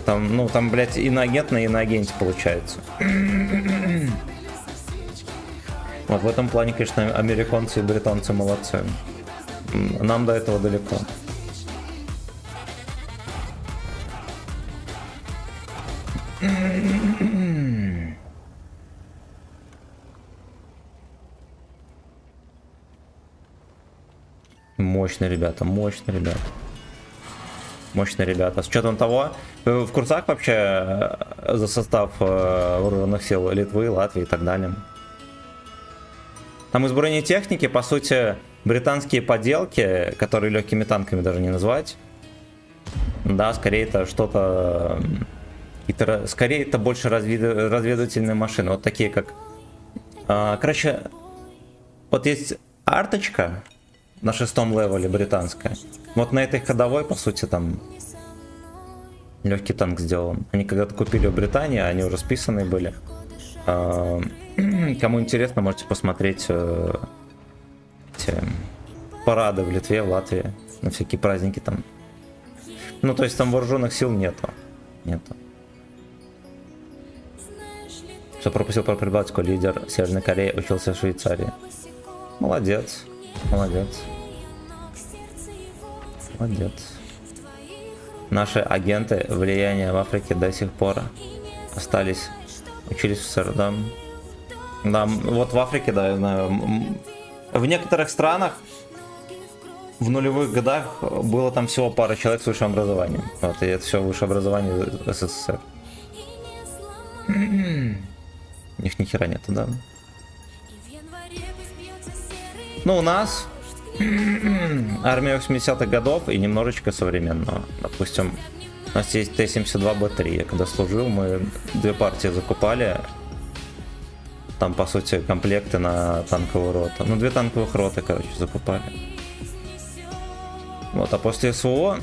Там, ну, там, блядь, иноагент на иноагенте получается. Вот в этом плане, конечно, американцы и британцы молодцы. Нам до этого далеко. Мощные ребята, мощные ребята. Мощные ребята. С учетом того, вы в курсах вообще за состав вооруженных сил Литвы, Латвии и так далее? Там из бронетехники, по сути, британские поделки, которые легкими танками даже не назвать. Да, скорее это что-то... Скорее это больше разведывательные машины. Вот такие как... Короче, вот есть арточка на 6-м левеле британская. Вот на этой ходовой, по сути, там Легкий танк сделан. Они когда-то купили в Британии, они уже списанные были. Кому интересно, можете посмотреть эти парады в Литве, в Латвии. На всякие праздники там. Ну, то есть там вооруженных сил нету. Нету. Что пропустил про Прибалтику, лидер Северной Кореи учился в Швейцарии. Молодец. Молодец. Молодец. Наши агенты влияния в Африке до сих пор остались, учились в СССР, да. Да, вот в Африке, да, я знаю. В некоторых странах в нулевых годах было там всего пара человек с высшим образованием. Вот, и это все высшее образование СССР. У них ни хера нету, да. Ну, у нас армия 80-х годов и немножечко современного. Допустим, у нас есть Т-72Б3. Я когда служил, мы 2 партии закупали. Там, по сути, комплекты на танковую роту. Ну, 2 танковых роты, короче, закупали. Вот, а после СВО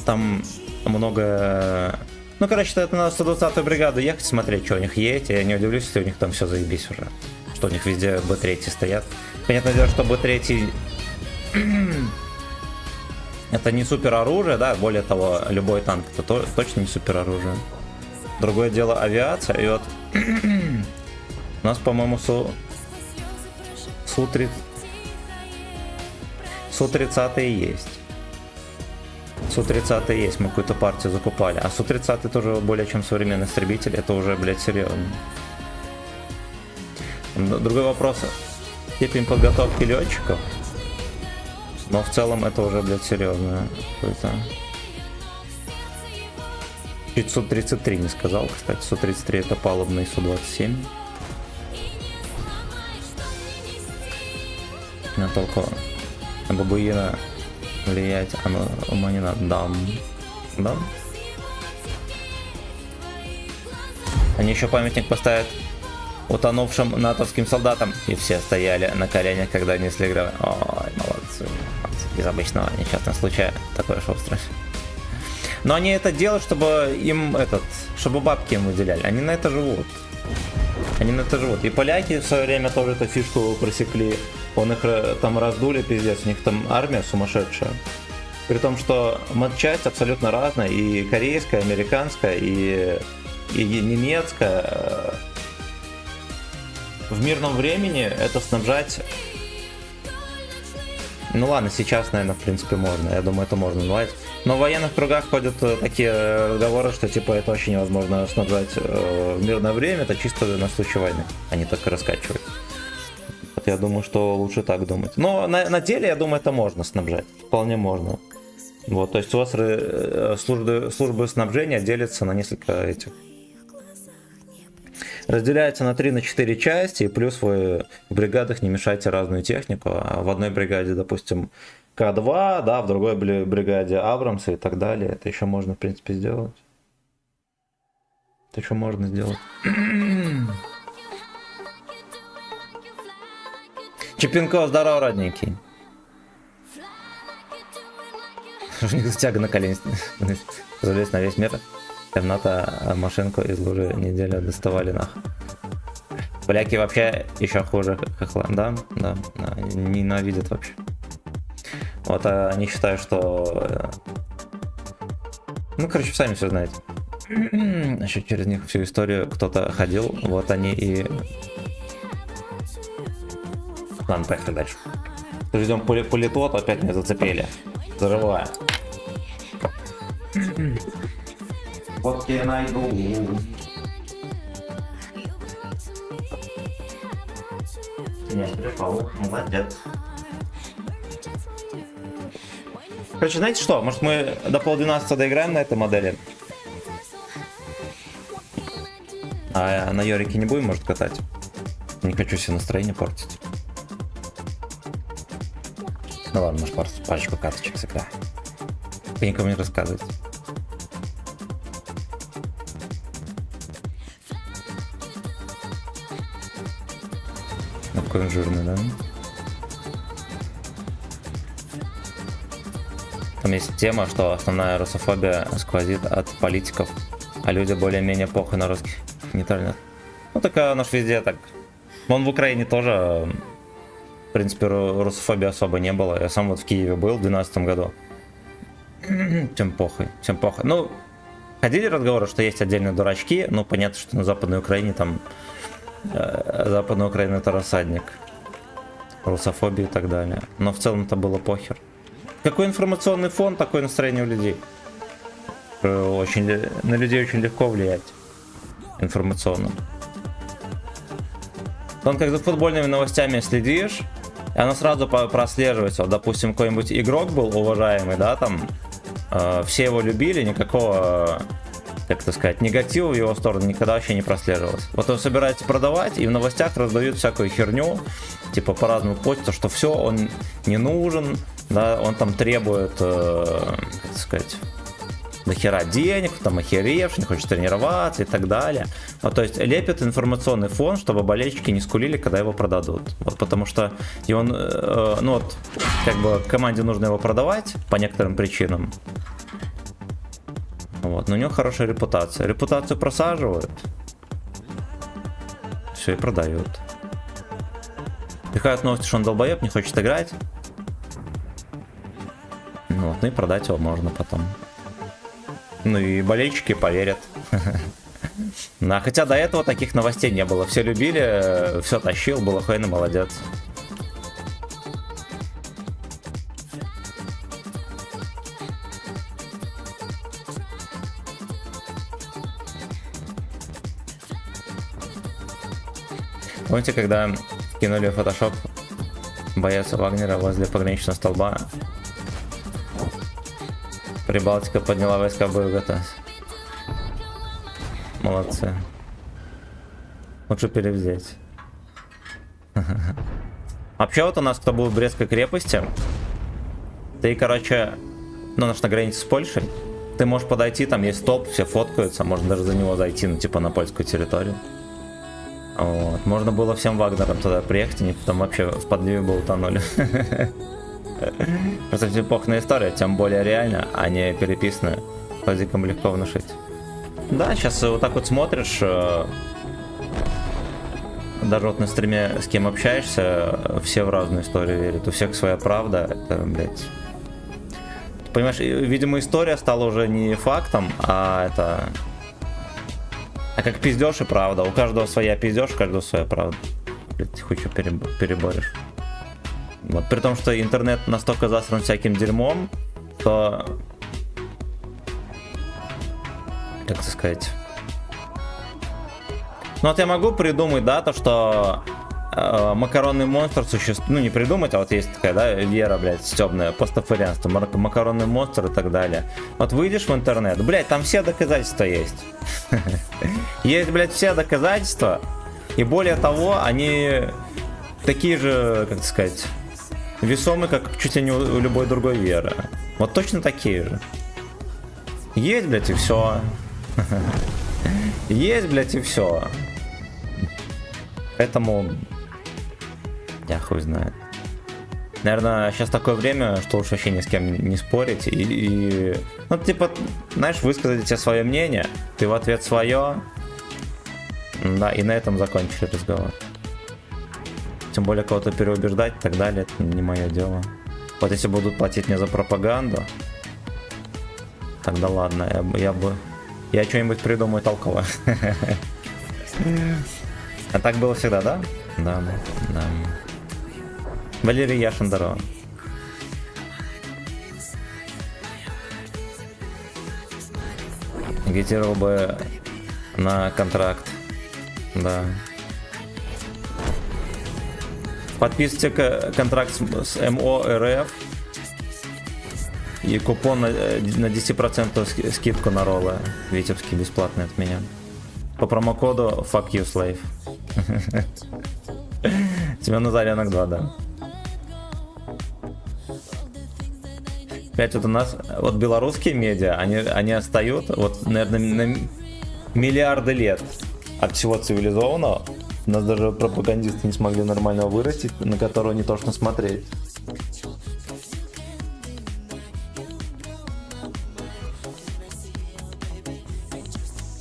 там много... Ну, короче, это на 120-ю бригаду ехать, смотреть, что у них есть. Я не удивлюсь, если у них там все заебись уже. Что у них везде Б3 стоят. Понятное дело, что Б3 это не супер оружие, да, более того, любой танк это точно не супер оружие. Другое дело авиация, и вот у нас, по-моему, Су-30 есть. Су-30 есть, мы какую-то партию закупали. А Су-30 тоже более чем современный истребитель, это уже, блядь, серьезно. Другой вопрос. Степень подготовки летчиков. Но в целом это уже, блядь, серьезно. Какой-то. Чуть Су-33 не сказал, кстати. Су-33 это палубный Су-27. На толку на бабуина влиять, оно ума не надо. Дам. Да? Они еще памятник поставят утонувшим натовским солдатам. И все стояли на коленях, когда несли гробы. Ой, молодцы. Из обычного несчастного случая такое шоу устроить. Но они это делают, чтобы им чтобы бабки им выделяли. Они на это живут. Они на это живут. И поляки в свое время тоже эту фишку просекли. Он их там раздули, пиздец. У них там армия сумасшедшая. При том, что матчасть абсолютно разная. И корейская, и американская, и немецкая. В мирном времени это снабжать... Ну ладно, сейчас, наверное, в принципе можно. Я думаю, это можно назвать. Но в военных кругах ходят такие разговоры, что типа это очень невозможно снабжать в мирное время. Это чисто на случай войны. Они так и раскачивают. Вот я думаю, что лучше так думать. Но на деле, я думаю, это можно снабжать. Вполне можно. Вот, то есть у вас службы снабжения делятся на несколько этих. Разделяется на 3-4 части, и плюс вы в бригадах не мешайте разную технику. А в одной бригаде, допустим, К2, да, в другой бригаде Абрамсы и так далее. Это еще можно, в принципе, сделать. Это еще можно сделать. Чепенко, здорово, родненький. У них тяга на колени. Залез на весь мир. Темнота, машинку из лужи неделю доставали нахуй. Поляки вообще еще хуже хохла. Да, ненавидят вообще. Вот они считают, что... Ну, короче, сами все знаете. Еще через них всю историю кто-то ходил. Вот они и... Ладно, поехали дальше. Ждем политот, опять меня зацепили. Взрываю. Вот я найду. Нет, пришел. Молодец. Короче, знаете что? Может мы до 11:30 доиграем на этой модели? А на Йорике не будем, может, катать? Не хочу себе настроение портить. Ну ладно, может, парочку карточек сыграем. Вы никому не рассказывайте. Какой он жирный, да? Там есть тема, что основная русофобия сквозит от политиков, а люди более-менее похуй на русских. Нейтрально. Ну, так оно ж везде так. Вон в Украине тоже, в принципе, русофобии особо не было. Я сам вот в Киеве был в 2012 году. Всем похуй, всем похуй. Ну, ходили разговоры, что есть отдельные дурачки. Ну, понятно, что на Западной Украине там... Западная Украина это рассадник русофобии и так далее. Но в целом это было похер. Какой информационный фон, такое настроение у людей. На людей очень легко влиять информационно. Он как за футбольными новостями следишь, и оно сразу прослеживается. Вот, допустим, какой-нибудь игрок был уважаемый, да, там все его любили, никакого, как это сказать, негатива в его сторону никогда вообще не прослеживалось. Вот он собирается продавать, и в новостях раздают всякую херню, типа по разному почту, что все, он не нужен, да, он там требует, как сказать, дохера денег, там охеревший, не хочет тренироваться и так далее. Вот, то есть лепит информационный фон, чтобы болельщики не скулили, когда его продадут. Вот, потому что и он, ну вот, как бы команде нужно его продавать по некоторым причинам. Вот, но у него хорошая репутация. Репутацию просаживают. Все, и продают. Пихают новости, что он долбоеб, не хочет играть. Ну вот, ну и продать его можно потом. Ну и болельщики поверят. Да, хотя до этого таких новостей не было. Все любили, все тащил, был охуенно молодец. Помните, когда кинули в фотошоп боец Вагнера возле пограничного столба? Прибалтика подняла войска в бою готовность. Молодцы. Лучше перевзять. Вообще вот у нас, кто был в Брестской крепости, ты, короче, ну, наш на границе с Польшей, ты можешь подойти, там есть столб, все фоткаются, можно даже за него зайти, ну, типа на польскую территорию. Вот. Можно было всем Вагнерам туда приехать, они потом вообще в подливе бы утонули. Просто эпохная история, тем более реально, а не переписанная. Плазиком легко внушить. Да, сейчас вот так вот смотришь, даже вот на стриме с кем общаешься, все в разную историю верят, у всех своя правда, это, блядь. Понимаешь, видимо, история стала уже не фактом, а это... А как пиздеж и правда, у каждого своя пиздеж, у каждого своя правда. Блядь, хуй что переборешь. Вот, при том, что интернет настолько засран всяким дерьмом, что... Как это сказать? Ну вот я могу придумать, да, то, что макаронный монстр существует... Ну не придумать, а вот есть такая, да, вера, блядь, стёбная, постафарианство, макаронный монстр и так далее. Вот выйдешь в интернет, блядь, там все доказательства есть. Есть, блядь, все доказательства, и более того, они такие же, как сказать... весомый, как чуть ли не у любой другой веры. Вот точно такие же. Есть, блядь, и все. Есть, блядь, и все. Поэтому... Я хуй знает. Наверное, сейчас такое время, что уж вообще ни с кем не спорить. И ну, типа, знаешь, высказать тебе свое мнение, ты в ответ свое. Да, и на этом закончили разговор. Тем более кого-то переубеждать и так далее, это не мое дело. Вот если будут платить мне за пропаганду, тогда ладно, я что-нибудь придумаю толковое. А так было всегда, да? Да. Валерий Яшин, здорово. Агитировал бы на контракт, да. Подписывайте контракт с МО РФ и купон на 10% скидку на роллы витебский бесплатный от меня. По промокоду Fuck You Slave. Семен Назаренок 2, да. Опять вот у нас, вот белорусские медиа, они отстают, вот, наверное, на миллиарды лет от всего цивилизованного. Нас даже пропагандисты не смогли нормально вырастить, на которого не тошно смотреть.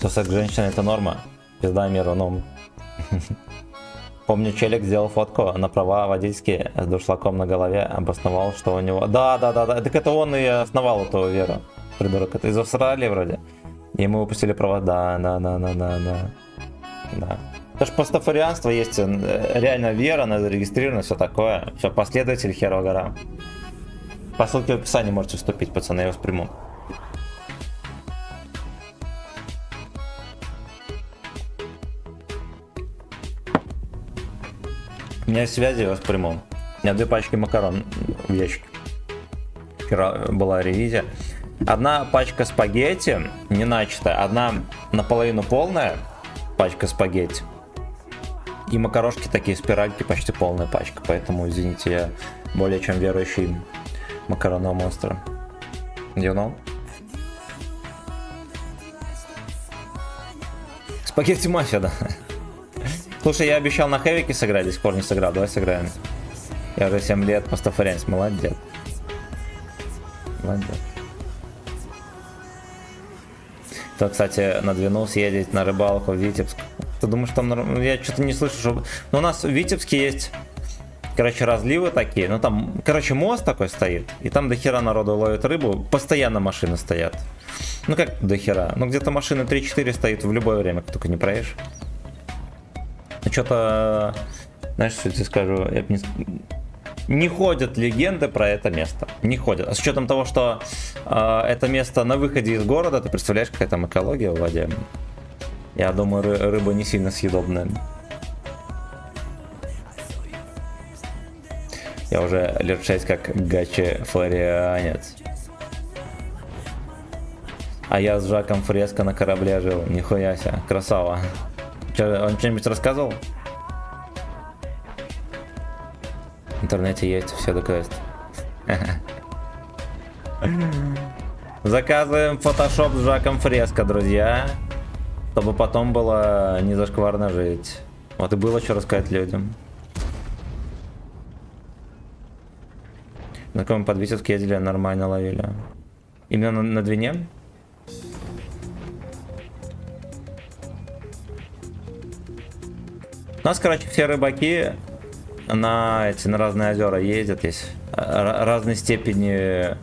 Что секс женщина это норма. Пизда миру, ну. Помню, челик сделал фотку на права водительские с дуршлагом на голове, обосновал, что у него... Да. Так это он и основал эту веру. Придурок. Это из Австралии вроде. И мы выпустили права. Да. Это ж пастафарианство есть, реально вера, она зарегистрирована, все такое. Все, последователь херова гора. По ссылке в описании можете вступить, пацаны, я вас приму. У меня есть связи, я вас приму. У меня 2 пачки макарон в ящике. Вчера была ревизия. Одна пачка спагетти, не начатая, одна наполовину полная пачка спагетти. И макарошки такие, спиральки, почти полная пачка. Поэтому, извините, я более чем верующий макаронного монстра. You know? Спагетти мафия, да. Слушай, я обещал на хэвике сыграть, до сих пор не сыграл. Давай сыграем. Я уже 7 лет пастафарианец, молодец. Молодец. То, кстати, на Двину съездить на рыбалку в Витебск. Ты думаешь, там... Я что-то не слышу, что... Ну, у нас в Витебске есть, короче, разливы такие. Ну, там, короче, мост такой стоит. И там до хера народу ловит рыбу. Постоянно машины стоят. Ну, как до хера? Ну, где-то машины 3-4 стоит в любое время, только не проедешь. Ну, что-то... Знаешь, что я тебе скажу? Не ходят легенды про это место. Не ходят. А с учетом того, что это место на выходе из города, ты представляешь, какая там экология в воде? Я думаю, рыба не сильно съедобная. Я уже лет 6 как гачефарианец. А я с Жаком Фреско на корабле жил. Нихуя себе. Красава. Че, он что-нибудь рассказывал? В интернете есть все доказательства. Заказываем фотошоп с Жаком Фреско, друзья. Чтобы потом было не зашкварно жить. Вот и было что рассказать людям. На каком под Витебск ездили, нормально ловили. Именно на Двине? У нас, короче, все рыбаки на разные озера ездят. Есть разной степени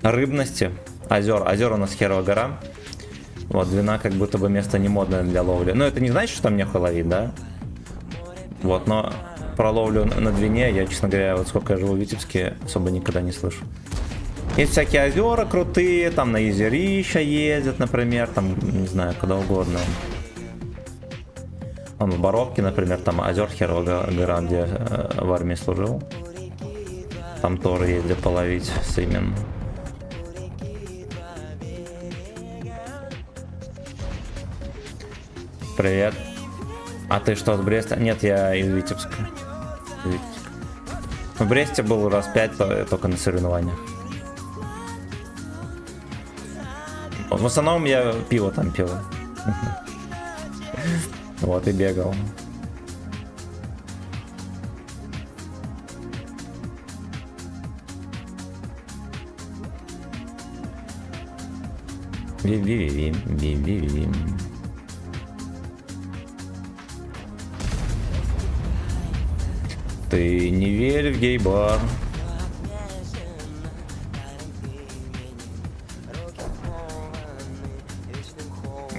рыбности озер. Озер у нас херова гора. Вот, Двина как будто бы место не модное для ловли. Но это не значит, что там нехуй ловить, да? Вот, но про ловлю на Двине я, честно говоря, вот сколько я живу в Витебске, особо никогда не слышу. Есть всякие озера крутые, там на Езерища ездят, например, там, не знаю, куда угодно. Он в Боровке, например, там озер херова гора, где в армии служил. Там тоже ездят половить с имен. Привет. А ты что, с Бреста? Нет, я из Витебска. В Бресте был раз 5, только на соревнованиях. В основном я пиво там пил. Вот и бегал. Ты не верь в гей-бар.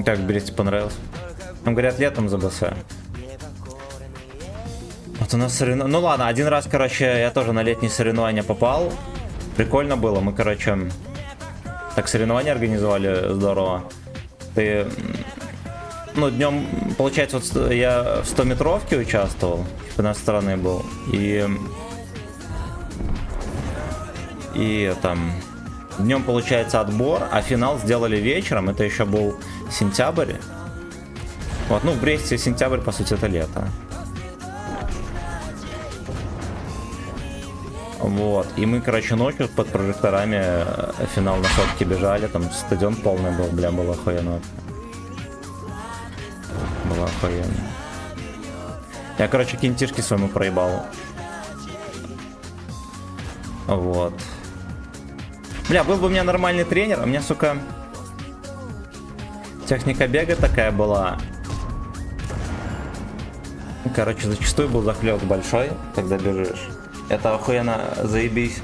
Как в Бресте понравилось? Там говорят, летом за БС. Вот у нас соревнования. Ну ладно, один раз, короче, я тоже на летние соревнования попал. Прикольно было. Мы, короче, так соревнования организовали здорово. Ты... Ну, днем, получается, вот я в 100-метровке участвовал. Чемпионат страны был. И там... Днем, получается, отбор, а финал сделали вечером. Это еще был сентябрь. Вот, ну, в Бресте сентябрь, по сути, это лето. Вот, и мы, короче, ночью под прожекторами финал на сотке бежали, там стадион полный был, бля, было охуенно. Было охуенно. Я, короче, кинтишки своему проебал. Вот. Бля, был бы у меня нормальный тренер, а у меня, сука... Техника бега такая была. Короче, зачастую был захлёст большой, когда бежишь. Это охуенно заебись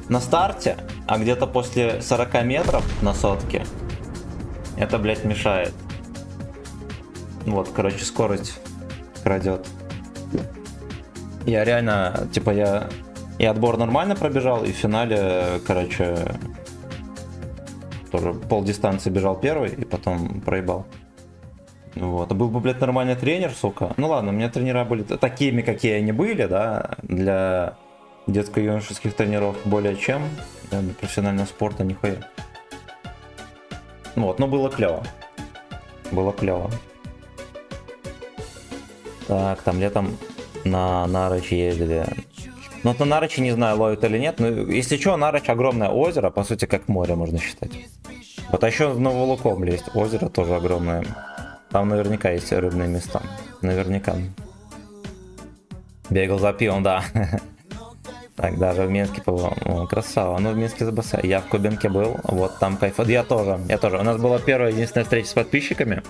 на старте, а где-то после 40 метров на сотке это, блядь, мешает. Вот, короче, скорость крадет. Я реально, типа, я и отбор нормально пробежал, и в финале, короче, тоже полдистанции бежал первый, и потом проебал. Вот. А был бы, блядь, нормальный тренер, сука. Ну ладно, у меня тренера были такими, какие они были, да, для детско-юношеских тренеров более чем. Для профессионального спорта нихуя. Вот, но было клево. Было клево. Так, там летом на Нарочь ездили. Ну, вот на Нарочи не знаю, ловят или нет. Но если что, Нарочь огромное озеро, по сути, как море можно считать. Вот, а еще в Новолукомле есть озеро, тоже огромное. Там наверняка есть рыбные места. Наверняка. Бегал за пивом, да. Так, даже в Минске побыл. О, красава. Ну, в Минске забасай. Я в Кубинке был. Вот там кайф. Я тоже. У нас была первая единственная встреча с подписчиками.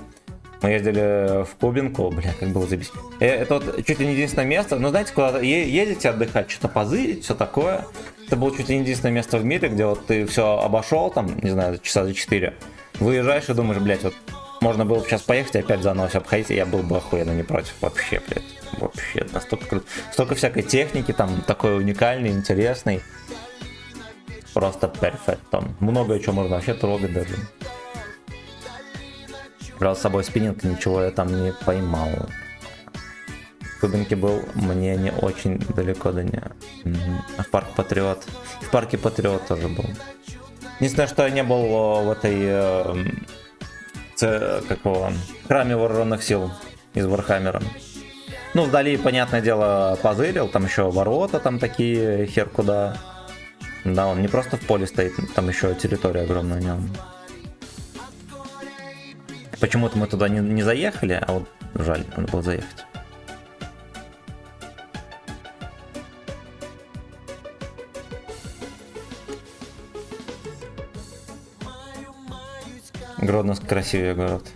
Мы ездили в Кубинку. Бля, как было забить. Это вот чуть ли не единственное место. Ну, знаете, куда ездите отдыхать, что-то позырить, все такое. Это было чуть ли не единственное место в мире, где вот ты все обошел, там, не знаю, часа за 4. Выезжаешь и думаешь, блядь, вот можно было бы сейчас поехать и опять заново все обходить, и я был бы охуенно не против. Вообще, блядь. Вообще, настолько круто. Столько всякой техники, там, такой уникальный, интересный. Просто перфект. Там много чего можно вообще трогать даже. Брал с собой спиннинг, ничего я там не поймал. В Кубинке был, мне не очень далеко до нее. А в Парк Патриот. В Парке Патриот тоже был. Единственное, что я не был в этой... храме вооруженных сил из Вархаммера. Ну, вдали, понятное дело, позырил, там еще ворота там такие, хер куда. Да, он не просто в поле стоит, там еще территория огромная в нем. Почему-то мы туда не заехали, а вот жаль, надо было заехать. Гродно красивее город.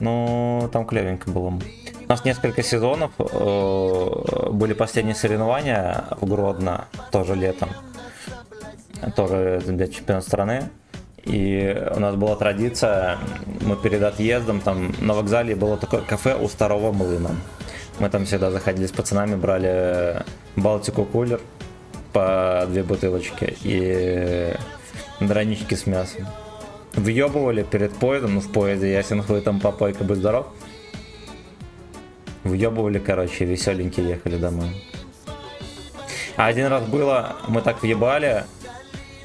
Ну, там клевенько было. У нас несколько сезонов были последние соревнования в Гродно, тоже летом. Тоже для чемпионата страны. И у нас была традиция, мы перед отъездом, там на вокзале было такое кафе у Старого Млына. Мы там всегда заходили с пацанами, брали Балтику кулер по 2 бутылочки и дранички с мясом. Въебывали перед поездом, ну в поезде, ясен хуй, там попойка, будь здоров. Въебывали, короче, веселенькие ехали домой. А один раз было, мы так въебали,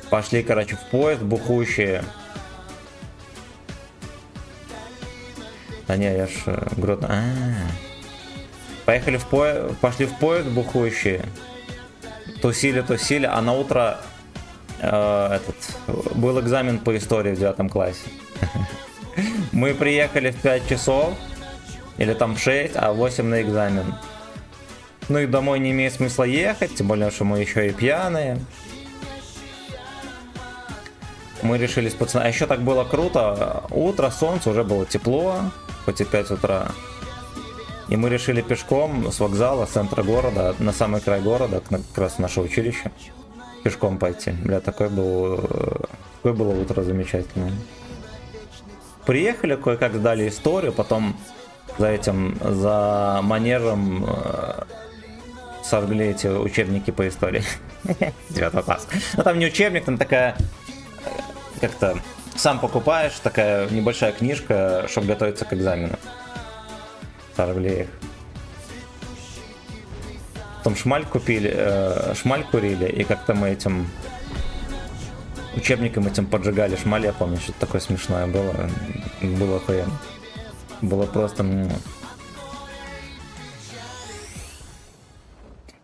пошли, короче, в поезд бухущие. Да не, я ж Гродно. Поехали в поезд, пошли в поезд бухущие. Тусили, а на утро был экзамен по истории в 9 классе. Мы приехали в 5 часов, или там в 6, а в 8 на экзамен. Ну и домой не имеет смысла ехать, тем более, что мы еще и пьяные. Мы решили с пацанами. А еще так было круто. Утро, солнце, уже было тепло, хоть и 5 утра. И мы решили пешком с вокзала, с центра города, на самый край города, как раз наше училище, пешком пойти. Бля, такое было утро замечательное. Приехали, кое-как сдали историю, потом за манежем сожгли эти учебники по истории. 9 класс. Ну там не учебник, там такая, как-то сам покупаешь, такая небольшая книжка, чтобы готовиться к экзамену. Сожгли их. Потом шмаль курили, и как-то мы этим учебником этим поджигали шмаль, я помню, что-то такое смешное было охуенно. Было просто...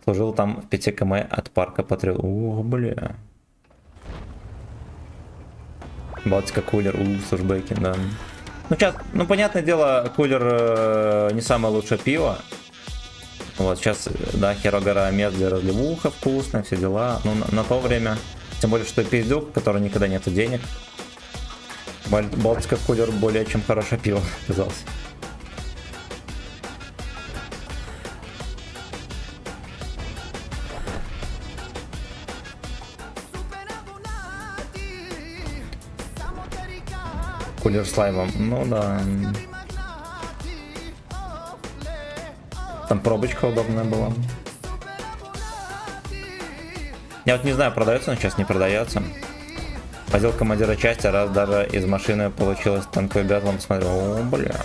Служил там в 5 км от парка Патриот. О, бля. Балтика кулер, слэшбэки, да. Ну, сейчас, ну, понятное дело, кулер не самое лучшее пиво. Вот, сейчас, да, Херогора мест для разливуха, вкусно, все дела. Ну, на то время, тем более, что пиздюк, у которого никогда нету денег. Балтика кулер более чем хорошее пиво оказался. Кулер с лаймом, ну да. Там пробочка удобная была. Я вот не знаю, продается он сейчас, не продается. Возил командира части, раз даже из машины получилось танковый биатлон, посмотрел. О, бля.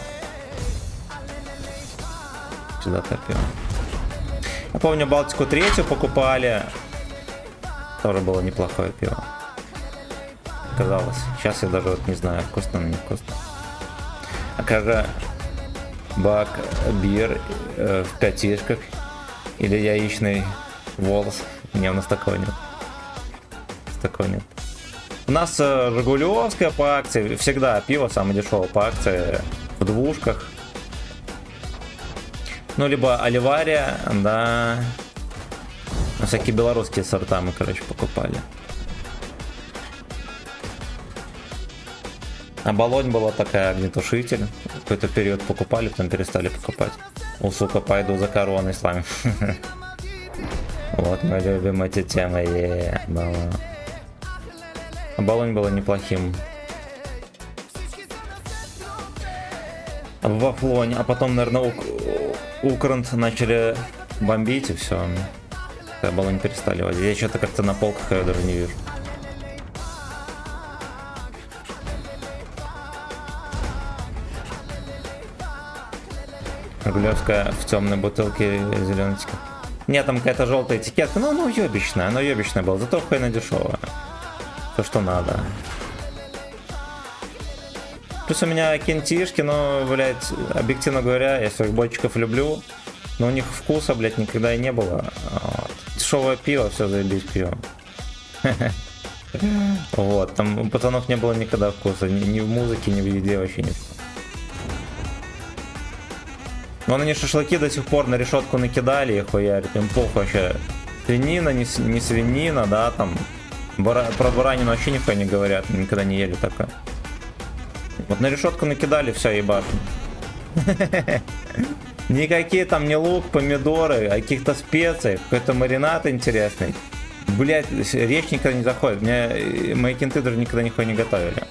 Сюда топил. Я помню, Балтику 3 покупали. Тоже было неплохое пиво. Казалось. Сейчас я даже вот не знаю, вкусно или не вкусно. А как же бак бир в пятишках или яичный волос? Не, у нас такого нет. Такого нет. У нас Жигулевская по акции. Всегда пиво самое дешевое по акции. В двушках. Ну, либо Оливария, да. Ну, всякие белорусские сорта мы, короче, покупали. А Болонь была такая, огнетушитель. Какой-то период покупали, потом перестали покупать. У, сука, пойду за короной с вами. Вот мы любим эти темы. Болонь было неплохим. В Вафлоне, а потом, наверное, Укрент начали бомбить и все. Когда Болонь перестали водить. Я что-то как-то на полках я даже не вижу. Жигулевская в темной бутылке зеленочка. Нет, там какая-то желтая этикетка, но оно ёбищное было, зато хуйно дешевое. То, что надо. Плюс у меня кентишки, но, блядь, объективно говоря, я своих бойчиков люблю, но у них вкуса, блядь, никогда и не было. Вот. Дешевое пиво, все заебись пиво. Вот, там у пацанов не было никогда вкуса, ни в музыке, ни в еде вообще не. Но они шашлыки до сих пор на решетку накидали и хуярят, им похуй вообще. Свинина, не свинина, да, там. Про баранину вообще нихуя не говорят, никогда не ели такое. Вот на решетку накидали, все, ебашим. Никакие там не лук, помидоры, а каких-то специй, какой-то маринад интересный. Блять, речь никогда не заходит. Мои кенты даже никогда нихуя не готовили.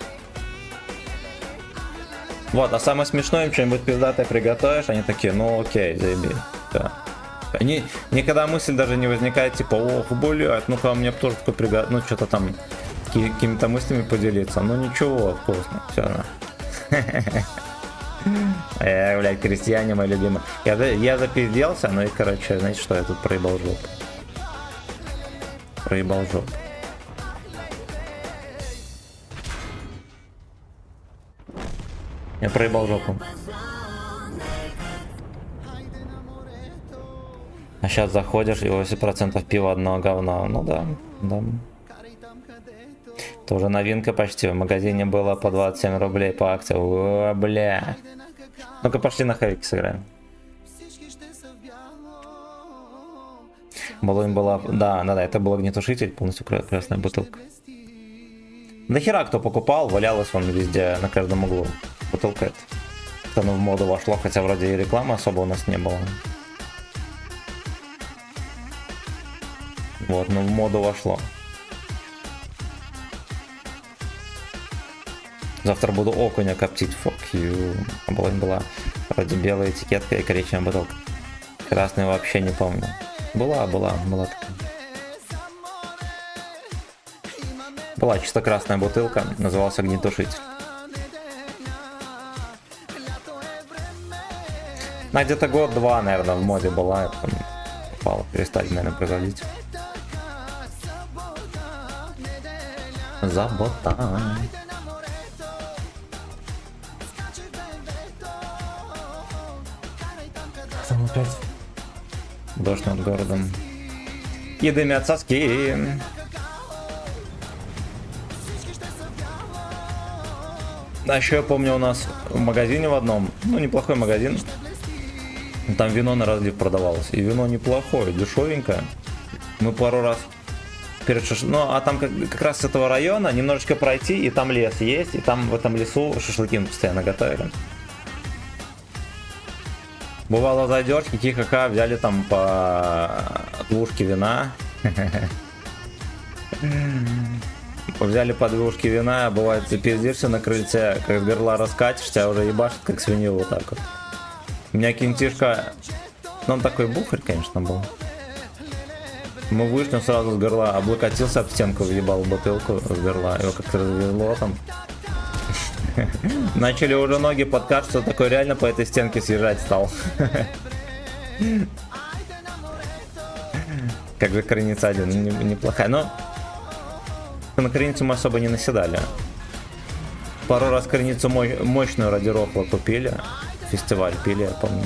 Вот, а самое смешное, им что-нибудь пиздатое приготовишь, они такие, ну окей, заеби. Да. Никогда мысль даже не возникает, типа, ох, блядь, ну-ка мне тоже такой приготовить, ну что-то там, какими-то мыслями поделиться. Ну ничего, вкусно, все, да. Блядь, крестьяне мои любимые. Я запизделся, ну и, короче, знаете что, я тут проебал жопу. Я проебал жопу. А сейчас заходишь и 80% пива одного говна. Ну да. Тоже новинка почти. В магазине было по 27 рублей по акции. О, бля. Ну-ка пошли на хэвики сыграем. Болонь была... Да, это был огнетушитель, полностью красная бутылка. Да хера кто покупал, валялась он везде, на каждом углу. Бутылка эта. Это в моду вошло, хотя вроде и рекламы особо у нас не было. Вот, но в моду вошло. Завтра буду окуня коптить, fuck you. Болонь была вроде белая этикетка и коричневая бутылка. Красную вообще не помню. Была такая. Была чисто красная бутылка, назывался огнетушитель. На где-то год-два, наверное, в моде была, я потом упал, перестали, наверное, производить. Забота. Там опять дождь над городом. И дымят соски. А еще я помню, у нас в магазине в одном, ну неплохой магазин, там вино на разлив продавалось. И вино неплохое, дешевенькое. Мы пару раз Ну, а там как раз с этого района немножечко пройти, и там лес есть, и там в этом лесу шашлыки мы постоянно готовили. Бывало зайдешь, хихаха, взяли там по двушке вина. Взяли по двушке вина, бывает, ты пиздишься на крыльце, как с горла раскатишь, тебя уже ебашит, как свинью вот так вот. У меня кентишка, ну он такой бухарь, конечно, был. Мы вышли, он сразу с горла облокотился об стенку, въебал бутылку с горла, его как-то развезло там. Начали уже ноги подкашиваться, такой реально по этой стенке съезжать стал. Как же Крыница один, неплохая, но на Крыницу мы особо не наседали. Пару раз Крыницу мощную ради рофла купили, фестиваль пили, я помню.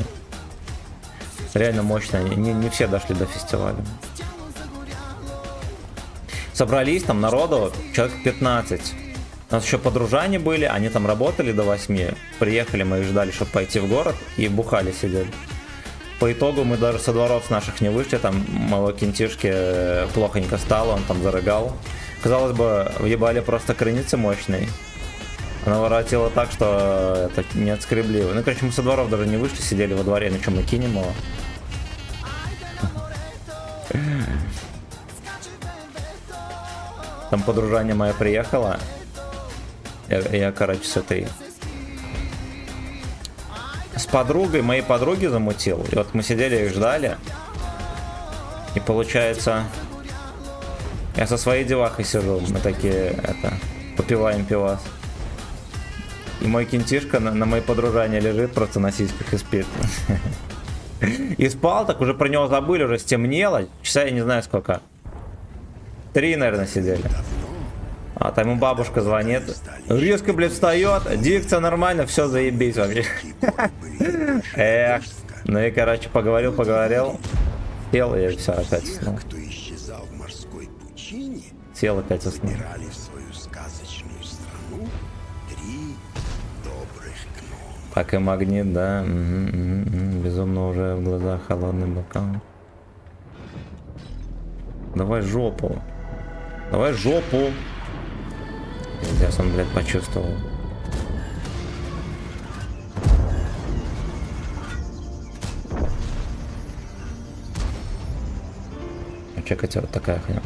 Реально мощная, не все дошли до фестиваля. Собрались там народу человек 15. У нас еще подружане были, они там работали до 8. Приехали, мы их ждали, чтобы пойти в город, и бухали сидели. По итогу мы даже со дворов наших не вышли, там моего кентишки плохонько стало, он там зарыгал. Казалось бы, въебали просто Крыницы мощный. Она воротила так, что это не отскребли. Ну, короче, мы со дворов даже не вышли, сидели во дворе, ну что, мы кинем его? Там подружание моя приехала. Я, короче, с подругой, моей подруги замутил. И вот мы сидели и ждали. И получается, я со своей девахой сижу. Мы такие, попиваем пивас. И мой кентишка на моей подружане лежит просто на сиськах и спит. И спал, так уже про него забыли, уже стемнело. Часа я не знаю сколько. 3, наверное, сидели. А там ему бабушка звонит. Резко, блядь, встает. Дикция нормально, все заебись вообще. Эх. Ну и, короче, поговорил. Сел и все, опять уснул. Сел, опять уснул. Так и магнит, да. Безумно уже в глазах холодный бокал. Давай жопу. Давай жопу. Здесь он, блядь, почувствовал. Чекайте, вот такая хуйня.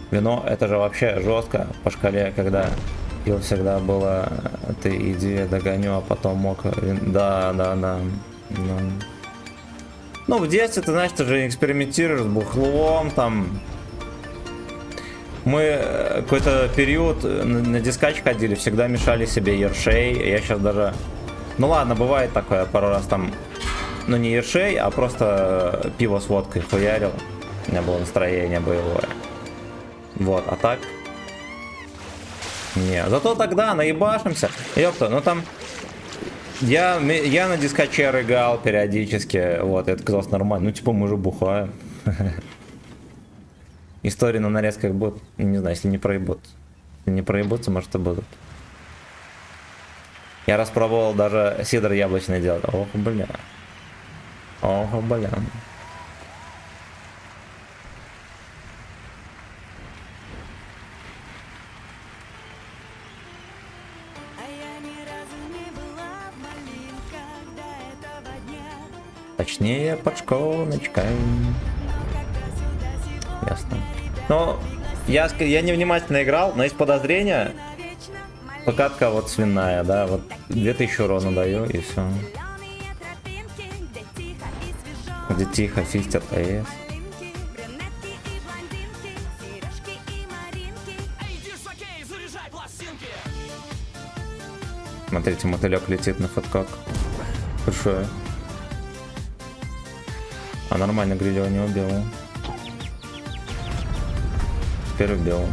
Вино, это же вообще жестко по шкале, когда пил всегда было, ты иди догоню, а потом мог. Да. Ну, в детстве, ты знаешь, ты же экспериментируешь с бухлом, там. Мы какой-то период на дискач ходили, всегда мешали себе ершей. Я сейчас даже... Ну ладно, бывает такое, пару раз там... Ну не ершей, а просто пиво с водкой хуярил. У меня было настроение боевое. Вот, а так... Не, зато тогда наебашимся. Ёпта, ну там... Я на дискаче рыгал периодически, вот, это казалось нормально. Ну типа мы же бухаем. Истории на нарезках будут, не знаю, если не проебут. Если не проебутся, может и будут. Я распробовал даже сидр яблочный делать. Ох, бля. Ох, бля. Точнее, под школочкой. Ясно. Ну, я невнимательно играл, но есть подозрение. Покатка вот свиная, да, вот 2000 урона даю и все. Где тихо фистят АЭС. Смотрите, мотылек летит на фоткок. Большое. А нормально грилево не убил. Теперь убил.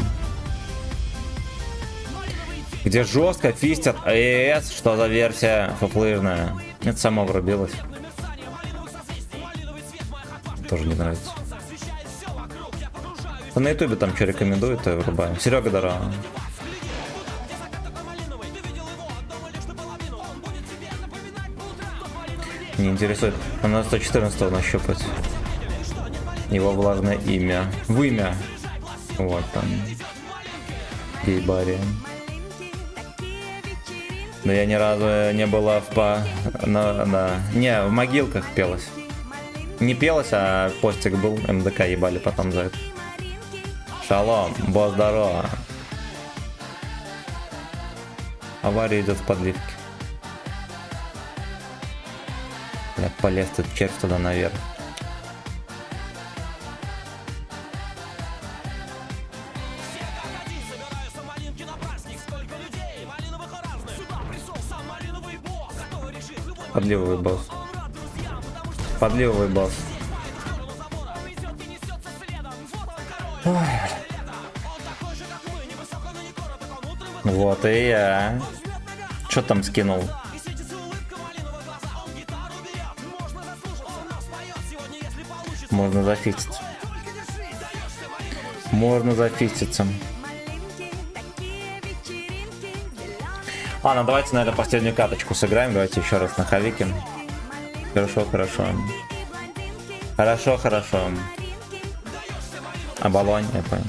Где жестко фистят АЭС, что за версия фоплыжная. Это само врубилось. Тоже не нравится. На ютубе там что рекомендует, то я врубаю. Серега Дора. Не интересует. Надо 114 нащупать. Его влажное имя. Вымя. Вот там. Гей-баре. Но я ни разу не была Не, в могилках пелось. Не пелось, а постик был. МДК ебали потом за это. Шалом, босс, здорово. Авария идет в подливке. Бля, полез тут червь туда наверх. Подливовый босс. Подливовый босс. Ой. Вот и я. Чё там скинул? Можно зафиксить. Можно зафикситься. Ладно, давайте, наверное, последнюю карточку сыграем. Давайте еще раз на хавике. Хорошо, хорошо. Хорошо, хорошо. Оболонь, я понял.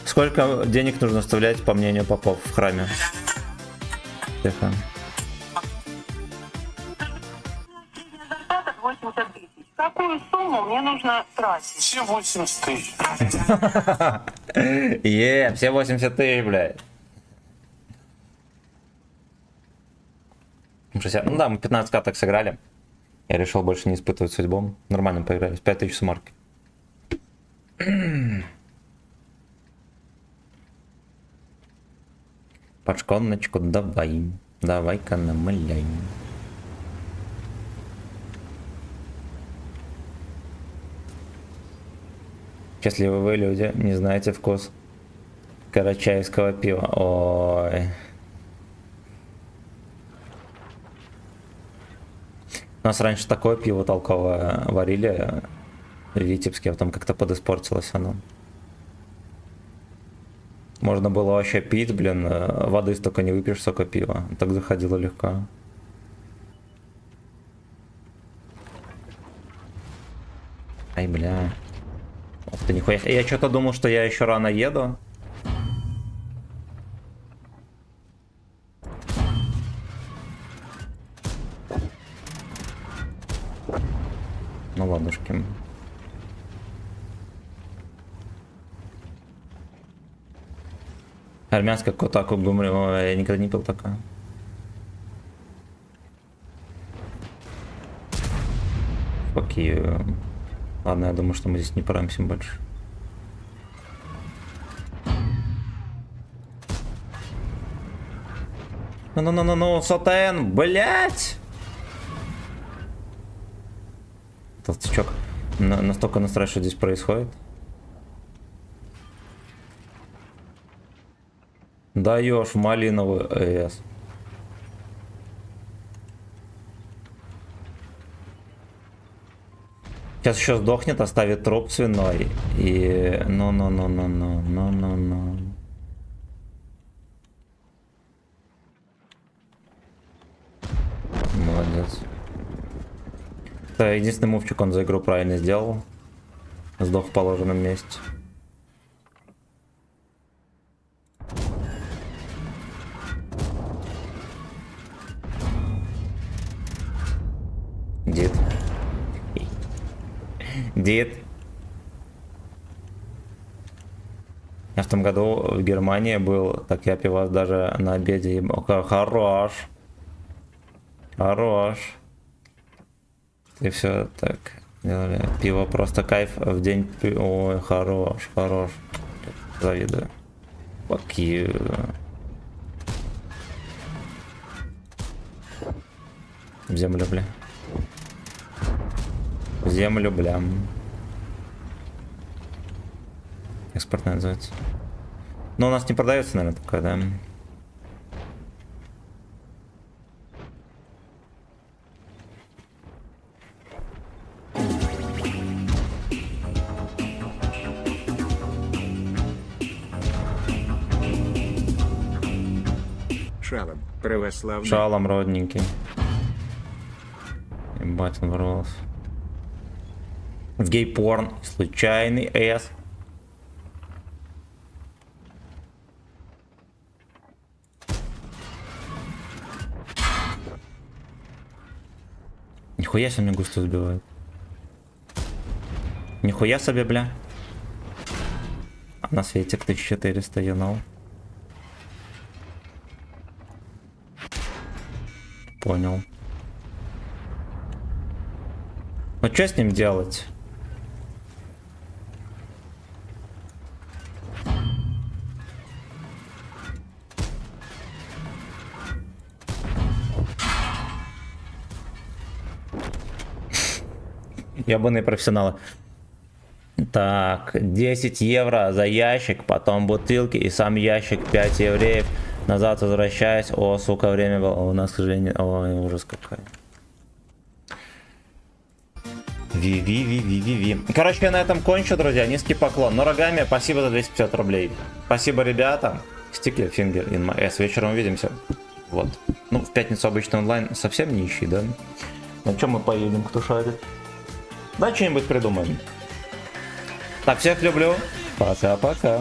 Сколько денег нужно вставлять, по мнению попов, в храме? Тихо. 80 тысяч. Какую сумму мне нужно тратить? Все 80 тысяч. Все 80 тысяч, блядь. 60. Ну да, мы 15 каток сыграли. Я решил больше не испытывать судьбу. Нормально поиграли. 5000 сумарки. Под шконочку давай. Давай-ка намаляй. Счастливы вы, люди, не знаете вкус карачаевского пива. Ой. У нас раньше такое пиво толковое варили в Витебске, а потом как-то подиспортилось оно. Можно было вообще пить, блин, воды столько не выпьешь, столько пива. Так заходило легко. Ай, бля. Ох ты, нихуя. Я что-то думал, что я еще рано еду. Ну ладушки. Армянская котаку гумрю, я никогда не пил такое. Fuck you. Ладно, я думаю, что мы здесь не порамся больше. Ну, сотен, блять! Толстячок настолько настраивает, что здесь происходит. Даешь малиновый ЭС. Сейчас еще сдохнет, оставит труп свиной. И... Ну. Молодец. Это единственный мувчик он за игру правильно сделал. Сдох в положенном месте. Дед. Я в том году в Германии был, так я пивас даже на обеде. Хорош. Хорош. И все так делали. Пиво просто кайф в день. Ой, хорош, хорош. Завидую. Fuck you. В землю, бля. Землю, бля. Экспортная называется. Но у нас не продается, наверное, такое, да? Шалом, православный. Шалом, родненький. Ебать, он ворвался. В гей-порн. Случайный эс. Нихуя себе мне густо сбивает. Нихуя себе, бля. А на светик 1400 юнал. Понял. Ну что с ним делать? Ебаные профессионалы. Так, 10 евро за ящик, потом бутылки и сам ящик 5 евреев. Назад возвращаюсь. О, сука, время было. У нас, к сожалению... Ой, ужас какой. Ви. Короче, я на этом кончу, друзья. Низкий поклон. Но рогами спасибо за 250 рублей. Спасибо, ребята. Стикли, фингер, in my ass. Вечером увидимся. Вот. Ну, в пятницу обычно онлайн совсем нищий, да? На чем мы поедем, кто шарит? Да, что-нибудь придумаем. Так, всех люблю. Пока-пока.